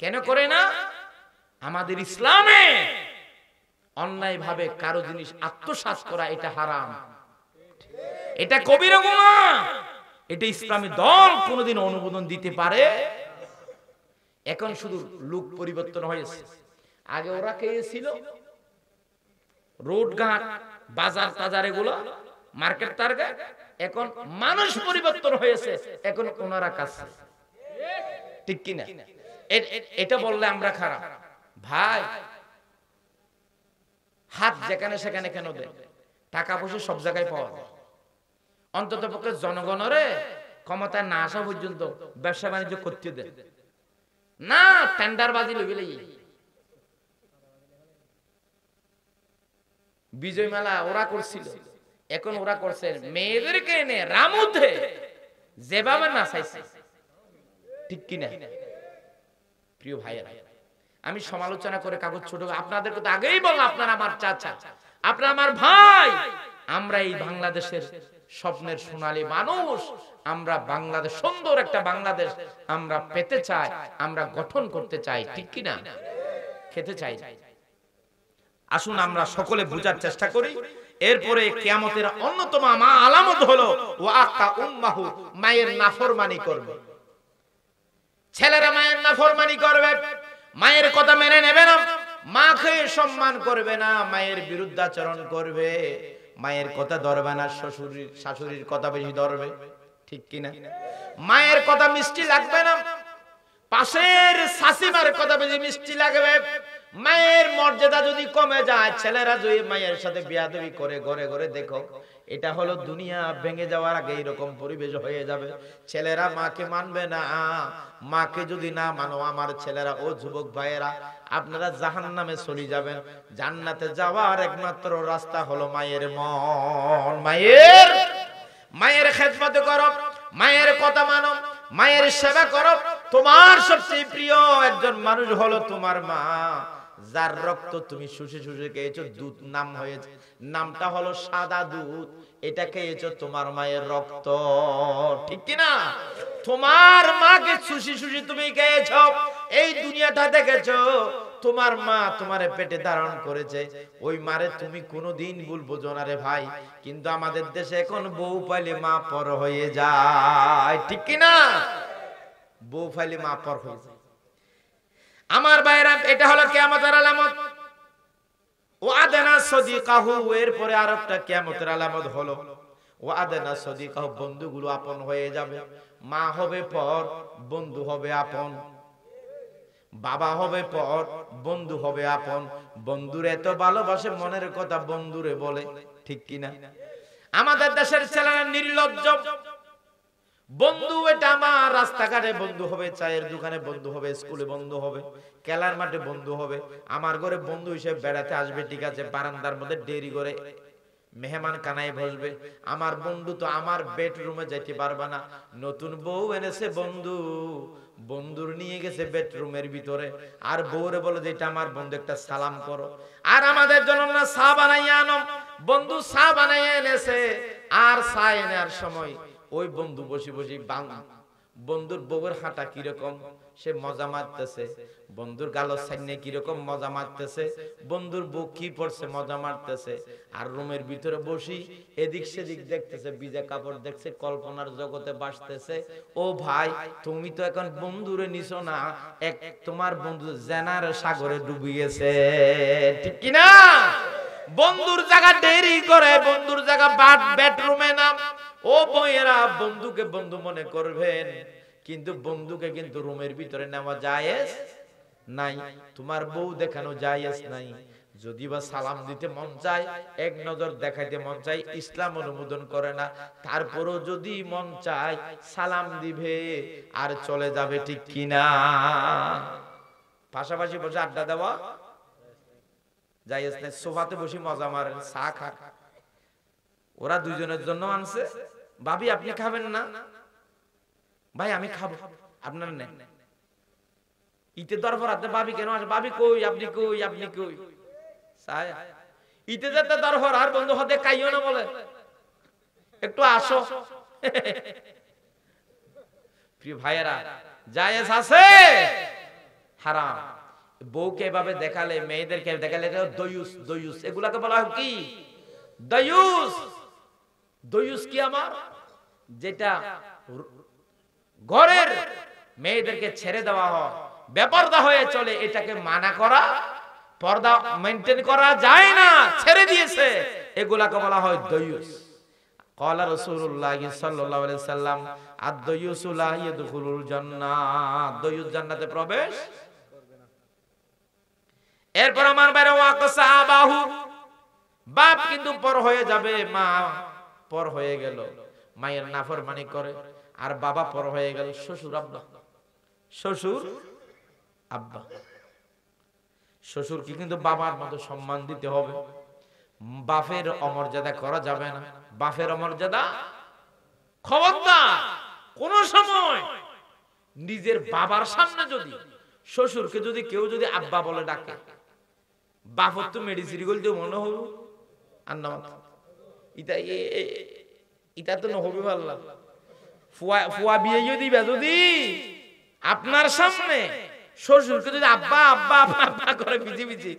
কেন করে না আমাদের ইসলামে অন্যায় ভাবে কারো জিনিস আত্মসাৎ করা এটা হারাম এটা কবিরা গুনাহ এটা ইসলামী দল কোনোদিন অনুমোদন দিতে পারে এখন শুধু লোক পরিবর্তন হয়েছে আগে ওরা কে ছিল রোড ঘাট বাজার টাজার এগুলো মার্কেট টার্গেট এখন মানুষ পরিবর্তন হয়েছে এখন ওনারা কাছে ঠিক কি না এটা বললে আমরা খারাপ ভাই হাত যেখানে সেখানে কেন দেন টাকা পয়সা সব জায়গায় পাওয়া যায় অন্তত পক্ষে জনগণরে ক্ষমতায় না আসা পর্যন্ত ব্যবসা বাণিজ্য করতে দেন না টেন্ডারবাজি লইলে বিজয় মেলা ওরা করছিল এখন ওরা করছে মেয়েদেরকে এনে রামুতে যেভাবে না চাইছে ঠিক কিনা প্রিয় ভাইয়েরা আমি সমালোচনা করে কাগজ ছোট আপনাদেরকে তো আগেই বললাম আপনারা আমার চাচা আপনারা আমার ভাই আমরা এই বাংলাদেশের স্বপ্নের সোনালী মানুষ আমরা বাংলাদেশ সুন্দর একটা বাংলাদেশ আমরা পেতে চাই আমরা গঠন করতে চাই ঠিক কি না খেতে চাই আসুন আমরা সকলে বোঝার চেষ্টা করি এরপরে কিয়ামতের অন্যতম আলামত হলো ওয়াকা উম্মাহু মায়ের নাফরমানি করবে ছেলেরা মায়ের নাফরমানি করবে মায়ের কথা মেনে নেবে না মাকে সম্মান করবে না মায়ের বিরুদ্ধাচরণ করবে মায়ের কথা ধরবে না শাশুড়ির কথা বেশি ধরবে ঠিক কি না মায়ের কথা মিষ্টি লাগবে না পাশের শাশুড়ির কথা বেশি মিষ্টি লাগবে মায়ের মর্যাদা যদি কমে যায়, ছেলেরা যদি মায়ের সাথে বেয়াদবি করে, ঘরে ঘরে দেখো, এটা হলো দুনিয়া ভেঙে যাওয়ার আগে এরকম পরিবেশ হয়ে যাবে। ছেলেরা মাকে মানবে না। মাকে যদি না মানো আমার ছেলেরা, ও যুবক ভাইয়েরা, আপনারা জাহান্নামে চলে যাবেন। জান্নাতে যাওয়ার একমাত্র রাস্তা হলো মায়ের মন। মায়ের খেদমত করো, মায়ের কথা মানো, মায়ের সেবা করো। তোমার সবচেয়ে প্রিয় একজন মানুষ হলো তোমার মা, যার রক্ত তুমি শুষে শুষে খেয়েছো, দুধ নাম হয়েছে, নামটা হলো সাদা দুধ, এটা খেয়েছো তোমার মায়ের রক্ত, ঠিক কি না? তোমার মাকে শুষি শুষি তুমি খেয়েছো, এই দুনিয়াটা দেখেছো। তোমার মা তোমারে পেটে ধারণ করেছে, ওই মারে তুমি কোনোদিন ভুল বোঝো না রে ভাই। কিন্তু আমাদের দেশে এখন বউ পাইলে মা পর হয়ে যায়, ঠিক কি না? বউ পাইলে মা পর হয়ে যায়। আমার ভাইরা, এটা হলো কিয়ামতের আলামত। ওয়াদানা সাদিকাহু, এরপরে আরেকটা কিয়ামতের আলামত হলো ওয়াদানা সাদিকাহু, বন্ধুগুলো আপন হয়ে যাবে। মা হবে পর, বন্ধু হবে আপন। বাবা হবে পর, বন্ধু হবে আপন। বন্ধুর এত ভালোবাসে, মনের কথা বন্ধুরে বলে, ঠিক কিনা? আমাদের দেশের ছেলেরা নির্লজ্জ। বন্ধু এটা আমার, রাস্তাঘাটে বন্ধু হবে, চায়ের দোকানে বন্ধু হবে, স্কুলে বন্ধু হবে, খেলার মাঠে বন্ধু হবে। আমার ঘরে বন্ধু হিসেবে বেড়াতে আসবে, ঠিক আছে, বারান্দার মধ্যে দেরি করে মেহমান কানায় বসবে। আমার বন্ধু তো আমার বেডরুমে যাইতে পারবে না। নতুন বউ এনেছে বন্ধু, বন্ধুর নিয়ে গেছে বেডরুমের ভিতরে, আর বউরে বলে যে এটা আমার বন্ধু, একটা সালাম করো। আর আমাদের জন্য না চা বানাইয়া আনো, বন্ধু চা বানাইয়া এনেছে, আর চা এনার সময় ওই বন্ধু বসে বসে বন্ধুর বউয়ের হাঁটা কিরকম সে মজা মারতেছে, বন্ধুর গালের সাইনে কিরকম মজা মারতেছে, বন্ধুর বউ কি পড়ছে মজা মারতেছে। আর রুমের ভিতরে বসি এদিক সেদিক দেখতেছে, ভিজা কাপড় দেখছে, কল্পনার জগতে বাসতেছে। ও ভাই, তুমি তো এখন বন্ধুরে নিছো না, এক তোমার বন্ধু জেনার সাগরে ডুবিয়েছে, ঠিক কি না? বন্ধুর জায়গা দেরি করে, বন্ধুর জায়গা বেডরুমে নাম। ও বইয়েরা, বন্ধুকে বন্ধু মনে করবেন, কিন্তু বন্ধুকে কিন্তু রুমের ভিতরে নেওয়া জায়েজ নাই, তোমার বউ দেখানো জায়েজ নাই। যদি বা সালাম দিতে মন চায়, এক নজর দেখাইতে মন চায়, ইসলাম অনুমোদন করে না। তারপরও যদি মন চায় সালাম দিবে আর চলে যাবে, ঠিক কিনা? পাশাপাশি বসে আড্ডা দেওয়া জায়েজ নাই। সোফাতে বসে মজা মারেন, চা খা। ওরা দুইজনের জন্য আনছে, ভাবি আপনি খাবেন না? ভাই আমি খাবো, আপনার নেন। ইতে দরবার হাতে ভাবি কেন আসে? ভাবি কই, আপনি কই, আপনি কই? ইতে যেতে দরবার, আর বন্ধু হাতে কাইও না বলে একটু আসো। প্রিয় ভাইয়েরা, জায়েজ আছে, হারাম। বউকে এভাবে দেখালে, মেয়েদেরকে দেখালে দয়ুস, দয়ুস এগুলাকে বলা হয় কি? দয়ুস। দয়ুস কি আমার? যেটা ঘরের মেয়েদেরকে ছেড়ে দেওয়া হয়, বেপরদা হয়ে চলে, এটাকে মানা করা, পর্দা মেইনটেইন করা যায় না, ছেড়ে দিয়েছে, এগুলাকে বলা হয় দয়ুস। ক্বালা রাসূলুল্লাহ সাল্লাল্লাহু আলাইহি সাল্লাম, আদ-দয়ুসু লা ইয়াদখুলুল জান্নাহ, দয়ুস জান্নাতে প্রবেশ এরপর আমার বাইরে ওয়াকসা আবাহু, বাপ কিন্তু পর হয়ে যাবে, মা পর হয়ে গেল, মায়ের নাফরমানি করে। আর বাবা পর হয়ে গেল, শ্বশুর আব্বা। শ্বশুর আব্বা, শ্বশুরকে কিন্তু বাবার মতো সম্মান দিতে হবে, বাপের অমর্যাদা করা যাবে না। বাপের অমর্যাদা খবরদার, কোন সময় নিজের বাবার সামনে যদি শ্বশুরকে যদি কেউ যদি আব্বা বলে ডাকে, বাপর তো মেডিসিন বলতে মনে হল আর না, ইটা তো নহবি পারলাম। ফুয়া বিয়ে দিবা যদি আপনার সামনে শ্বশুরকে যদি আব্বা আব্বা আব্বা করে বিজি বিজি,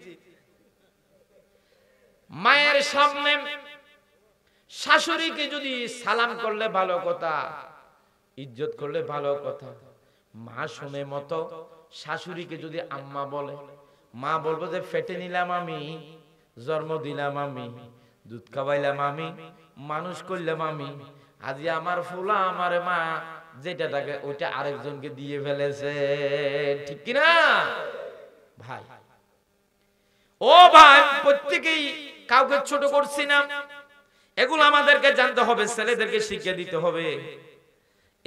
মায়ের সামনে শাশুড়িকে যদি সালাম করলে ভালো কথা, ইজ্জত করলে ভালো কথা। মা শুনে মতো শাশুড়িকে যদি আম্মা বলে, মা বলবো যে ফেটে নিলাম আমি, জন্ম দিলাম আমি, দুধ খাওয়াইলাম আমি, মানুষ করলাম আমি, আজ আমার ফুলা আমার মা যেটা থাকে ওইটা আরেকজনকে দিয়ে ফেলেছে, ঠিক কিনা ভাই? ও ভাই, প্রত্যেকেই কাউকে ছোট করছি না, এগুলো আমাদেরকে জানতে হবে, ছেলেদেরকে শিক্ষা দিতে হবে।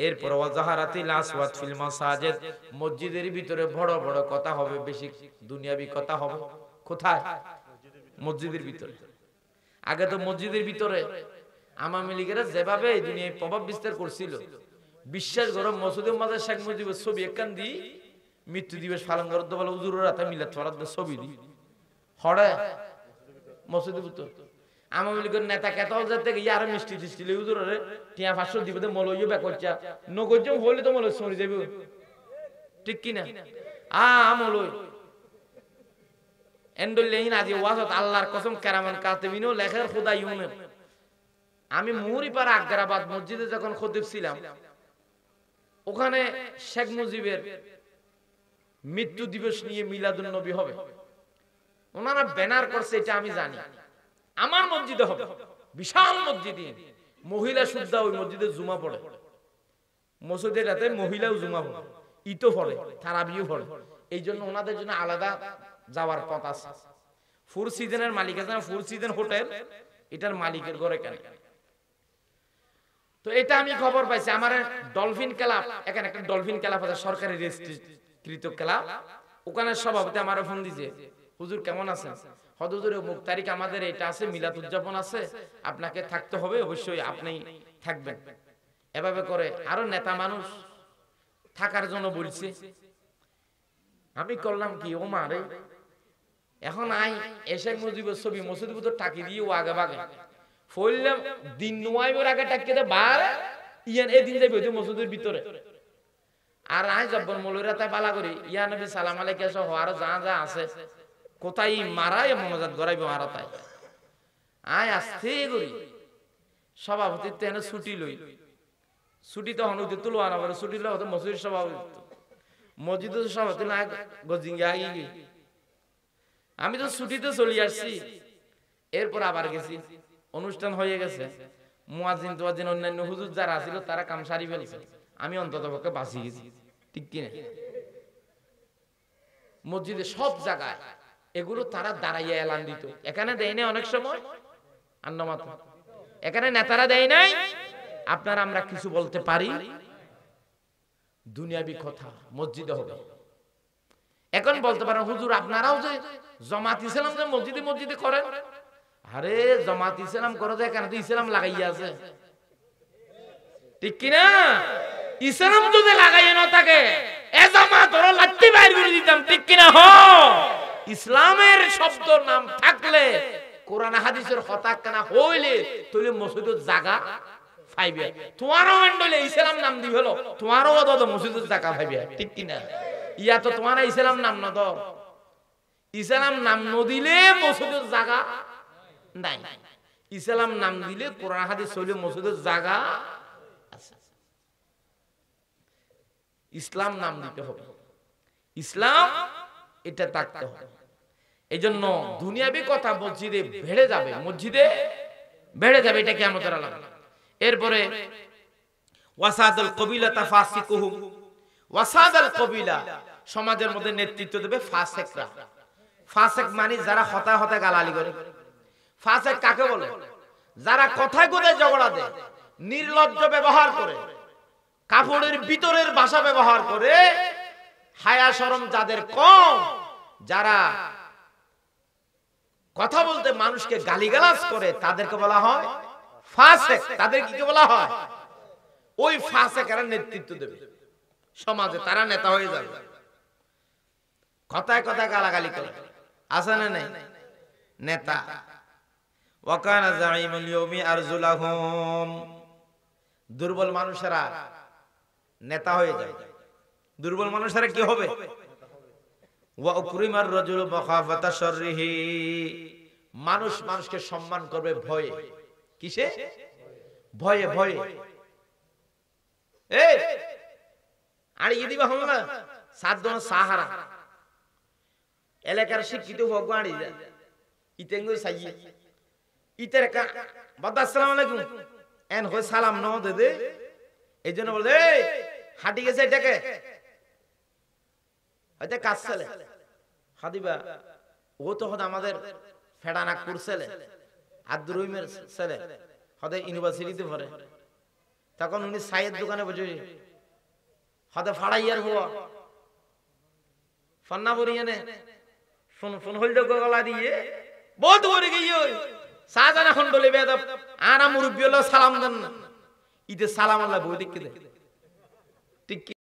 এরপর ওয়াজাহারাতিল আসওয়াত ফিল মাসাজিদ, মসজিদের ভিতরে বড় বড় কথা হবে, বেশি দুনিয়াবি কথা হবে। কোথায়? মসজিদের ভিতরে। আগে তো মসজিদের ভিতরে আওয়ামী লীগেরা যেভাবে এই দুনিয়ায় প্রভাব বিস্তার করছিল, বিশ্বাস করো মসজিদের মাঝে শেখ মুজিবের ছবি একখান দি মৃত্যু দিবস পালন করতে বলে হুজুরের হাতে মিলাদ পড়ার ছবি দি হড়ে মসজিদের ভিতর। আওয়ামী লীগের নেতা কেতাও যাতে গিয়ে আরো মিষ্টি টিষ্টি হুজুরের টিয়া 500 দিবে তো মলইও বেকরচা নগজম হইলে তো মলই সরি যাবে, ঠিক কি না? আমলই এন্ডলেইন আজি ওয়াজত আল্লাহর কসম কেরামান কাতিবিনও লেখার খোদা ইউমেন। আমি মুহুরিপাড়া আগ্রাবাদ মসজিদে যখন খতিব ছিলাম, ওখানে শেখ মুজিবের মৃত্যু দিবস নিয়ে মিলাদুন নবী হবে, ওনারা ব্যানার করছে, এটা আমি জানি। আমার মসজিদে হবে, বিশাল মসজিদে, মহিলা সুদ্ধা ওই মসজিদে জুমা পড়ে, মসজিদের রাতে মহিলাও জুমা পড়ে, ইতো পড়ে, তারাবিও পড়ে। এই জন্য ওনাদের জন্য আলাদা যাওয়ার পথ আছে। ফোর সিজনের মালিক আছে, ফোর সিজন হোটেল, এটার মালিকের ঘরে কেন। তো এটা আমি খবর পাইছি, আমার ডলফিন ক্লাব, এখানে একটা ডলফিন ক্লাব আছে, সরকারি রেজিস্ট্রিকৃত ক্লাব, ওখানে সভাপতি আমার ফোন দিয়েছে, হুজুর কেমন আছেন? হুজুর অমুক তারিখ আমাদের এটা আছে, মিলাদ উদযাপন আছে, আপনাকে থাকতে হবে, অবশ্যই আপনি থাকবেন। এভাবে করে আরো নেতা মানুষ থাকার জন্য বলছে। আমি করলাম কি, ও মারে এখন আই এসে মুজিবের ছবি মসজিদ ভিতর টাকি দিয়ে ও আগে বাগে ফইলাম দিন নোয়াইবের আগে টাকি দে বার ইয়ান এদিন যাবে ওই মসজিদের ভিতরে। আর আই জব্বর মৌলুরা তাই পালা করি, ইয়া নবী সালাম আলাইকুম সহ আরো যা যা আছে কোথায় মারাই মনোজাত গড়াইব মারা তাই আয় আস্তে করি সভাপতিত্ব এনে ছুটি লই, ছুটি তো হনুতে তুলো আনা বলে ছুটি লো মসজিদের সভাপতিত্ব, মসজিদের সভাপতি না গজিঙ্গে আগে গিয়ে আমি তো ছুটিতে চলে আসছি। এরপর আবার গেছি, অনুষ্ঠান হয়ে গেছে, মুয়াজ্জিন তুয়াজ্জিন অন্যান্য হুজুর যারা ছিল তারা কাম সারি ফেলছে, আমি অন্তত পক্ষে বাঁচি গেছি, ঠিক কিনা? মসজিদে সব জায়গায় এগুলো তারা দাঁড়াইয়া এলান দিত, এখানে দেয় নাই অনেক সময় আন্নমাত, এখানে নেতারা দেয় নাই। আপনারা আমরা কিছু বলতে পারি, দুনিয়াবি কথা মসজিদে হবে। এখন বলতে পারেন হুজুর আপনারাও যে জামাত ইসলাম যে মসজিদে মসজিদে করেন, আরে জামাত ইসলাম করে যে এখানে তো ইসলাম লাগাইয়া আছে, ঠিক কিনা? ইসলাম যদি লাগাইয়া না থাকে এ জামাত ওরা লাত্তি বাইর করে দিতাম, ঠিক কিনা? হ ইসলামের শব্দ নাম থাকলে কোরআন হাদিসের কথা কেনা হইলে তুই মসজিদের জায়গা পাইবে, তোমারও মন্ডলে ইসলাম নাম দি হলো তোমারও অত মসজিদের জায়গা পাইবে, ঠিক কিনা? ইয়া তো তোমার ইসলাম নাম না ধর, ইসলাম নাম ন দিলে মসজিদের জায়গা নাই, ইসলাম নাম দিলে কোরআন হাদিস হইলে মসজিদের জায়গা আছে। ইসলাম নাম দিতে হবে, ইসলাম এটা থাকতে হবে। এই জন্য দুনিয়াবি কথা মসজিদে বেড়ে যাবে, মসজিদে বেড়ে যাবে, এটা কিয়ামতের আলামত। এরপরে ওয়াসাদাল কবিলা তাফাসিকুহুম, ওয়াসাদাল কবিলা সমাজের মধ্যে নেতৃত্ব দেবে ফাসিকরা। ফাসিক মানে যারা হতায় হতায় গালালি করে। ফাসিক কাকে বলে? যারা কথায় কথায় ঝগড়া দেয়, নির্লজ্জ ব্যবহার করে, কাপড়ের ভিতরের ভাষা ব্যবহার করে, হায়া শরম যাদের কম, যারা কথা বলতে মানুষকে গালিগালাজ করে, তাদেরকে বলা হয় ফাসিক। তাদের কি বলা হয়? ওই ফাসিকরা নেতৃত্ব দেবে সমাজে, তারা নেতা হয়ে যাবে। কথায় কথায় গালাগালি করে, আছে না নাই নেতা? ওয়াকানা যাইমুল ইয়াউমি আরজুলাহুম, দুর্বল মানুষেরা নেতা হয়ে যায়। দুর্বল মানুষেরা কি হবে? ওয়া উকরিমার রাজুলু মাখাফাতা শাররিহি, মানুষ মানুষকে সম্মান করবে ভয়ে। কিসে? ভয়ে। ভয়ে এই আর ইদি বা হলো না সাতজন সাহারা এলাকার শিক্ষিত ভগবান ইতেঙ্গ সাইয়ে ইতের কা বাদ আসসালামু আলাইকুম এন হই সালাম ন দে দে, এইজন্য বলে এই হাঁটি গেছে এটাকে হয়তো কাজ চলে হাদিবা ও তো হতে আমাদের ফেডানাকপুর ছেলে আব্দুর রহিমের ছেলে হতে ইউনিভার্সিটিতে পড়ে তখন উনি সাইয়ের দোকানে বসে হতে ফাড়াইয়ার হওয়া ফন্না বরিয়ে নে ফোন হইল গলা দিয়ে বহুত করে গিয়ে শাহজাহান এখন বলে বেয়াদব আর মুরব্বি হলো সালাম দেন না ইতে সালাম আল্লাহ বই দেখতে দে ঠিক